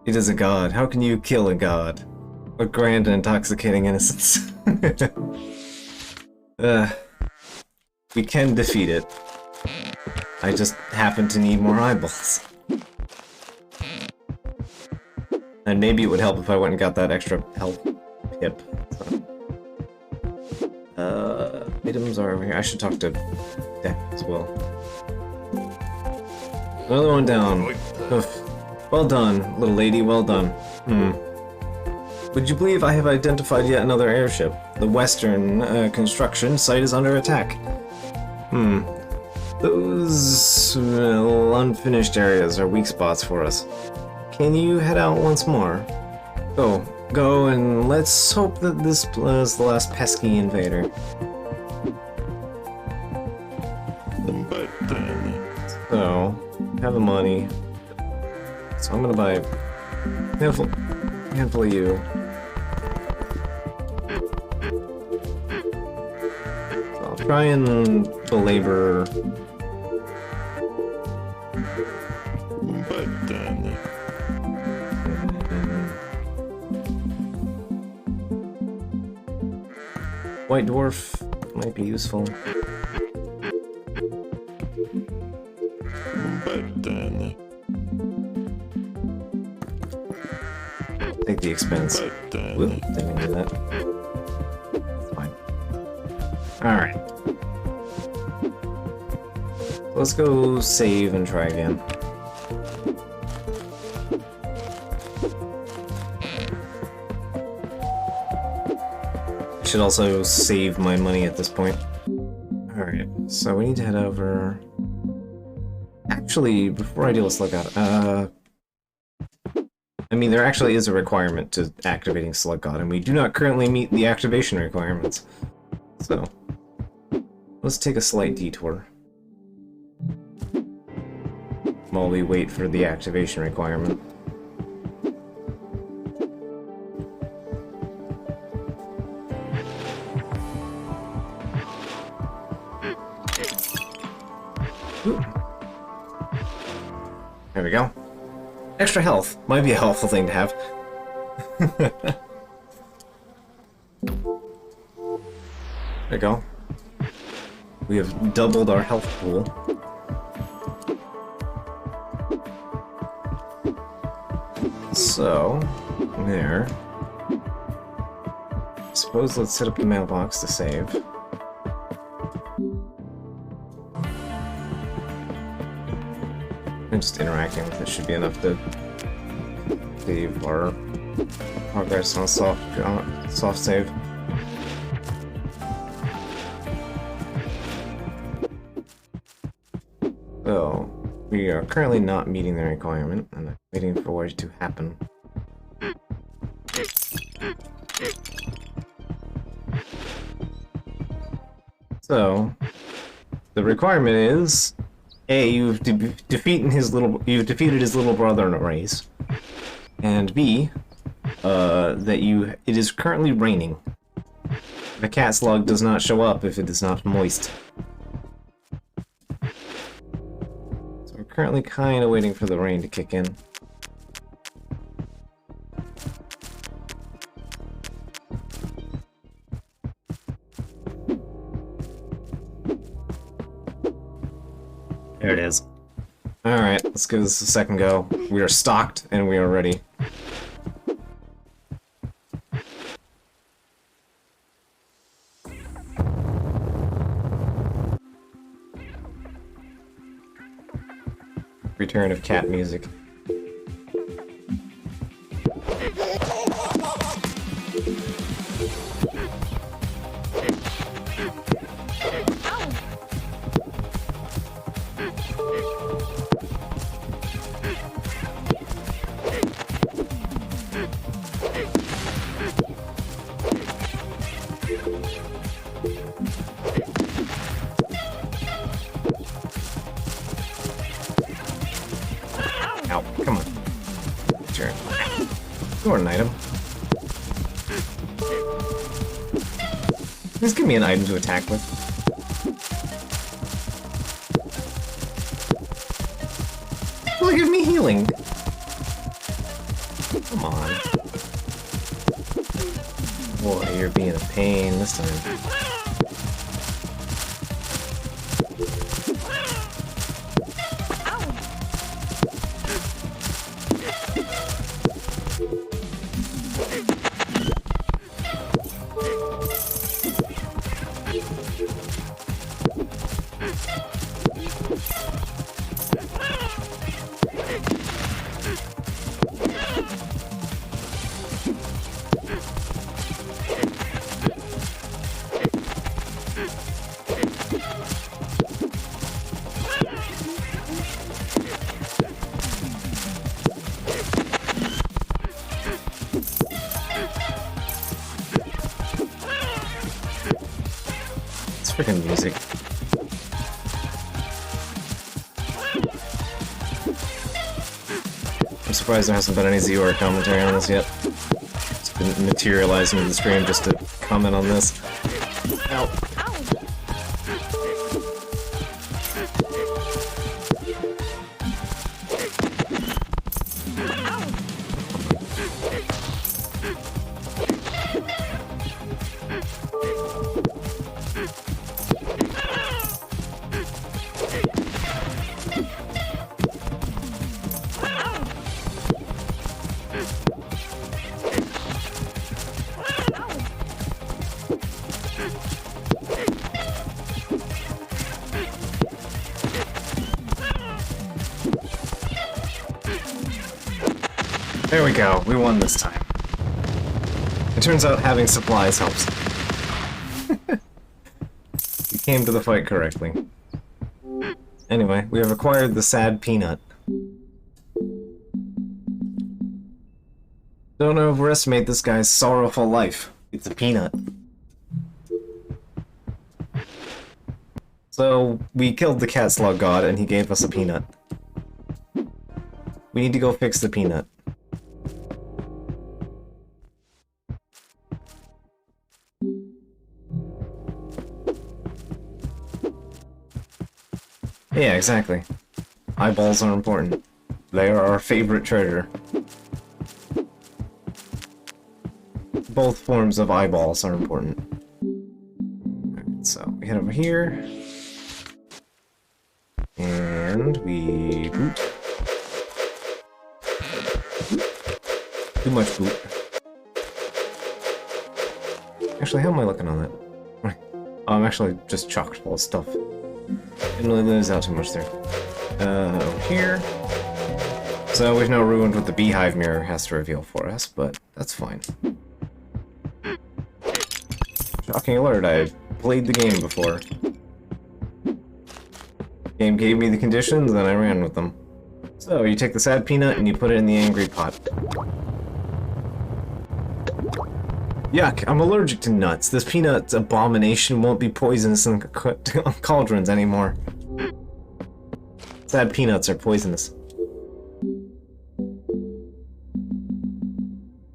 It is a god. How can you kill a god? What grand and intoxicating innocence. We can defeat it. I just happen to need more eyeballs. And maybe it would help if I went and got that extra health pip. So. Items are over here. I should talk to Deck as well. Another one down. Oof. Well done, little lady, well done. Would you believe I have identified yet another airship? The western construction site is under attack. Those unfinished areas are weak spots for us. Can you head out once more? Go, and let's hope that this is the last pesky invader. So, have the money. So I'm gonna buy a handful of you. So I'll try and belabor. White dwarf might be useful. Take the expense. Whoop, didn't do that. That's fine. Alright. Let's go save and try again. Should also save my money at this point. Alright, so we need to head over... Actually, before I deal with Slug God, I mean, there actually is a requirement to activating Slug God, and we do not currently meet the activation requirements. So, let's take a slight detour while we wait for the activation requirement. Ooh. There we go. Extra health. Might be a helpful thing to have. There we go. We have doubled our health pool. So, there. Suppose let's set up the mailbox to save. And just interacting with it should be enough to save our progress on a soft save. So, we are currently not meeting the requirement, and I'm waiting for it to happen. So, the requirement is A, you've defeated his little brother in a race, and B, that it is currently raining. The cat slug does not show up if it is not moist. So we're currently kind of waiting for the rain to kick in. There it is. Alright, let's give this a second go. We are stocked and we are ready. Return of cat music. Ow, come on. Sure. You want an item? Just give me an item to attack with. Look at me healing! Come on. Boy, you're being a pain this time. Freaking music. I'm surprised there hasn't been any Zero commentary on this yet. It's been materializing in the stream just to comment on this. Ow. There we go, we won this time. It turns out having supplies helps. You came to the fight correctly. Anyway, we have acquired the sad peanut. Don't overestimate this guy's sorrowful life. It's a peanut. So, we killed the cat slug god and he gave us a peanut. We need to go fix the peanut. Yeah, exactly. Eyeballs are important. They are our favorite treasure. Both forms of eyeballs are important. Alright, so we head over here. And we boot. Too much boot. Actually, how am I looking on that? Oh, I'm actually just chock full of stuff. Didn't really lose out too much there. Over here. So we've now ruined what the beehive mirror has to reveal for us, but that's fine. Shocking alert, I played the game before. Game gave me the conditions, and I ran with them. So, you take the sad peanut and you put it in the angry pot. Yuck, I'm allergic to nuts. This peanut abomination won't be poisonous in cauldrons anymore. Sad peanuts are poisonous.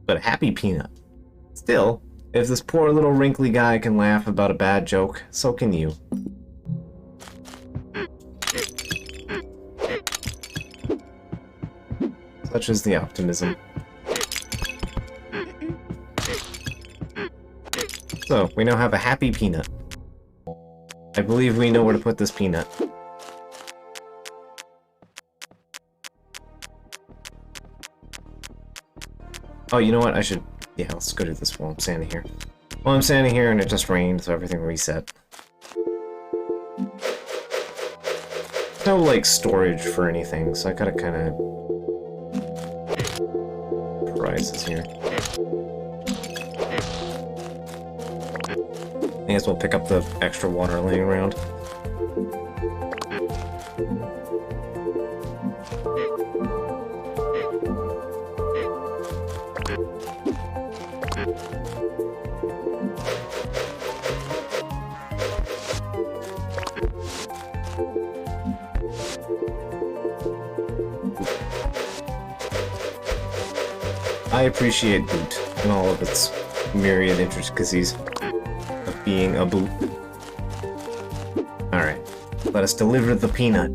But a happy peanut. Still, if this poor little wrinkly guy can laugh about a bad joke, so can you. Such is the optimism. So, we now have a happy peanut. I believe we know where to put this peanut. Oh, you know what? I should... Yeah, let's go do this while I'm standing here. Well, I'm standing here and it just rained, so everything reset. No, like, storage for anything, so I gotta kinda... prizes here. May as well pick up the extra water laying around. I appreciate Boot and all of its myriad intricacies of being a boot. Alright, let us deliver the peanut,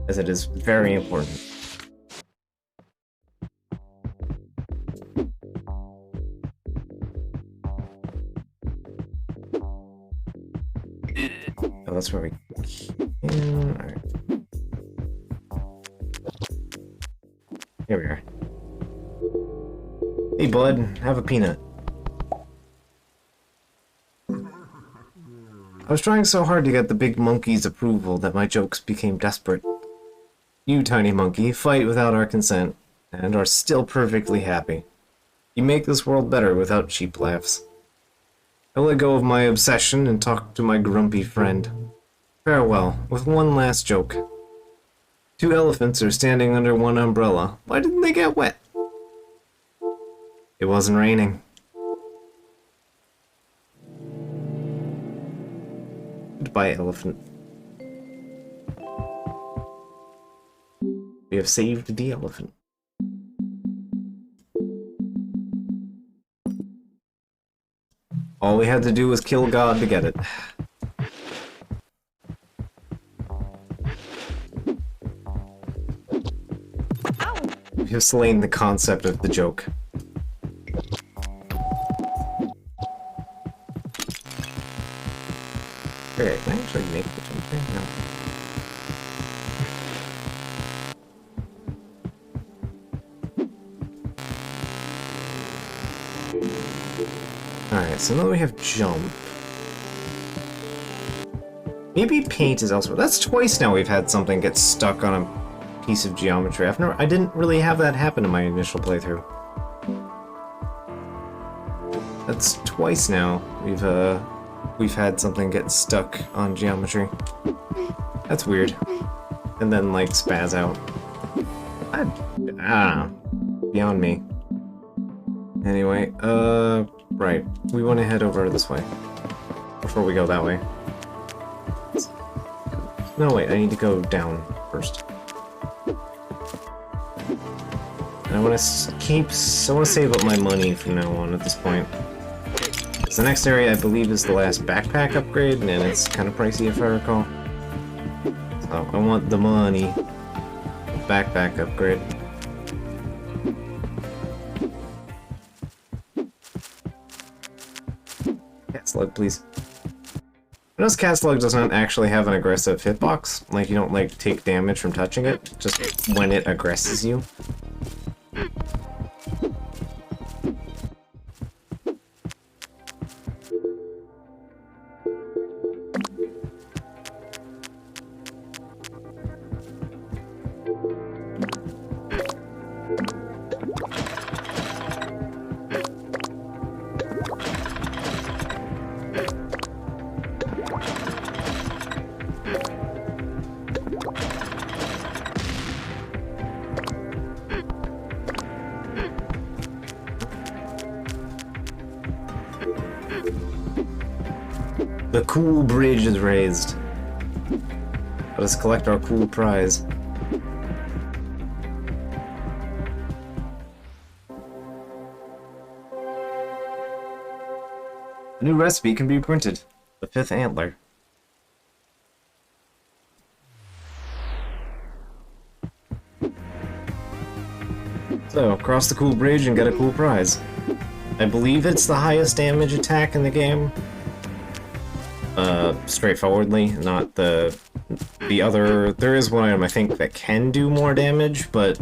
as it is very important. Oh, that's where we can... Alright. Here we are. Hey, bud, have a peanut. I was trying so hard to get the big monkey's approval that my jokes became desperate. You, tiny monkey, fight without our consent, and are still perfectly happy. You make this world better without cheap laughs. I let go of my obsession and talk to my grumpy friend. Farewell, with one last joke. 2 elephants are standing under one umbrella. Why didn't they get wet? It wasn't raining. Goodbye, elephant. We have saved the elephant. All we had to do was kill God to get it. We have slain the concept of the joke. Okay, can I actually make the jump there? No. Alright, so now we have jump. Maybe paint is elsewhere. That's twice now we've had something get stuck on a piece of geometry. I didn't really have that happen in my initial playthrough. That's twice now we've had something get stuck on geometry. That's weird. And then, like, spaz out. I don't know. Beyond me. Anyway, right. We want to head over this way. Before we go that way. No, wait, I need to go down first. And I want to keep... I want to save up my money from now on at this point. So the next area, I believe, is the last backpack upgrade, and it's kind of pricey if I recall. So I want the money. Backpack upgrade. Cat slug, please. I notice cat slug does not actually have an aggressive hitbox. Like, you don't, like, take damage from touching it, just when it aggresses you. The cool bridge is raised. Let us collect our cool prize. A new recipe can be printed. The 5th antler. So, cross the cool bridge and get a cool prize. I believe it's the highest damage attack in the game. Straightforwardly, not the other... There is one item, I think, that can do more damage, but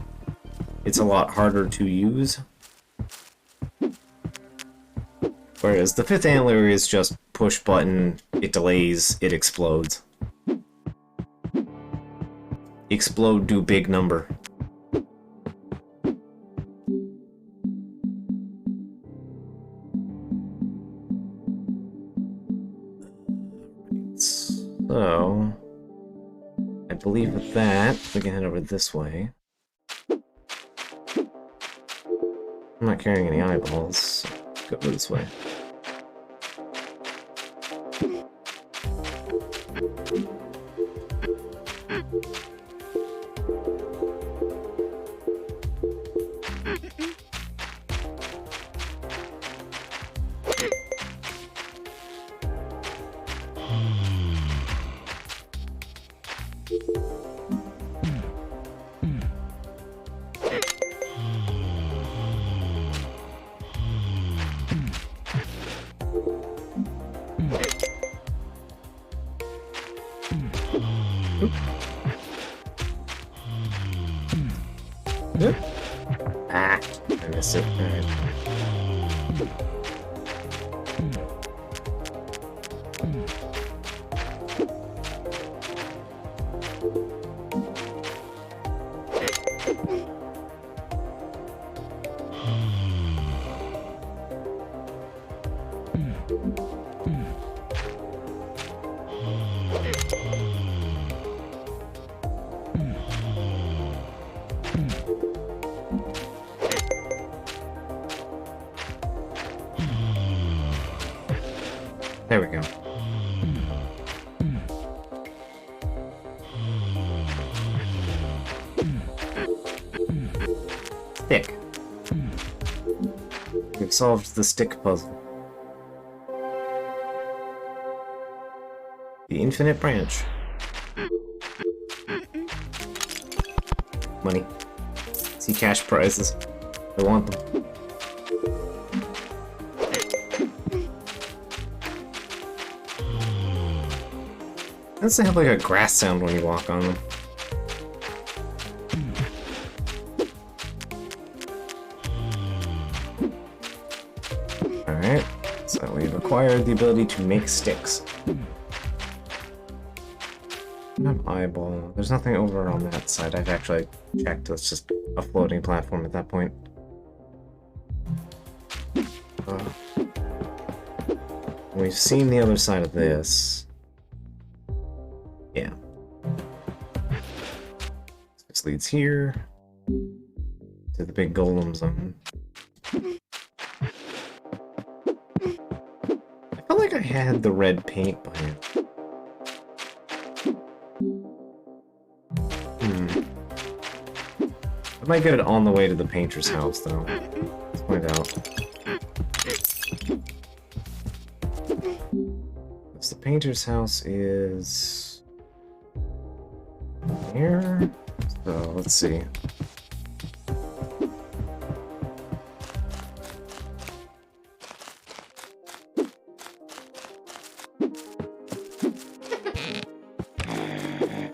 it's a lot harder to use. Whereas the 5th antler is just push button, it delays, it explodes. Explode, do big number. So, I believe with that, we can head over this way. I'm not carrying any eyeballs, so go this way. Ah, I missed it. Alright. There we go. Stick. We've solved the stick puzzle. The infinite branch. Money. See cash prizes. I want them. Does they have like a grass sound when you walk on them? Alright, so we've acquired the ability to make sticks. An eyeball. There's nothing over on that side. I've actually checked. It's just a floating platform at that point. We've seen the other side of this. Yeah. This leads here to the big golem zone. I felt like I had the red paint by it. I might get it on the way to the painter's house, though. Let's find out. Because the painter's house is here. So let's see.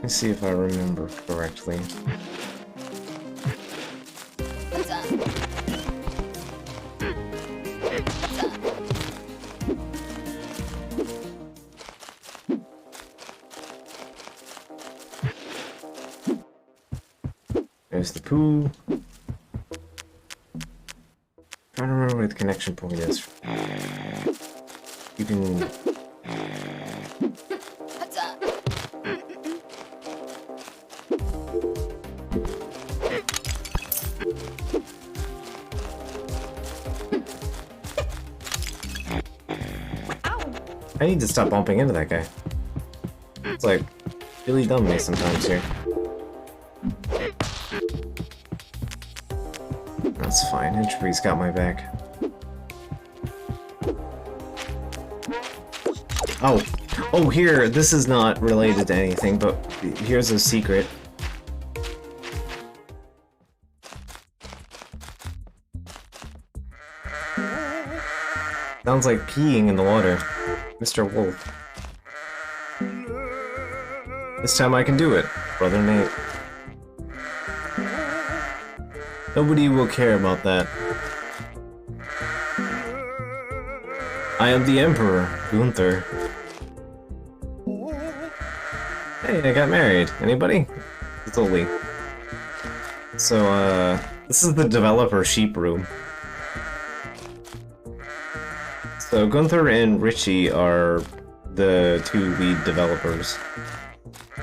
Let's see if I remember correctly. There's the pool. Trying to remember where the connection point is. You can. I need to stop bumping into that guy. It's like really dumb me sometimes here. That's fine, Entropy's got my back. Oh! Oh, here, this is not related to anything, but here's a secret. Sounds like peeing in the water. Mr. Wolf. This time I can do it, Brother Nate. Nobody will care about that. I am the Emperor, Gunther. Hey, I got married. Anybody? It's Oli. So, this is the developer sheep room. So Gunther and Richie are the two lead developers.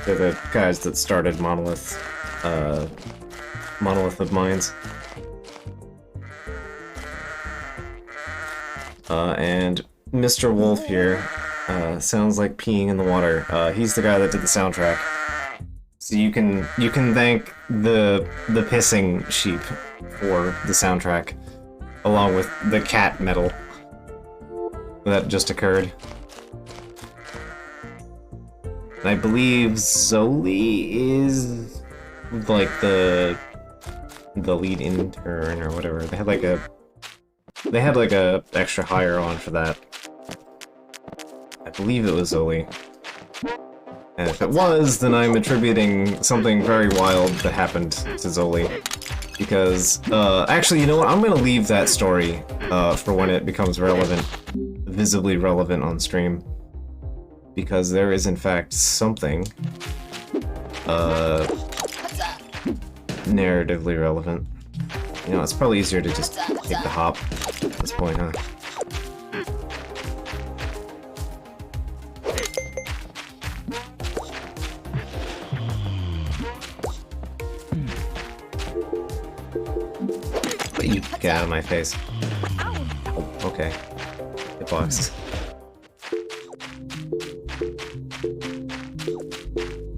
They're the guys that started Monolith, Monolith of Minds. And Mr. Wolf here, sounds like peeing in the water. He's the guy that did the soundtrack. So you can thank the pissing sheep for the soundtrack, along with the cat metal that just occurred. And I believe Zoli is like the lead intern or whatever. They had like a extra hire on for that. I believe it was Zoli. And if it was, then I'm attributing something very wild that happened to Zoli. Because, actually, you know what? I'm gonna leave that story, for when it becomes relevant, visibly relevant on stream. Because there is, in fact, something, narratively relevant. You know, it's probably easier to just take the hop at this point, huh? But you get out of my face. Oh, okay. Hitbox.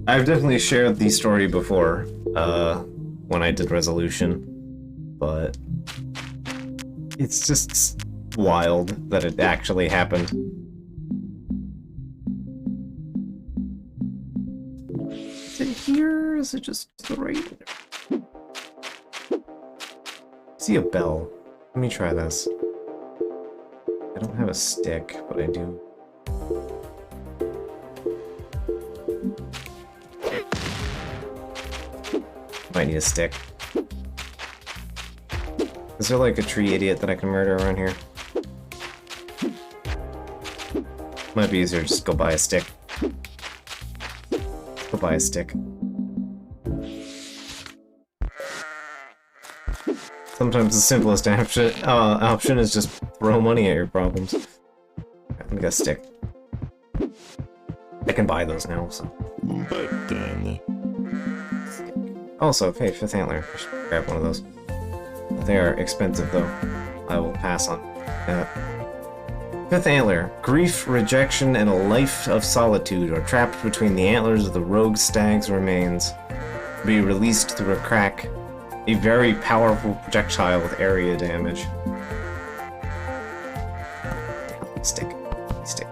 I've definitely shared the story before, when I did Resolution, but it's just wild that it actually happened. Is it here? Is it just to the right? I see a bell. Let me try this. I don't have a stick, but I do. Might need a stick. Is there like a tree idiot that I can murder around here? Might be easier to just go buy a stick. Go buy a stick. Sometimes the simplest option is just throw money at your problems. Let me get a stick. I can buy those now, so. Also, hey, Fifth Antler. I should grab one of those. They are expensive, though. I will pass on that. Fifth Antler. Grief, rejection, and a life of solitude are trapped between the antlers of the rogue stag's remains. Be released through a crack. A very powerful projectile with area damage. Stick. Stick.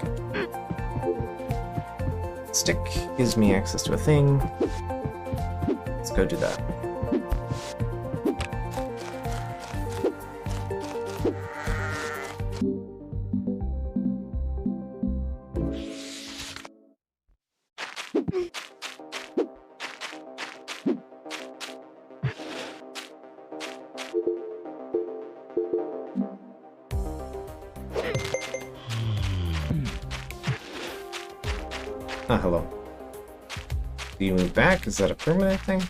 Stick gives me access to a thing. Let's go do that. Ah, hello. Do you move back? Is that a permanent thing?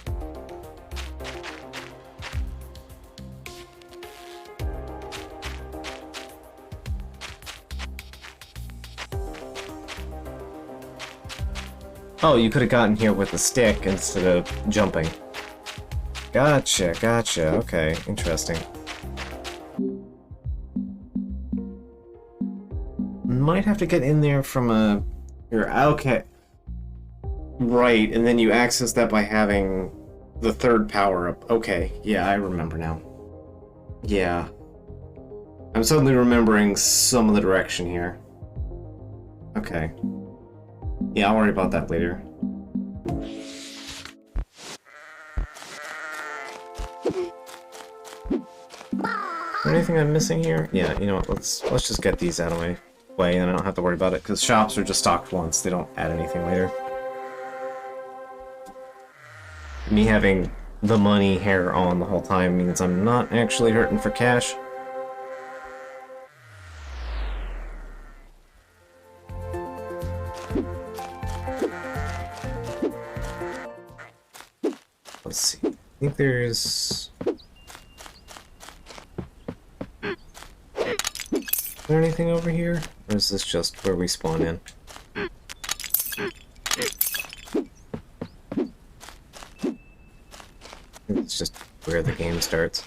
Oh, you could have gotten here with a stick instead of jumping. Gotcha, gotcha. Okay, interesting. Might have to get in there from a... Here, okay. Right, and then you access that by having the third power-up. Okay, yeah, I remember now. Yeah. I'm suddenly remembering some of the direction here. Okay. Yeah, I'll worry about that later. Is there anything I'm missing here? Yeah, you know what, let's just get these out of my way, and I don't have to worry about it, because shops are just stocked once, they don't add anything later. Me having the money hair on the whole time means I'm not actually hurting for cash. Let's see. I think there's... Is there anything over here? Or is this just where we spawn in? It's just where the game starts.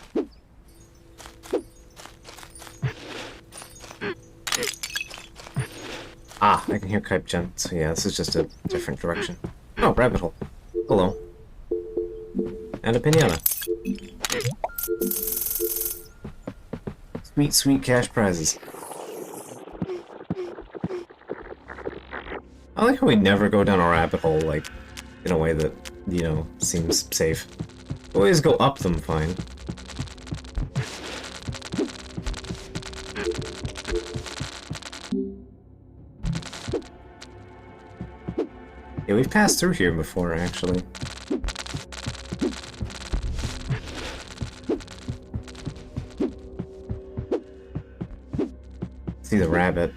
Ah, I can hear Kype Gen, so yeah, this is just a different direction. Oh, rabbit hole. Hello. And a pinata. Sweet, sweet cash prizes. I like how we never go down a rabbit hole, like, in a way that, you know, seems safe. Always go up them fine. Yeah, we've passed through here before, actually. See the rabbit.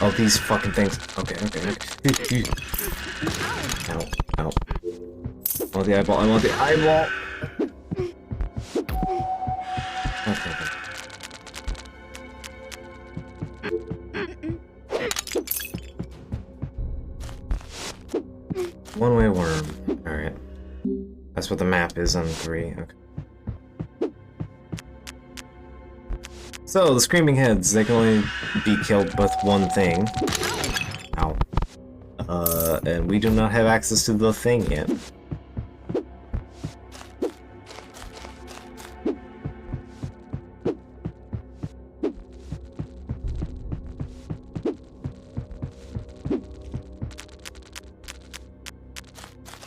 Oh, these fucking things. Okay, okay, okay. Ow, ow. I want the eyeball, I want the eyeball! Okay, okay. One-way worm. Alright. That's what the map is on 3. Okay. So, the screaming heads, they can only be killed with one thing. Ow. And we do not have access to the thing yet.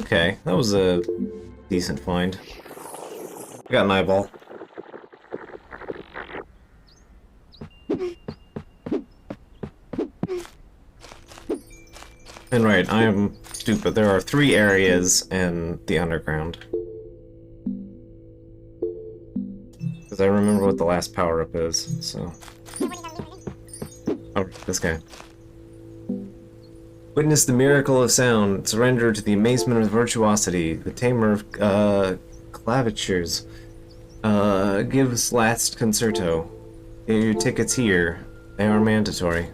Okay, that was a decent find. I got an eyeball. And right, I am stupid. There are 3 areas in the underground. Because I remember what the last power-up is, so... Oh, this guy. Witness the miracle of sound. Surrender to the amazement of virtuosity. The tamer of clavicures. Gives last concerto. Get your tickets here. They are mandatory.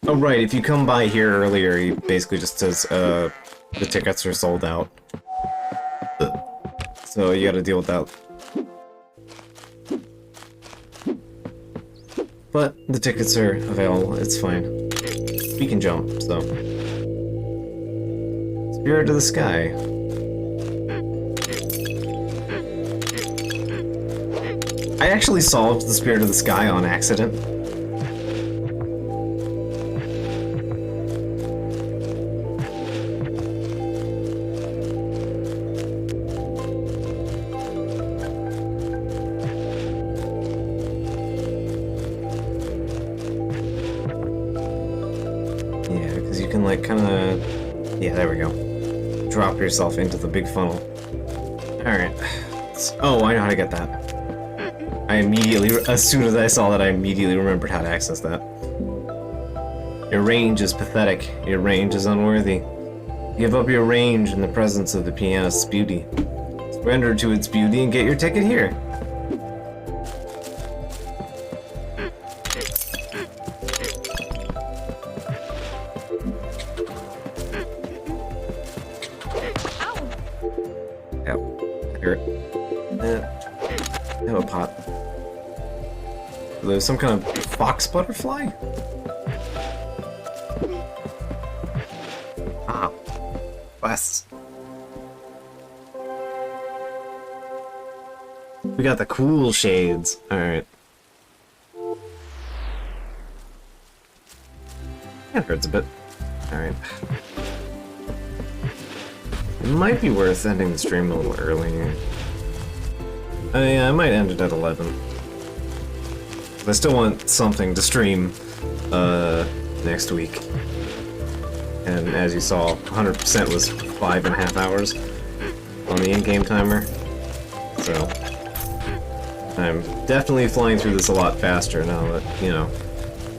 Oh right, if you come by here earlier, he basically just says, the tickets are sold out. So you gotta deal with that. But the tickets are available, it's fine. We can jump, so. Spirit of the Sky. I actually solved the Spirit of the Sky on accident. Yeah, because you can like kinda... Yeah, there we go. Drop yourself into the big funnel. Alright. Oh, I know how to get that. I immediately, as soon as I saw that, I immediately remembered how to access that. Your range is pathetic. Your range is unworthy. Give up your range in the presence of the pianist's beauty. Surrender to its beauty and get your ticket here. Ow. I hear it. I have a pot. There's some kind of fox butterfly? Ah, quests. We got the cool shades. Alright. That hurts a bit. Alright. It might be worth ending the stream a little early. I might end it at 11. I still want something to stream next week. And as you saw, 100% was 5.5 hours on the in-game timer. So I'm definitely flying through this a lot faster now that, you know,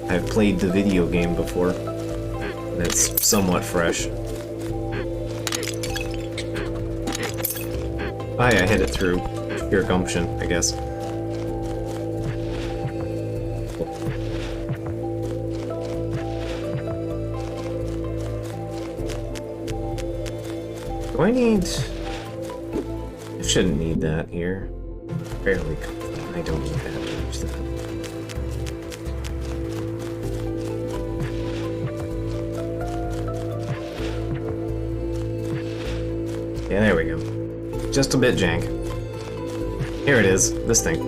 I've played the video game before. And it's somewhat fresh. I hit it through pure gumption, I guess. Do I need... I shouldn't need that here. Barely. I don't need that. Use that. Yeah, there we go. Just a bit jank. Here it is. This thing.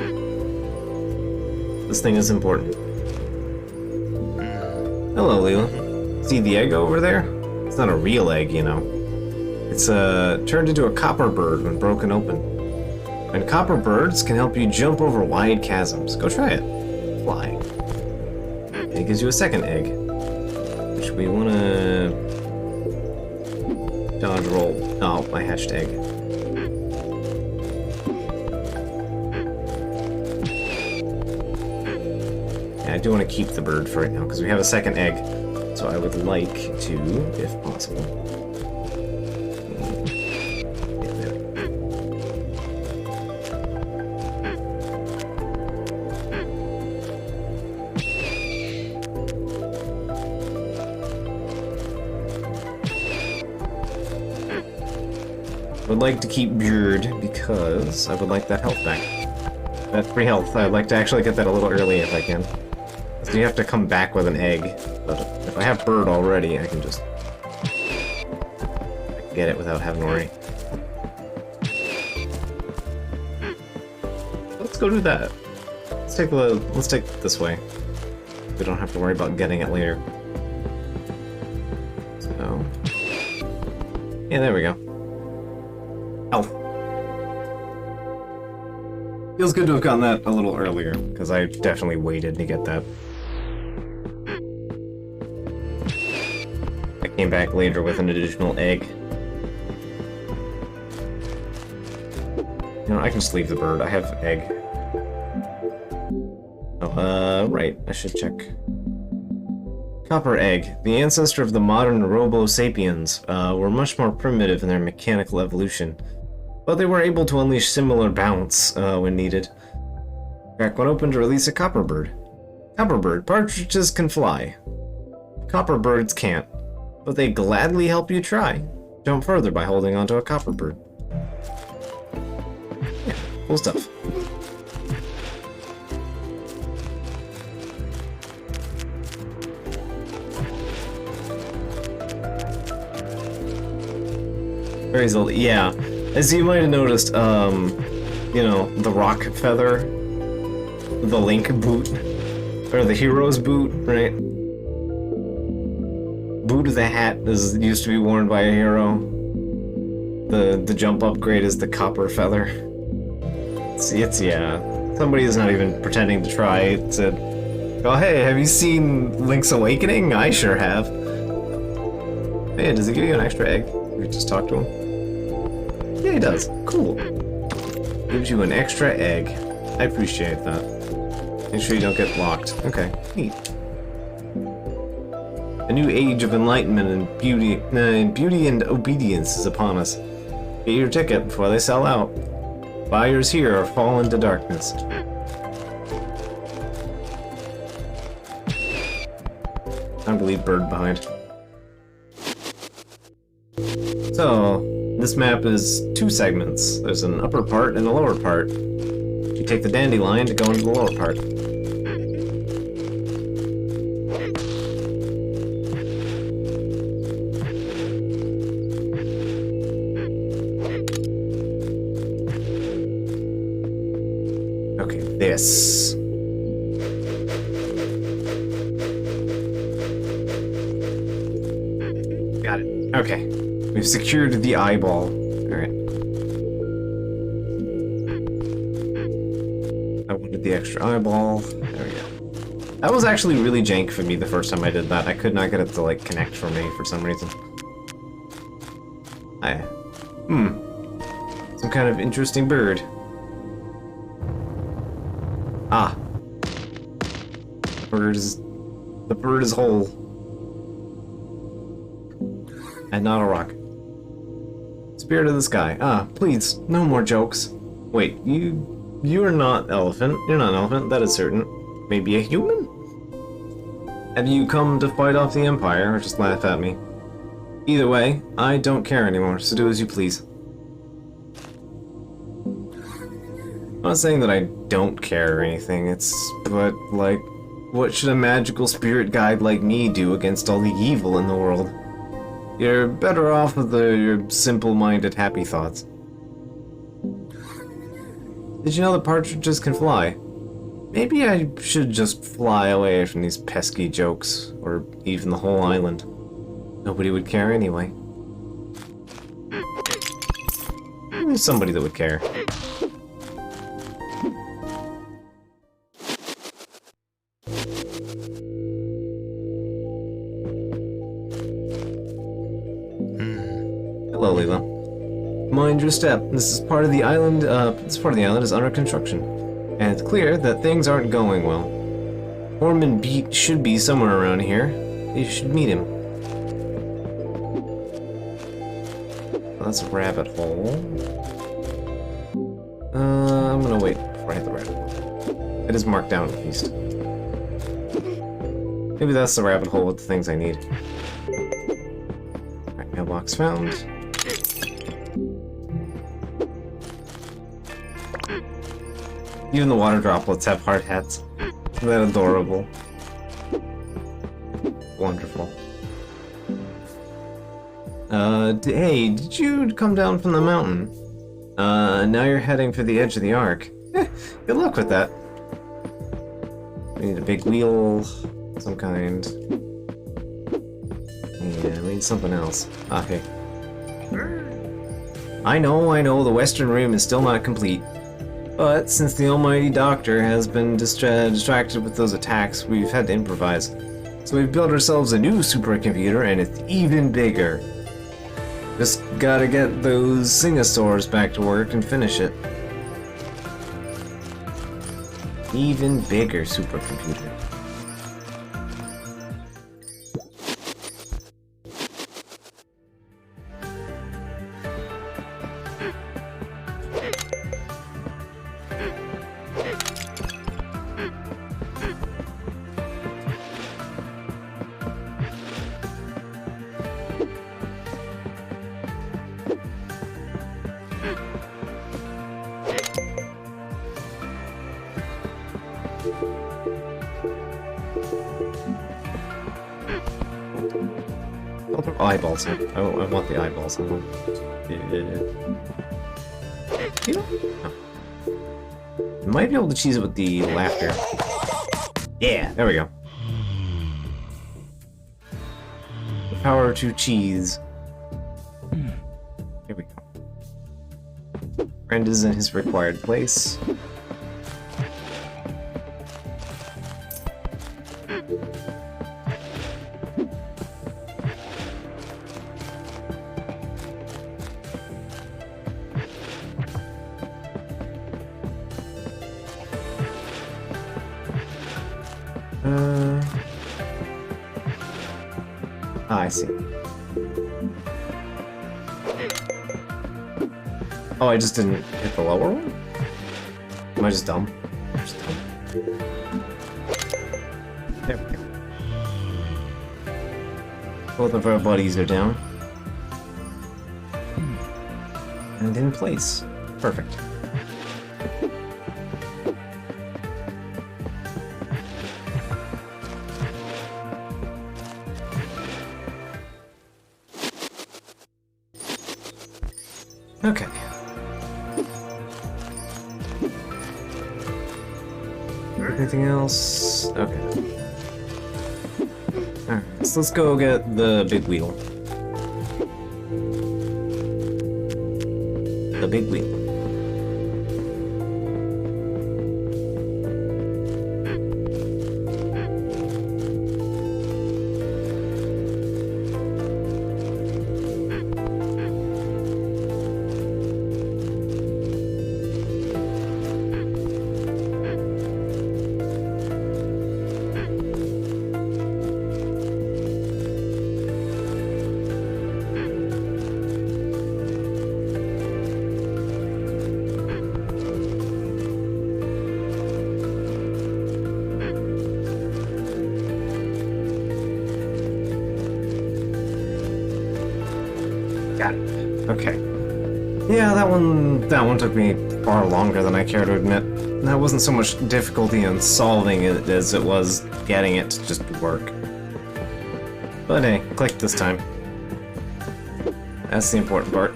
This thing is important. Hello, Lila. See the egg over there? It's not a real egg, you know. It's turned into a copper bird when broken open. And copper birds can help you jump over wide chasms. Go try it. Fly. And it gives you a second egg. Which we wanna... dodge roll. Oh, I hatched egg. Yeah, I do want to keep the bird for right now, because we have a second egg. So I would like to, if possible... Yeah, there we go. I would like to keep Beard because I would like that health back. That free health, I'd like to actually get that a little early if I can. So you have to come back with an egg, but if I have Bird already, I can just get it without having to worry. Let's go do that. Let's take it this way. We don't have to worry about getting it later. So yeah, there we go. Health. Feels good to have gotten that a little earlier, because I definitely waited to get that. I came back later with an additional egg. You know, I can just leave the bird. I have egg. Oh, right. I should check. Copper egg. The ancestor of the modern Robo-sapiens were much more primitive in their mechanical evolution. But they were able to unleash similar bounce when needed. Crack one open to release a copper bird. Copper bird. Partridges can fly. Copper birds can't. But they gladly help you try. Jump further by holding onto a copper bird. Yeah, cool stuff. Very Zelda. Yeah. As you might have noticed, you know, the rock feather, the Link boot, or the hero's boot, right? Boot of the hat used to be worn by a hero. The jump upgrade is the copper feather. It's yeah. Somebody is not even pretending to try. It said, "Oh hey, have you seen Link's Awakening? I sure have." Hey, does he give you an extra egg? We just talk to him. Yeah, he does. Cool. Gives you an extra egg. I appreciate that. Make sure you don't get locked. Okay, neat. A new age of enlightenment and beauty and obedience is upon us. Get your ticket before they sell out. Buyers here are fallen to darkness. Time to leave Bird behind. So, this map is two segments. There's an upper part and a lower part. You take the dandelion to go into the lower part. this. Got it. Okay. We've secured the eyeball. Alright. I wanted the extra eyeball. There we go. That was actually really jank for me the first time I did that. I could not get it to, like, connect for me for some reason. Some kind of interesting bird. Ah. The bird is whole. And not a rock. Spirit of the sky. Ah, please, no more jokes. Wait, you are not elephant. You're not an elephant, that is certain. Maybe a human? Have you come to fight off the Empire, or just laugh at me? Either way, I don't care anymore, so do as you please. I'm not saying that I don't care or anything, but, like, what should a magical spirit guide like me do against all the evil in the world? You're better off with your simple-minded happy thoughts. Did you know that partridges can fly? Maybe I should just fly away from these pesky jokes, or even the whole island. Nobody would care anyway. There's somebody that would care. Hello, Lila. Mind your step. This part of the island is under construction, and it's clear that things aren't going well. Ormond Beat should be somewhere around here. You should meet him. Well, that's a rabbit hole. I'm gonna wait before I hit the rabbit hole. It is marked down at least. Maybe that's the rabbit hole with the things I need. Alright, mailbox found. Even the water droplets have hard hats. Isn't that adorable? Wonderful. Hey, did you come down from the mountain? Now you're heading for the edge of the arc. Good luck with that. We need a big wheel, some kind. Yeah, we need something else. Okay. I know, the Western Rim is still not complete. But since the almighty doctor has been distracted with those attacks, we've had to improvise. So we've built ourselves a new supercomputer, and it's even bigger. Just gotta get those Singasaurs back to work and finish it. Even bigger supercomputer. I'll put eyeballs in. I want the eyeballs in them. You know? Oh. Might be able to cheese it with the laughter. Yeah, there we go. The power to cheese. Here we go. Friend is in his required place. I see. Oh, I just didn't hit the lower one? Am I just dumb? I'm just dumb. There we go. Both of our buddies are down. And in place. Perfect. Okay. Anything else? Okay. Alright, so let's go get the big wheel. The big wheel. Got it. Okay. Yeah, that one took me far longer than I care to admit. That wasn't so much difficulty in solving it as it was getting it to just work. But hey, clicked this time. That's the important part.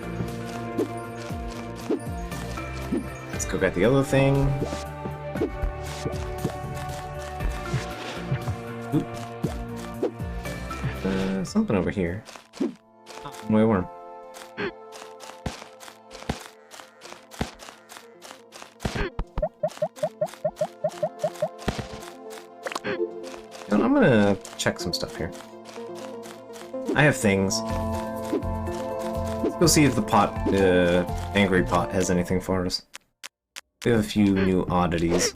Let's go get the other thing. Oop. Something over here. Wait, worm. I'm gonna check some stuff here. I have things. Let's go see if the pot, angry pot, has anything for us. We have a few new oddities.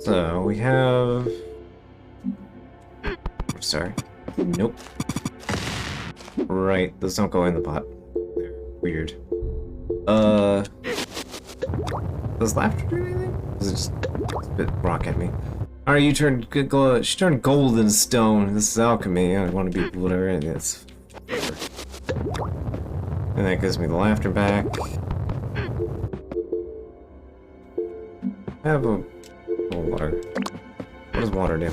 So, we have... Sorry. Nope. Right, those don't go in the pot. They're weird. Does laughter do anything? Does it just spit rock at me? Alright, you turned good. She turned gold into stone. This is alchemy. I want to be whatever it is. And that gives me the laughter back. I have a water. What does water do?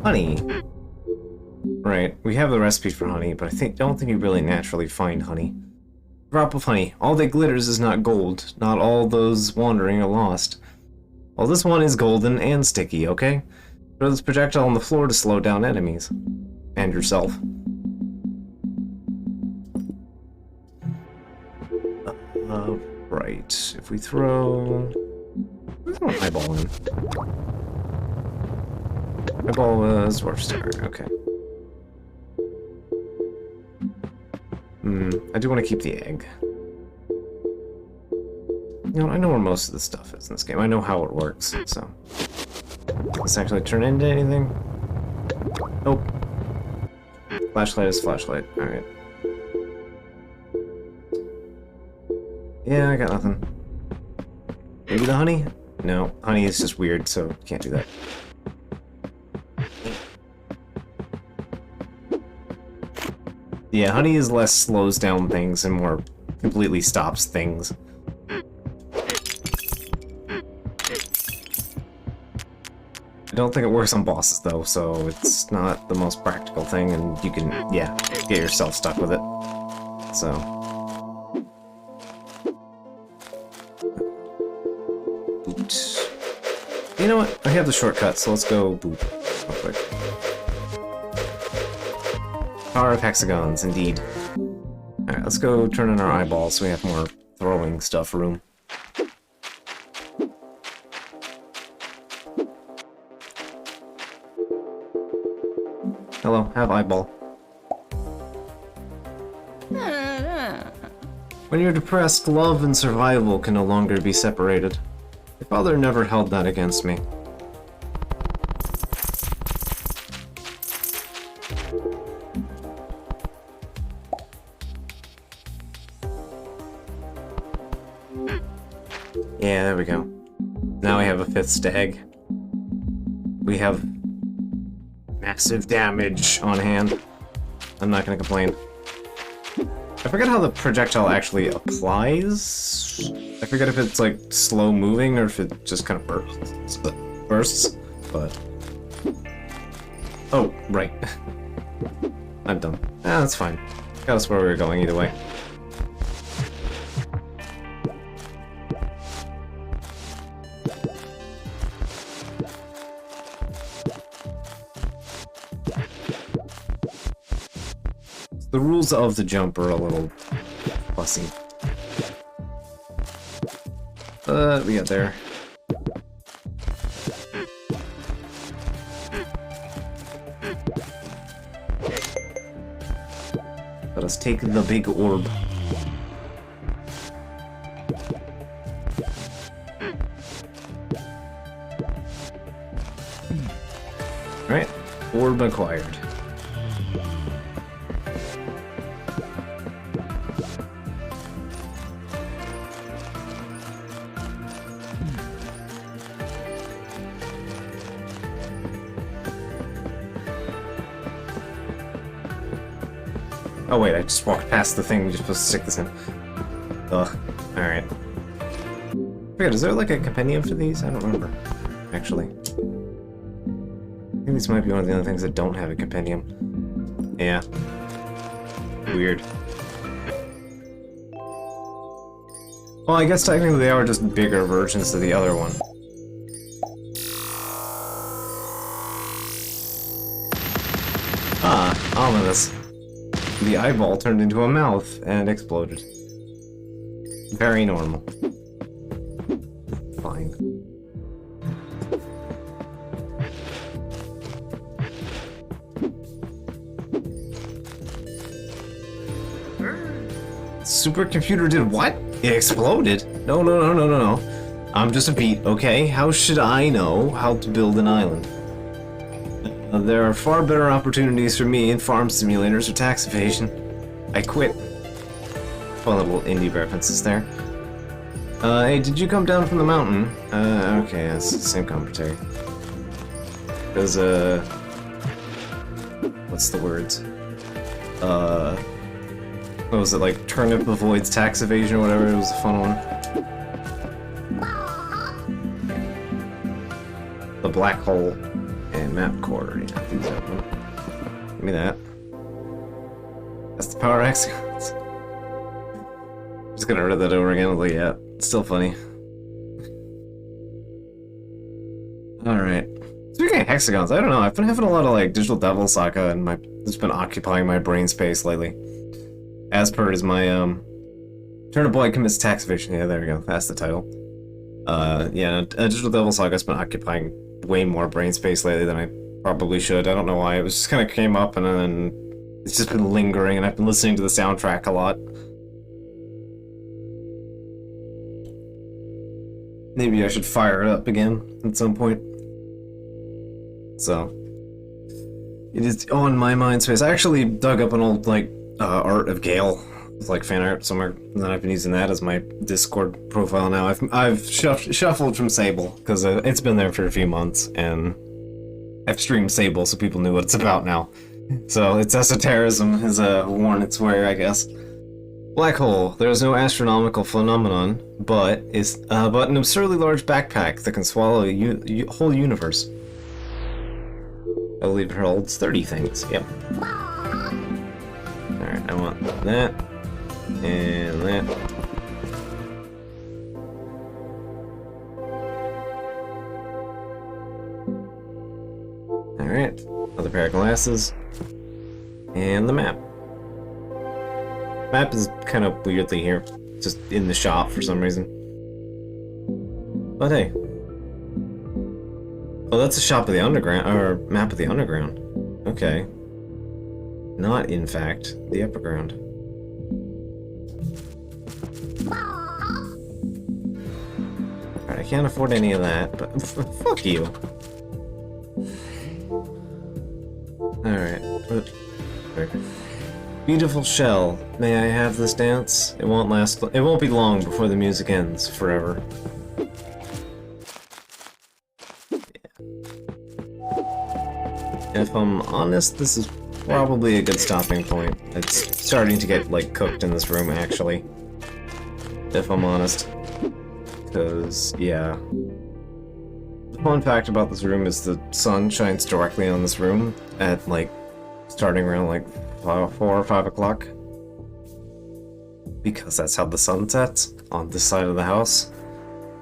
Honey. Right, we have the recipe for honey, but don't think you really naturally find honey. Drop of honey. All that glitters is not gold. Not all those wandering are lost. Well, this one is golden and sticky, okay? Throw this projectile on the floor to slow down enemies. And yourself. Right. If we throw... Let's throw an eyeball in. Eyeball was dwarf star. Okay. I do want to keep the egg. You know, I know where most of the stuff is in this game. I know how it works, so... Does this actually turn into anything? Nope. Flashlight is flashlight. Alright. Yeah, I got nothing. Maybe the honey? No, honey is just weird, so can't do that. Yeah, honey is less slows down things and more completely stops things. I don't think it works on bosses though, so it's not the most practical thing, and you can, yeah, get yourself stuck with it. So. Boot. You know what? I have the shortcut, so let's go boot real quick. Power of hexagons, indeed. Alright, let's go turn in our eyeballs so we have more throwing stuff room. Hello, have eyeball. When you're depressed, love and survival can no longer be separated. Your father never held that against me. Yeah, there we go. Now we have a 5th stag. We have massive damage on hand. I'm not gonna complain. I forget how the projectile actually applies. I forget if it's like slow moving or if it just kind of bursts. But Oh, right. I'm dumb. Ah, that's fine. Got us where we were going either way. The rules of the jump are a little fussy. But we got there. Let us take the big orb. Alright, orb acquired. Oh wait, I just walked past the thing you're supposed to stick this in. Ugh. Alright. Forget, is there like a compendium for these? I don't remember, actually. I think this might be one of the other things that don't have a compendium. Yeah. Weird. Well, I guess technically they are just bigger versions of the other one. Ah, ominous. The eyeball turned into a mouth and exploded. Very normal. Fine. Supercomputer did what? It exploded? No, no, no, no, no, no. I'm just a beat, okay? How should I know how to build an island? There are far better opportunities for me in farm simulators or tax evasion. I quit. Fun little indie references there. Hey, did you come down from the mountain? Okay, that's the same commentary. Because, what's the words? What was it, like, turnip avoids tax evasion or whatever? It was a fun one. The black hole and map core. Yeah, I think that one. Give me that. That's the power hexagons. I'm just gonna read that over again. I was like, yeah, it's still funny. Alright. Speaking of hexagons, I don't know, I've been having a lot of, like, Digital Devil Saga, and it's been occupying my brain space lately. As per is my, Turnip Boy commits tax evasion. Yeah, there we go. That's the title. Yeah, Digital Devil Saga's been occupying way more brain space lately than I probably should. I don't know why. It was just kind of came up, and then it's just been lingering, and I've been listening to the soundtrack a lot. Maybe I should fire it up again at some point. So, it is on my mind space. I actually dug up an old, like, art of Gale. It's like fan art somewhere, and then I've been using that as my Discord profile now. I've shuffled from Sable, because it's been there for a few months, and I've streamed Sable so people knew what it's about now. So its esotericism has worn its way, I guess. Black hole. There is no astronomical phenomenon, but an absurdly large backpack that can swallow a whole universe. I believe it holds 30 things. Yep. Alright, I want that. And that. Alright, another pair of glasses. And the map. Map is kind of weirdly here. Just in the shop for some reason. But hey. Oh, that's a shop of the underground, or map of the underground. Okay. Not, in fact, the upper ground. Alright, I can't afford any of that, but fuck you. Alright. Beautiful shell. May I have this dance? It won't last. It won't be long before the music ends forever. If I'm honest, this is probably a good stopping point. It's starting to get, like, cooked in this room, actually. If I'm honest. Because, yeah. fun fact about this room is the sun shines directly on this room at, like, starting around, like, 4 or 5 o'clock. Because that's how the sun sets on this side of the house.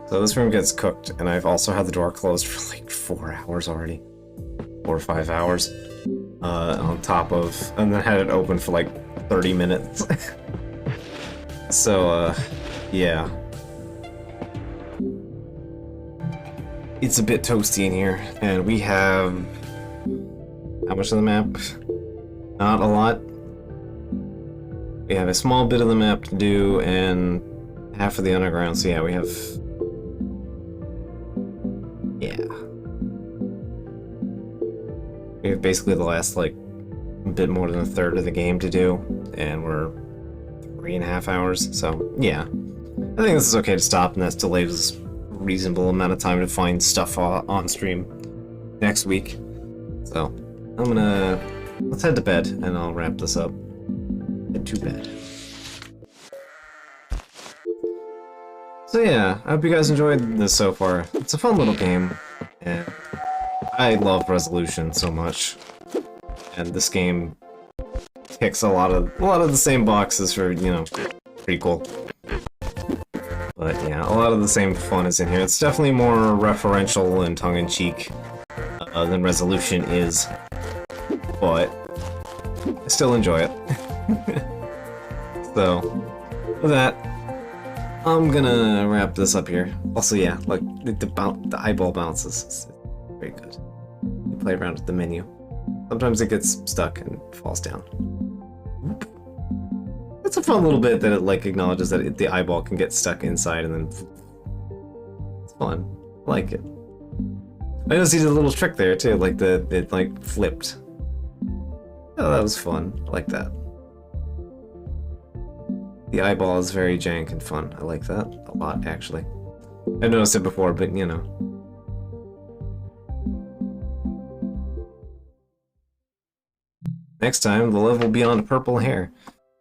So this room gets cooked, and I've also had the door closed for, like, 4 hours already. 4 or 5 hours. On top of... and then had it open for, like, 30 minutes. So, yeah. It's a bit toasty in here, and we have... how much of the map? Not a lot. We have a small bit of the map to do, and half of the underground, so yeah, we have... yeah. We have basically the last, like, a bit more than a third of the game to do, and we're 3.5 hours, so yeah. I think this is okay to stop, and that still leaves us a reasonable amount of time to find stuff on stream next week. So, I'm gonna... let's head to bed, and I'll wrap this up. Head to bed. So yeah, I hope you guys enjoyed this so far. It's a fun little game, and I love Resolution so much. And this game ticks a lot of the same boxes for, you know, prequel. But yeah, a lot of the same fun is in here. It's definitely more referential and tongue-in-cheek than Resolution is, but I still enjoy it. So, with that, I'm gonna wrap this up here. Also, yeah, like the eyeball bounces. It's very good. You play around with the menu. Sometimes it gets stuck and falls down. It's a fun little bit that it like acknowledges that the eyeball can get stuck inside and then it's fun. I like it. I noticed he did a little trick there too, like it like flipped. Oh, that was fun. I like that. The eyeball is very jank and fun. I like that a lot, actually. I noticed it before, but you know. Next time, the level will be on purple hair.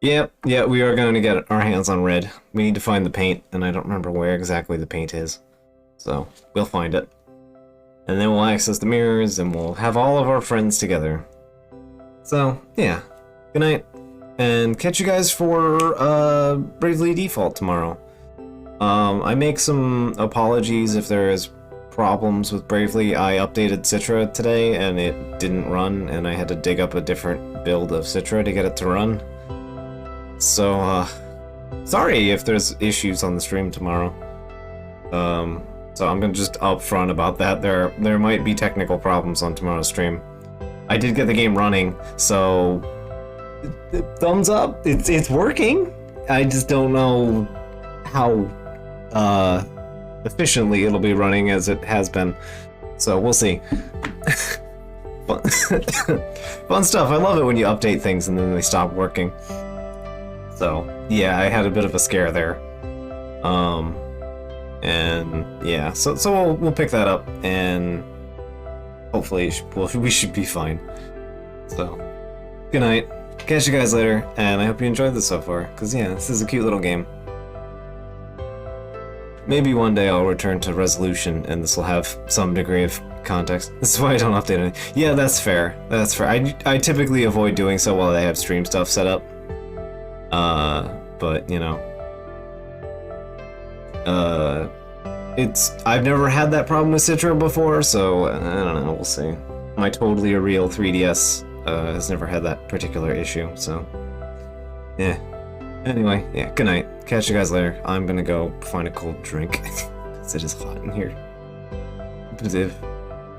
Yep, yeah, we are going to get our hands on red. We need to find the paint, and I don't remember where exactly the paint is. So, we'll find it. And then we'll access the mirrors, and we'll have all of our friends together. So, yeah. Good night. And catch you guys for Bravely Default tomorrow. I make some apologies if there is problems with Bravely. I updated Citra today and it didn't run, and I had to dig up a different build of Citra to get it to run. So, sorry if there's issues on the stream tomorrow. So I'm gonna just upfront about that. There might be technical problems on tomorrow's stream. I did get the game running, so thumbs up. It's working. I just don't know how efficiently it'll be running as it has been. So we'll see. Fun, fun stuff. I love it when you update things and then they stop working. So yeah, I had a bit of a scare there. And yeah, so we'll pick that up and hopefully we should be fine. So good night. Catch you guys later, and I hope you enjoyed this so far, because yeah, this is a cute little game. Maybe one day I'll return to Resolution, and this will have some degree of context. This is why I don't update it. Yeah, that's fair. That's fair. I typically avoid doing so while I have stream stuff set up. But, you know. I've never had that problem with Citra before, so I don't know, we'll see. My totally a real 3DS has never had that particular issue, so yeah. Anyway, yeah, good night. Catch you guys later. I'm gonna go find a cold drink, because it is hot in here.